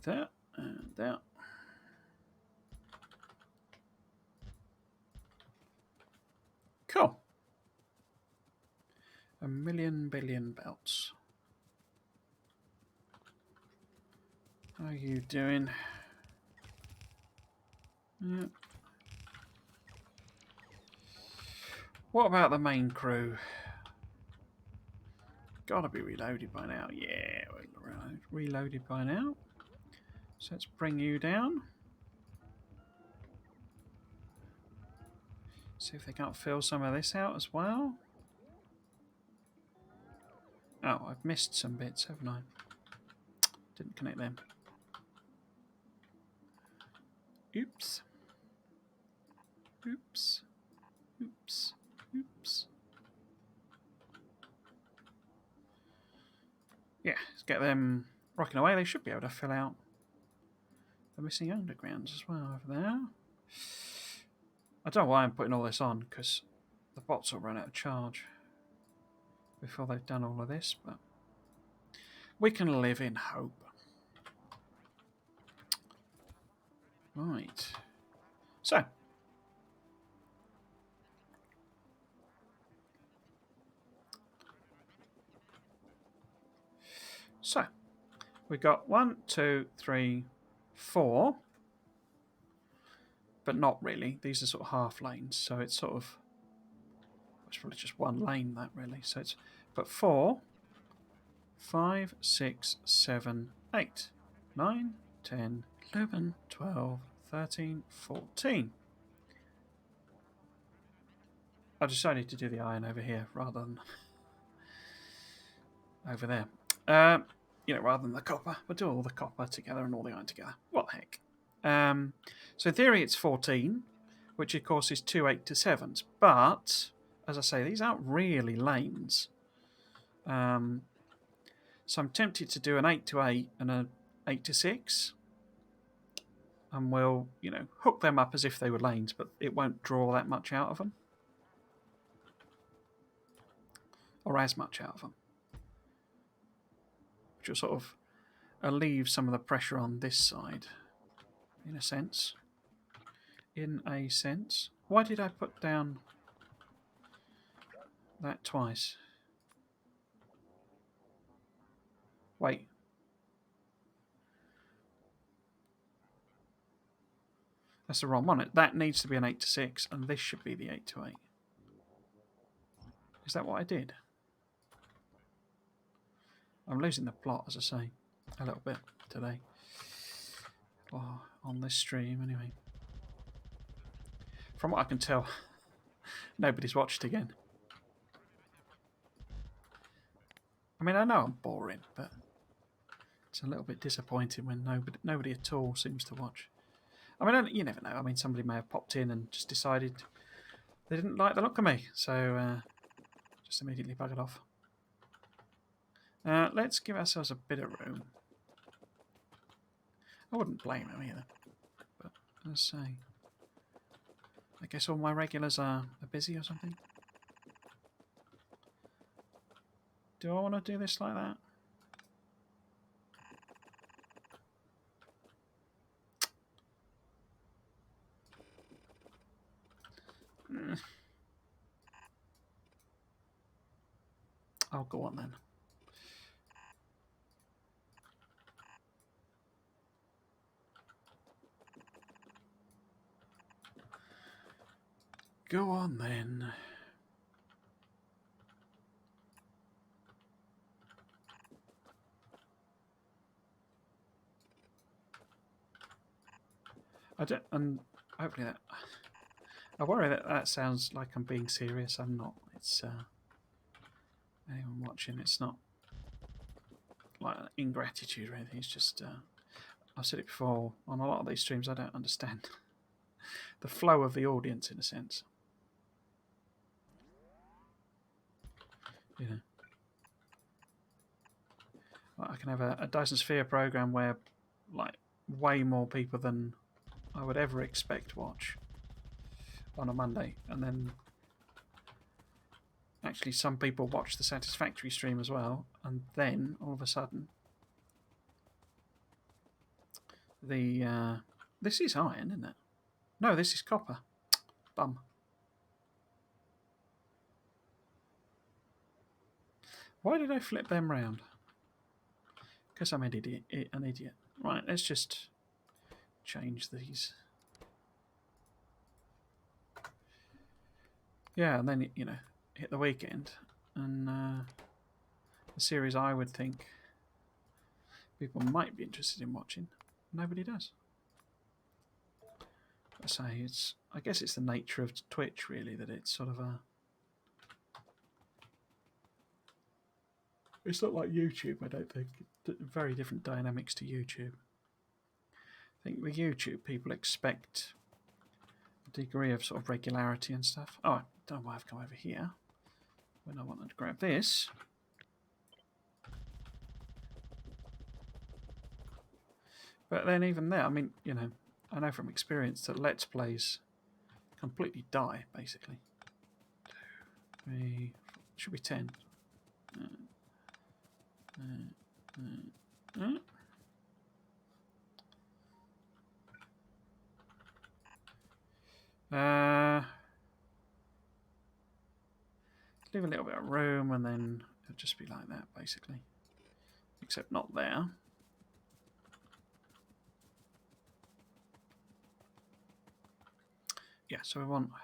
There and there. Cool. 1,000,000 billion belts. How are you doing? Yeah. What about the main crew? Gotta be reloaded by now. Yeah, reloaded by now. So let's bring you down. See if they can't fill some of this out as well. Oh, I've missed some bits, haven't I? Didn't connect them. Oops. Oops. Oops. Oops. Yeah, let's get them rocking away. They should be able to fill out the missing undergrounds as well over there. I don't know why I'm putting all this on, because the bots will run out of charge before they've done all of this, but we can live in hope. Right. So. We've got 1, 2, 3, 4. But not really. These are sort of half lanes, so it's sort of... It's probably just one lane, that, really. So it's... But 4, 5, 6, 7, 8, 9, 10, 11, 12, 13, 14. I decided to do the iron over here rather than over there. Rather than the copper. We'll do all the copper together and all the iron together. What the heck? So in theory it's 14, which of course is 2 8 to 7s. But, as I say, these aren't really lanes. So I'm tempted to do an 8 to 8 and an 8 to 6. And we'll, hook them up as if they were lanes, but it won't draw that much out of them. Or as much out of them. Which will sort of alleviate some of the pressure on this side. In a sense. Why did I put down that twice? Wait. That's the wrong one. That needs to be an 8 to 6, and this should be the 8 to 8. Is that what I did? I'm losing the plot, as I say, a little bit today. Or on this stream, anyway. From what I can tell, nobody's watched again. I mean, I know I'm boring, but it's a little bit disappointing when nobody at all seems to watch. I mean, you never know. I mean, somebody may have popped in and just decided they didn't like the look of me, so just immediately buggered off. Let's give ourselves a bit of room. I wouldn't blame them either, but as I say, I guess all my regulars are busy or something. Do I want to do this like that? I'll go on then. Go on then. And hopefully that. I worry that sounds like I'm being serious. I'm not. It's anyone watching. It's not like ingratitude or anything. It's just I've said it before on a lot of these streams. I don't understand the flow of the audience in a sense. Like I can have a Dyson Sphere program where like way more people than I would ever expect watch on a Monday, and then actually some people watch the Satisfactory stream as well, and then all of a sudden the this is iron, isn't it? No, this is copper. Bum. Why did I flip them round? Because I'm an idiot. Right, let's just change these. Yeah, and then, you know, hit the weekend. And the series I would think people might be interested in watching, nobody does. I say it's. I guess it's the nature of Twitch, really, that it's sort of a. It's not like YouTube, I don't think. Very different dynamics to YouTube. I think with YouTube, people expect a degree of sort of regularity and stuff. Oh, I don't know why I've come over here when I wanted to grab this. But then even there, I mean, you know, I know from experience that Let's Plays completely die, basically. 2, 3, 4, should be 10. Leave a little bit of room and then it'll just be like that, basically. Except not there. Yeah, so we want a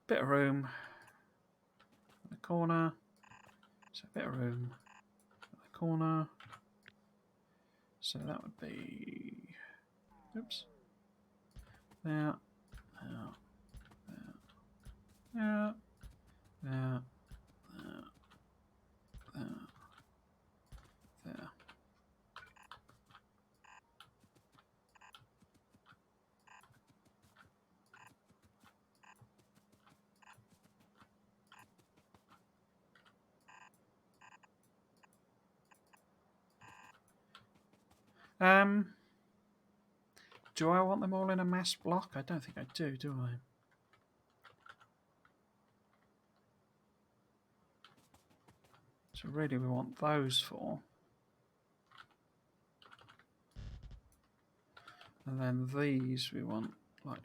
bit of room in the corner. So a bit of room in the corner. So that would be, oops, there, there, there, there, there, there. Do I want them all in a mass block? I don't think I do I? So really we want those 4. And then these we want like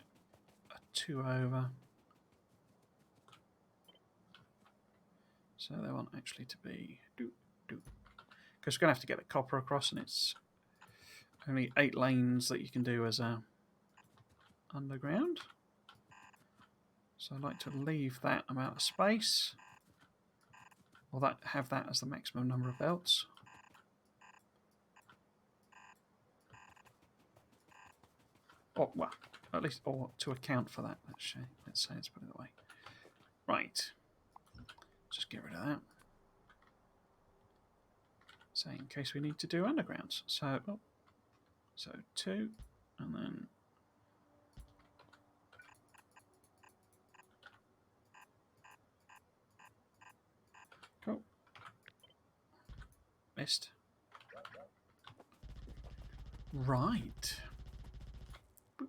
a 2 over. So they want actually to be because we're going to have to get the copper across, and it's only 8 lanes that you can do as a underground. So I'd like to leave that amount of space, or have that as the maximum number of belts. Or, well, at least, or to account for that, let's say, let's put it that way. Right. Just get rid of that. So in case we need to do undergrounds. So, so 2, and then cool. Missed. Right. Boop.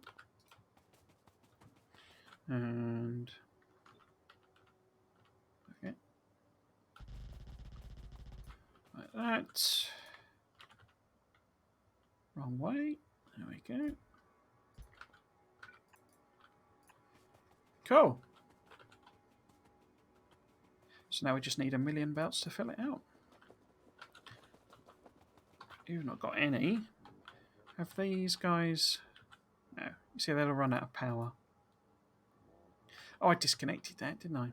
And okay. Like that. Wrong way. There we go. Cool. So now we just need 1,000,000 belts to fill it out. You've not got any. Have these guys... No. You see, they'll run out of power. Oh, I disconnected that, didn't I?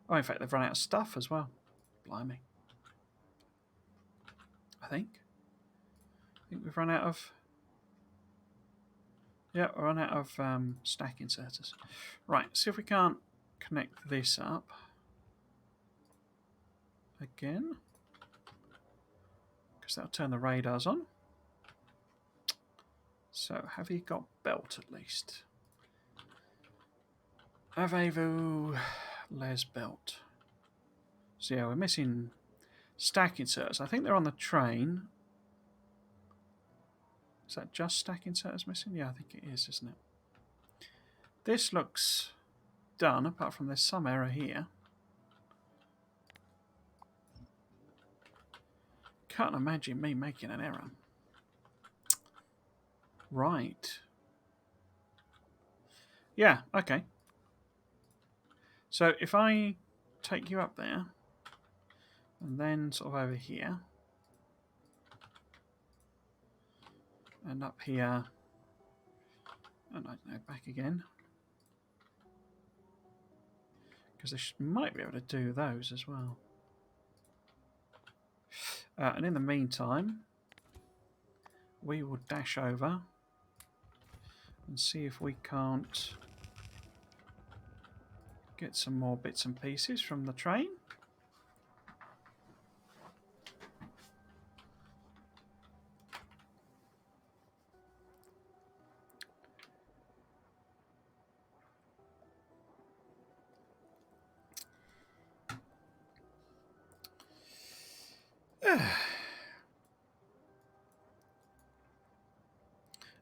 Oh, in fact, they've run out of stuff as well. Blimey. I think we've run out of... Yeah, we've run out of stack inserters. Right, see if we can't connect this up. Again. Because that'll turn the radars on. So, have you got belt at least? Avevo Les belt. So yeah, we're missing stack inserters. I think they're on the train. Is that just stack inserters missing? Yeah, I think it is, isn't it? This looks done, apart from there's some error here. Can't imagine me making an error. Right. Yeah, okay. So if I take you up there, and then sort of over here, and up here, and I don't know, back again, because I might be able to do those as well. And in the meantime, we will dash over and see if we can't get some more bits and pieces from the train.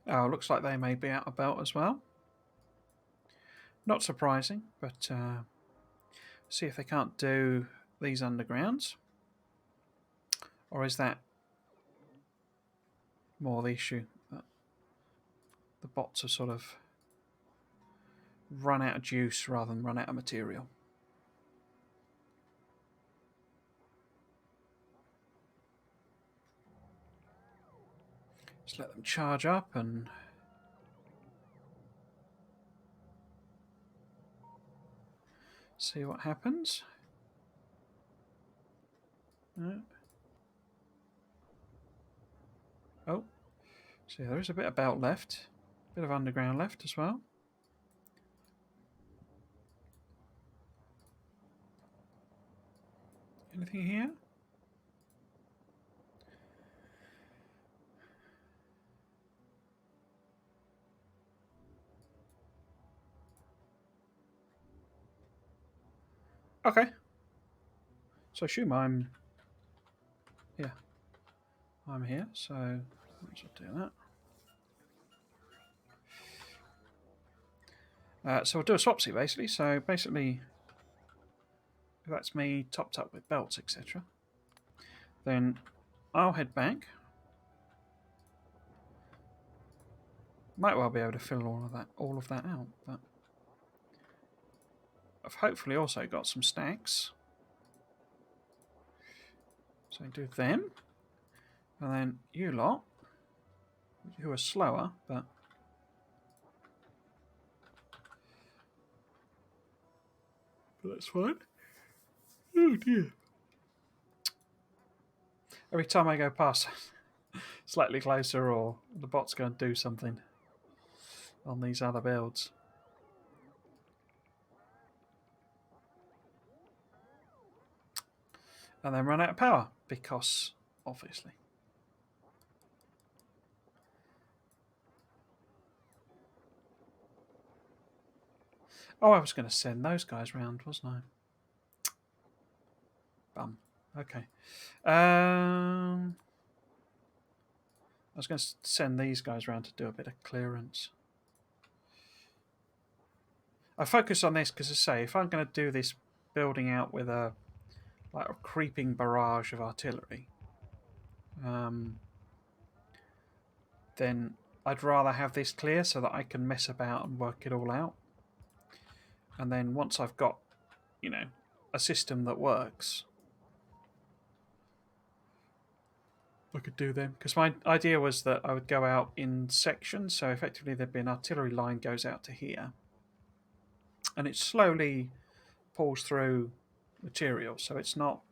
Oh, looks like they may be out of belt as well. Not surprising, but see if they can't do these undergrounds. Or is that more the issue? That the bots have sort of run out of juice rather than run out of material. Just let them charge up and see what happens. Oh, see, there is a bit of belt left, a bit of underground left as well. Anything here? Okay. So I assume I'm here, so let's just do that. So we'll do a swapsy basically. So basically, if that's me topped up with belts, etc., then I'll head back. Might well be able to fill all of that out, but I've hopefully also got some stacks. So do them, and then you lot, who are slower, but that's fine. Oh dear. Every time I go past slightly closer, or the bot's going to do something on these other builds. And then run out of power, because obviously. Oh, I was going to send those guys round, wasn't I? Bum. Okay. I was going to send these guys round to do a bit of clearance. I focus on this because, as I say, if I'm going to do this building out with a creeping barrage of artillery, then I'd rather have this clear so that I can mess about and work it all out. And then once I've got, a system that works, I could do them. Because my idea was that I would go out in sections, so effectively there'd be an artillery line goes out to here, and it slowly pulls through material. So it's not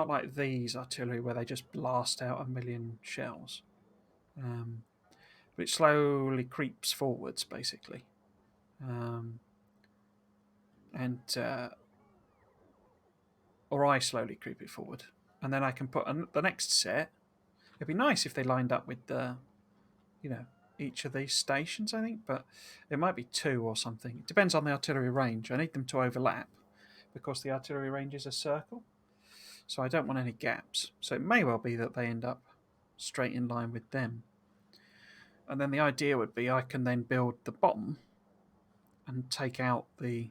like these artillery where they just blast out a million shells. But it slowly creeps forwards, basically. Or I slowly creep it forward. And then I can put the next set. It'd be nice if they lined up with each of these stations, I think, but it might be 2 or something. It depends on the artillery range. I need them to overlap because the artillery range is a circle. So I don't want any gaps. So it may well be that they end up straight in line with them. And then the idea would be I can then build the bottom and take out the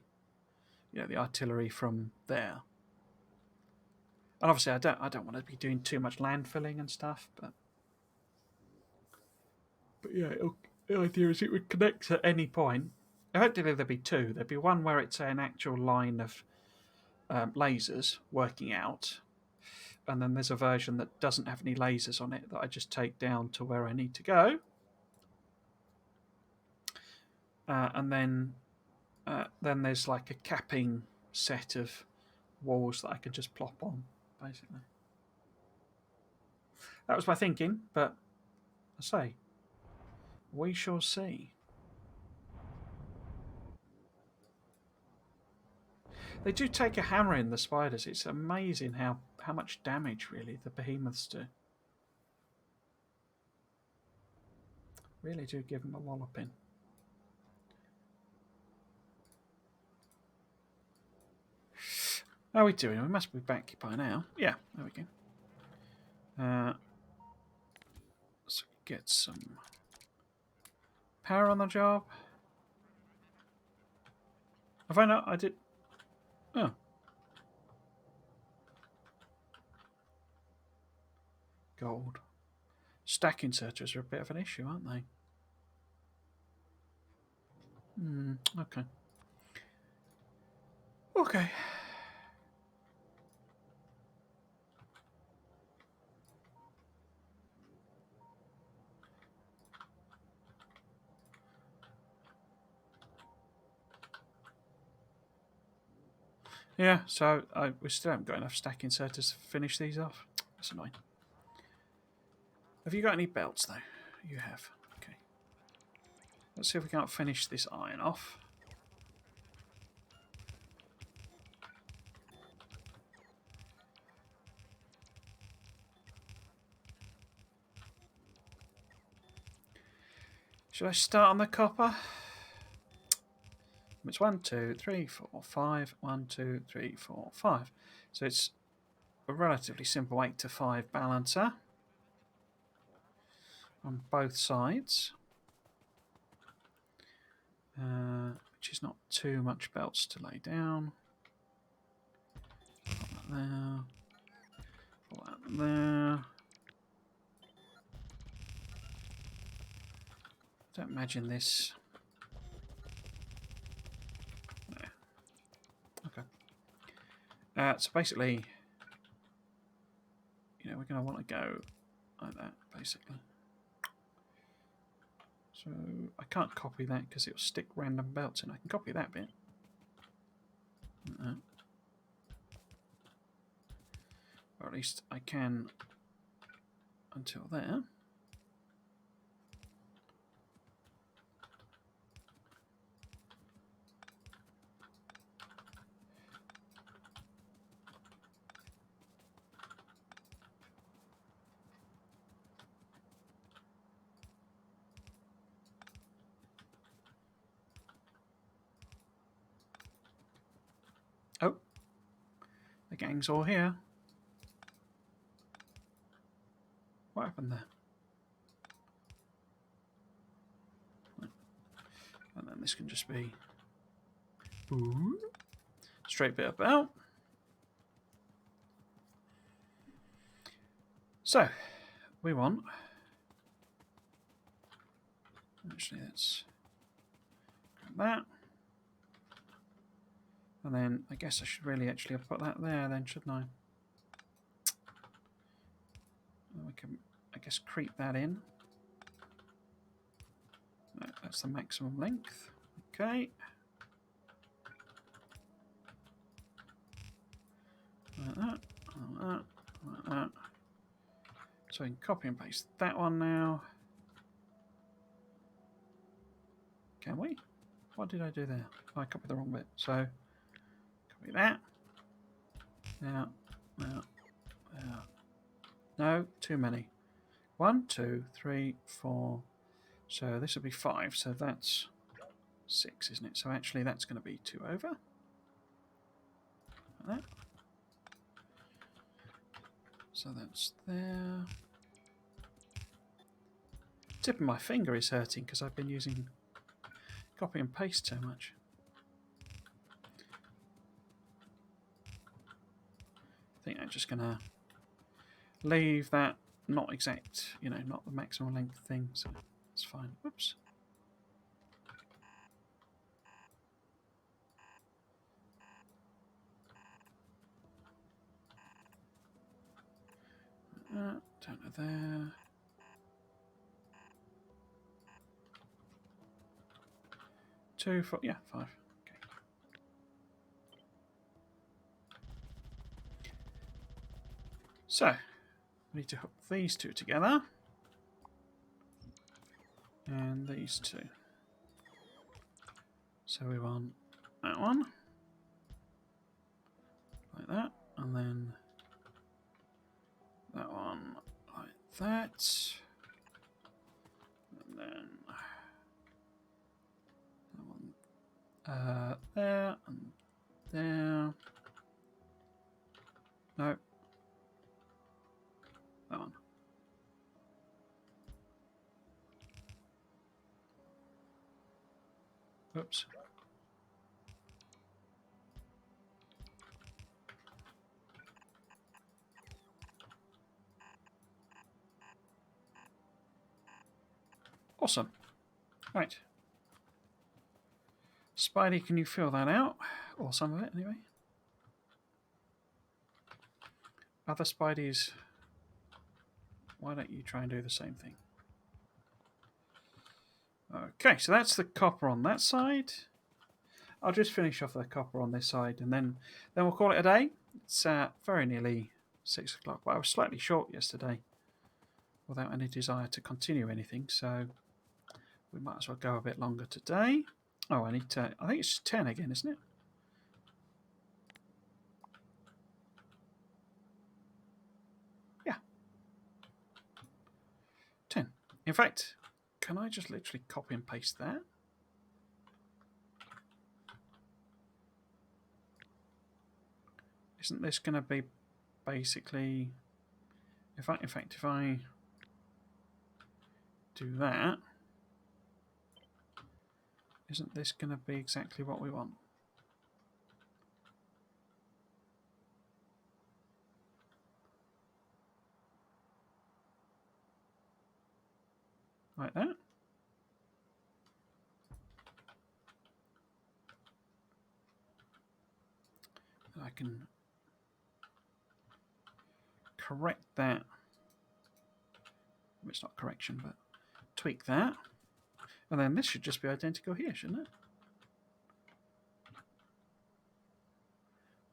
artillery from there. And obviously, I don't want to be doing too much landfilling and stuff, but yeah, the idea is it would connect at any point. Effectively, there'd be two. There'd be one where it's an actual line of lasers working out, and then there's a version that doesn't have any lasers on it that I just take down to where I need to go, and then there's like a capping set of walls that I could just plop on, basically. That was my thinking, but I say we shall see. They do take a hammer in, the spiders. It's amazing how much damage really the behemoths do. Really do give them a walloping. How are we doing? We must be back by now. Yeah, there we go. Let's get some power on the job. Have I not? I did. Oh. Gold. Stack inserters are a bit of an issue, aren't they? Okay. Okay. Yeah, so we still haven't got enough stack inserters to finish these off. That's annoying. Have you got any belts, though? You have. Okay. Let's see if we can't finish this iron off. Should I start on the copper? It's 1, 2, 3, 4, 5. 1, 2, 3, 4, 5. So it's a relatively simple 8 to 5 balancer on both sides, which is not too much belts to lay down. Put that there. Put that there. Don't imagine this. There. Okay. So basically, we're going to want to go like that, basically. So I can't copy that because it will stick random belts in. I can copy that bit. Or at least I can until there. Oh, the gang's all here. What happened there? And then this can just be straight bit about. So we want. Actually, let's grab that. And then I guess I should really actually have put that there then, shouldn't I? And we can, I guess, creep that in. No, that's the maximum length. Okay. Like that, like that, like that. So we can copy and paste that one now. Can we? What did I do there? Oh, I copied the wrong bit. So copy that. Now. No, too many. 1, 2, 3, 4. So this will be 5. So that's 6, isn't it? So actually that's going to be 2 over. Like that. So that's there. Tip of my finger is hurting because I've been using copy and paste so much. I think that just going to leave that not exact, not the maximum length thing, so it's fine. Whoops. Down to there. Two, four, yeah, 5. Okay. So, we need to hook these two together. And these two. So we want that one. Like that. And then that one like that. And then that one there and there. No. That one. Oops. Awesome. Right. Spidey, can you fill that out? Or some of it, anyway. Other Spideys, why don't you try and do the same thing? Okay, so that's the copper on that side. I'll just finish off the copper on this side, and then we'll call it a day. It's very nearly 6 o'clock, but I was slightly short yesterday without any desire to continue anything, so we might as well go a bit longer today. Oh, I need to... I think it's 10 again, isn't it? Yeah. 10. In fact, can I just literally copy and paste that? Isn't this going to be basically... In fact, if I do that, isn't this going to be exactly what we want? Like that. And I can correct that. Well, it's not correction, but tweak that. And then this should just be identical here, shouldn't it?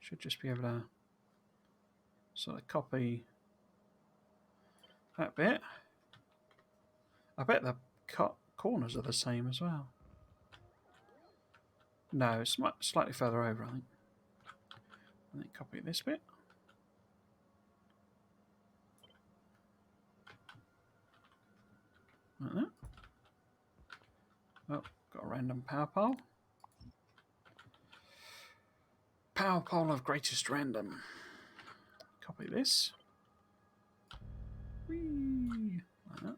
Should just be able to sort of copy that bit. I bet the corners are the same as well. No, it's slightly further over, I think. And then copy this bit. Like that. Oh, got a random power pole. Power pole of greatest random. Copy this. Whee! Like that.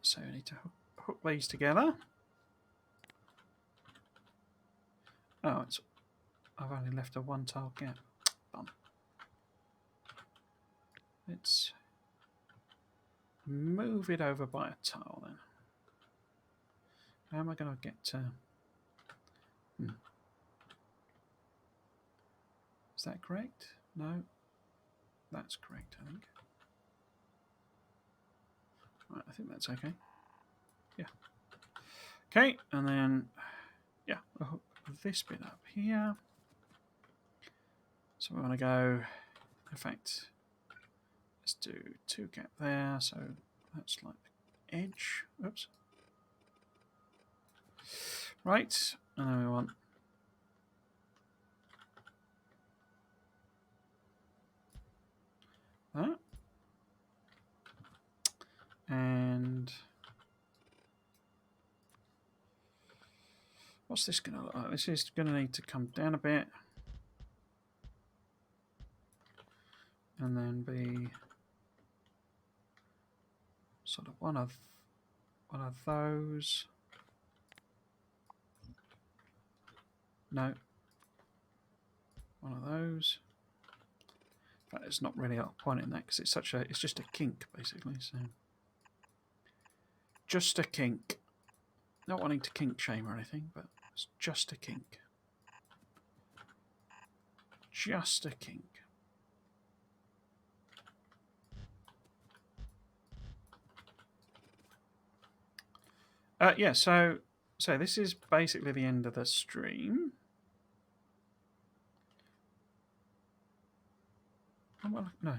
So we need to hook these together. Oh, I've only left a 1 tile gap. Done. Let's move it over by a tile then. How am I going to get to... Is that correct? No. That's correct, I think. Right, I think that's okay. Yeah. Okay, and then, yeah, we'll hook this bit up here. So we want to go, in fact, let's do 2 gap there, so that's like the edge. Oops. Right, and then we want that. And what's this going to look like? This is going to need to come down a bit. And then be sort of one of those. No. one of those. But there's not really a point in that because it's just a kink basically. So just a kink. Not wanting to kink shame or anything, but it's just a kink. Just a kink. Yeah, so this is basically the end of the stream. Oh, well, no.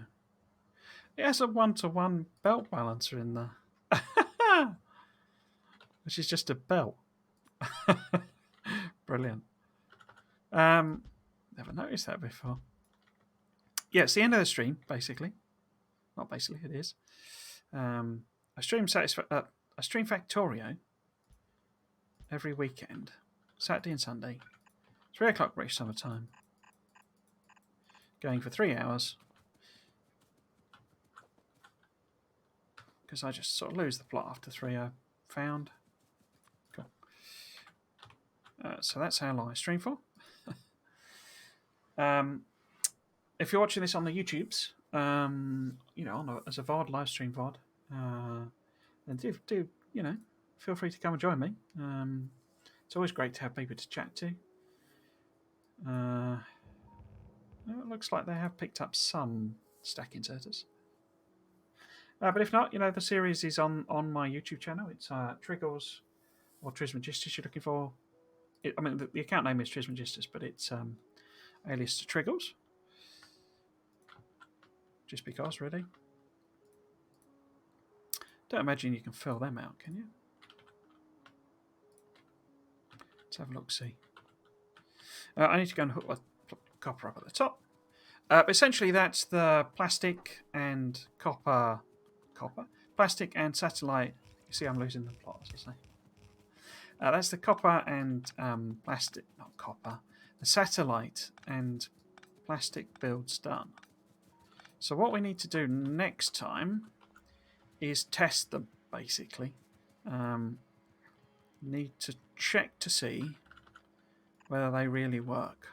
It has a 1-to-1 belt balancer in there. Which is just a belt. Brilliant. Never noticed that before. Yeah, it's the end of the stream, basically. Not basically, it is. I stream Factorio every weekend, Saturday and Sunday, 3 o'clock British Summer Time, going for 3 hours. Because I just sort of lose the plot after 3 I found. Cool. So that's how long I stream for. If you're watching this on the YouTubes, as a VOD, live stream VOD, then do feel free to come and join me. It's always great to have people to chat to. It looks like they have picked up some stack inserters. But if not, the series is on my YouTube channel. It's Triggles or Trismegistus you're looking for. The account name is Trismegistus, but it's alias to Triggles. Just because, really. Don't imagine you can fill them out, can you? Let's have a look, see. I need to go and hook the copper up at the top. But essentially, that's the plastic and copper. Plastic and satellite. You see, I'm losing the plot, as I say. That's the copper and plastic, not copper. The satellite and plastic builds done. So what we need to do next time is test them, basically. Need to check to see whether they really work.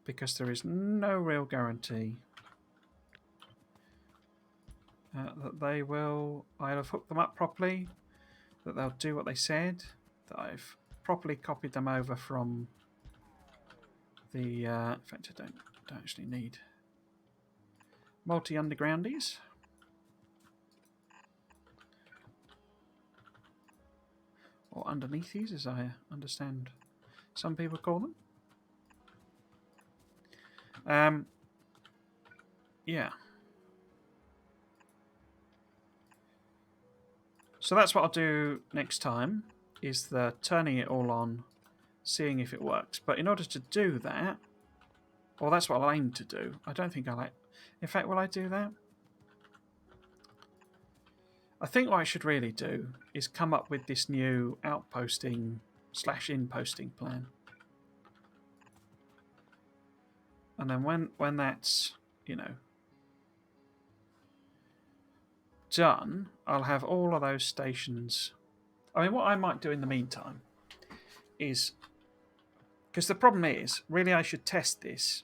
Because there is no real guarantee that they will either hook them up properly, that they'll do what they said, that I've properly copied them over from the... in fact, I don't actually need multi-undergroundies. Or underneathies, as I understand some people call them. Yeah. So that's what I'll do next time, is the turning it all on, seeing if it works. But in order to do that, well, that's what I'll aim to do. I don't think I'll... In fact, will I do that? I think what I should really do is come up with this new outposting / inposting plan. And then when that's, done, I'll have all of those stations. I mean, what I might do in the meantime is, because the problem is, really I should test this.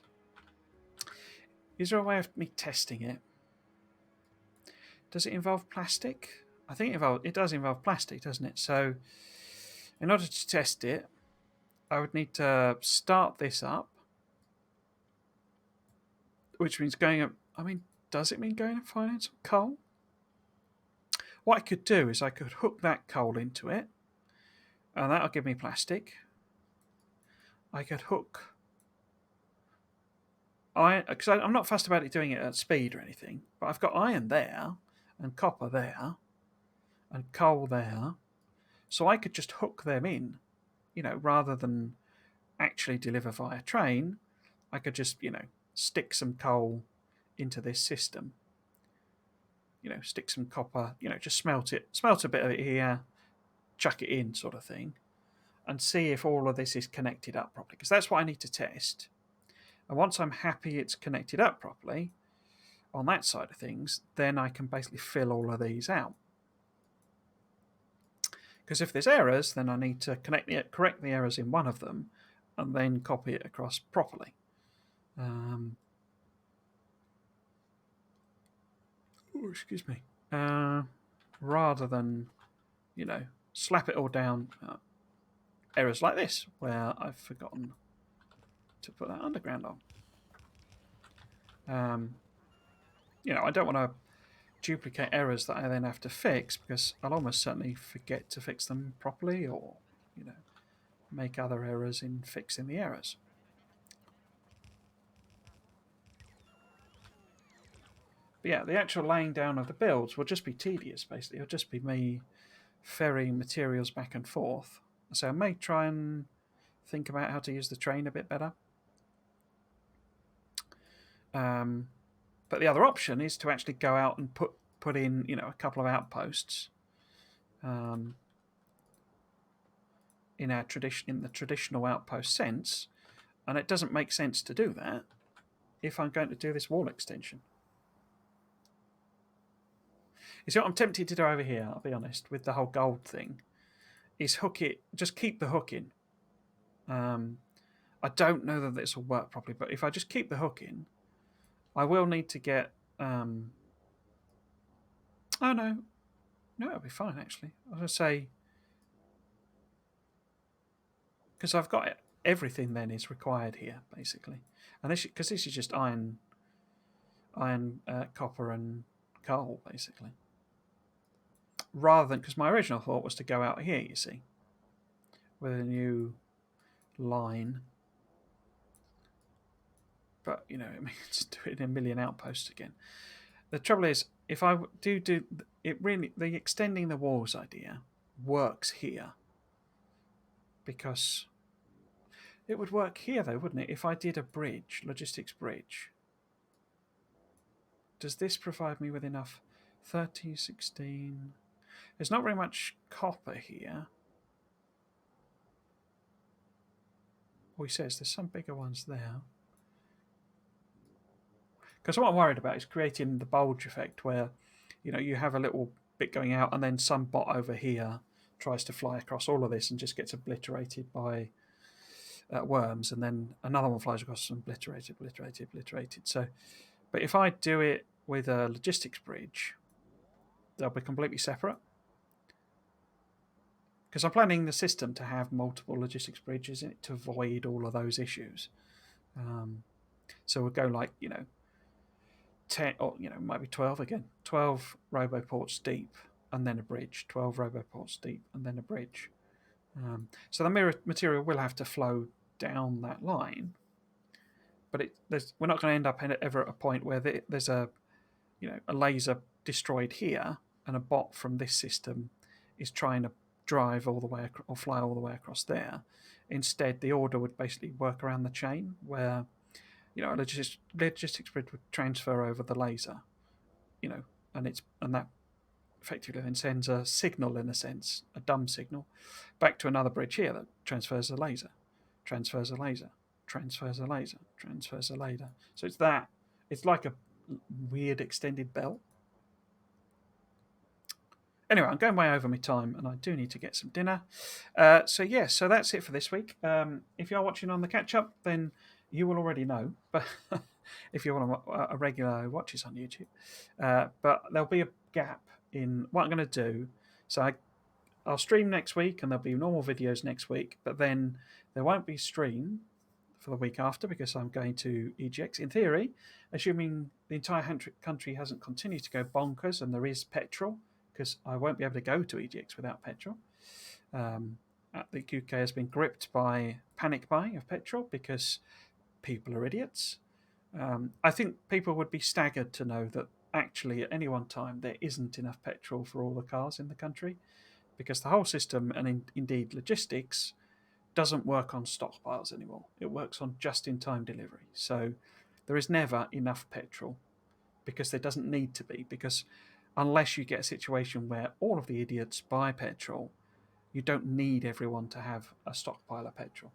Is there a way of me testing it? Does it involve plastic? I think it does involve plastic, doesn't it? So in order to test it, I would need to start this up, which means going up. I mean, does it mean going and finding some coal? What I could do is I could hook that coal into it, and that'll give me plastic. I could hook iron, because I'm not fussed about it doing it at speed or anything, but I've got iron there, and copper there, and coal there, so I could just hook them in, rather than actually deliver via train. I could just, stick some coal into this system. Stick some copper, just smelt a bit of it here, chuck it in, sort of thing, and see if all of this is connected up properly, because that's what I need to test. And once I'm happy it's connected up properly on that side of things, then I can basically fill all of these out. Because if there's errors, then I need to correct the errors in one of them, and then copy it across properly. Excuse me. Rather than, slap it all down. Errors like this, where I've forgotten to put that underground on. I don't want to duplicate errors that I then have to fix, because I'll almost certainly forget to fix them properly, or make other errors in fixing the errors. But yeah, the actual laying down of the builds will just be tedious, basically. It'll just be me ferrying materials back and forth. So I may try and think about how to use the train a bit better. But the other option is to actually go out and put in, a couple of outposts. In the traditional outpost sense, and it doesn't make sense to do that if I'm going to do this wall extension. You see, what I'm tempted to do over here, I'll be honest, with the whole gold thing, is just keep the hook in. I don't know that this will work properly, but if I just keep the hook in, I will need to get. Oh no, it'll be fine actually. I was going to say, because I've got everything then is required here basically, and because this is just iron, copper, and coal basically. Rather than, because my original thought was to go out here, you see, with a new line. But, it means doing a million outposts again. The trouble is, if I do it, really, the extending the walls idea works here. Because it would work here, though, wouldn't it? If I did a bridge, logistics bridge. Does this provide me with enough? 30, 16. There's not very much copper here. Oh, he says there's some bigger ones there. Because what I'm worried about is creating the bulge effect where, you have a little bit going out and then some bot over here tries to fly across all of this and just gets obliterated by worms, and then another one flies across and obliterated. So, but if I do it with a logistics bridge, they'll be completely separate. Because I'm planning the system to have multiple logistics bridges in it to avoid all of those issues. So we'll go like, 10, or might be 12 again. 12 roboports deep, and then a bridge. 12 roboports deep, and then a bridge. So the material will have to flow down that line, but we're not going to end up ever at a point where there's a laser destroyed here, and a bot from this system is trying to drive all the way or fly all the way across there. Instead, the order would basically work around the chain, where a logistics bridge would transfer over the laser, and that effectively then sends a signal, in a sense, a dumb signal, back to another bridge here that transfers a laser, transfers a laser, transfers a laser, transfers a laser. So it's like a weird extended belt. Anyway, I'm going way over my time, and I do need to get some dinner. So that's it for this week. If you're watching on the catch-up, then you will already know. But if you're one of a regular who watches on YouTube, but there'll be a gap in what I'm going to do. So I'll stream next week, and there'll be normal videos next week. But then there won't be stream for the week after, because I'm going to EGX. In theory, assuming the entire country hasn't continued to go bonkers and there is petrol, because I won't be able to go to EGX without petrol. The UK has been gripped by panic buying of petrol because people are idiots. I think people would be staggered to know that actually at any one time there isn't enough petrol for all the cars in the country, because the whole system, and indeed logistics, doesn't work on stockpiles anymore. It works on just-in-time delivery. So there is never enough petrol, because there doesn't need to be, because unless you get a situation where all of the idiots buy petrol, you don't need everyone to have a stockpile of petrol.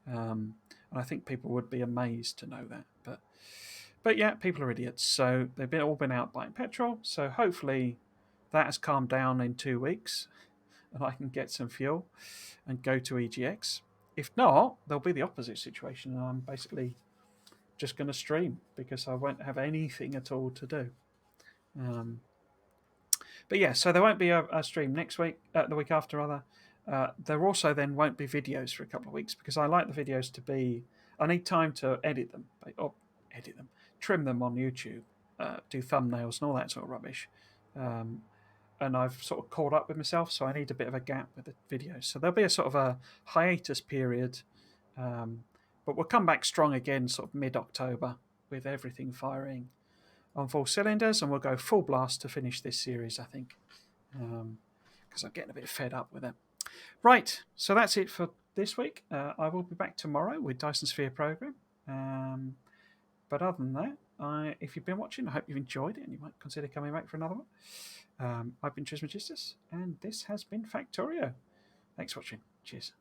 And I think people would be amazed to know that. But yeah, people are idiots. So they've all been out buying petrol. So hopefully that has calmed down in 2 weeks. and I can get some fuel and go to EGX. If not, there'll be the opposite situation, and I'm basically just going to stream because I won't have anything at all to do. But yeah, so there won't be a stream next week, the week after, rather. There also then won't be videos for a couple of weeks because I like the videos to be. I need time to edit them, trim them on YouTube, do thumbnails and all that sort of rubbish. And I've sort of caught up with myself, so I need a bit of a gap with the videos. So there'll be a sort of a hiatus period, but we'll come back strong again, sort of mid-October, with everything firing on full cylinders, and we'll go full blast to finish this series, I think, because I'm getting a bit fed up with it. Right, so that's it for this week. I will be back tomorrow with Dyson Sphere Program. But other than that, if you've been watching, I hope you've enjoyed it and you might consider coming back for another one. I've been Trismegistus, and this has been Factorio. Thanks for watching. Cheers.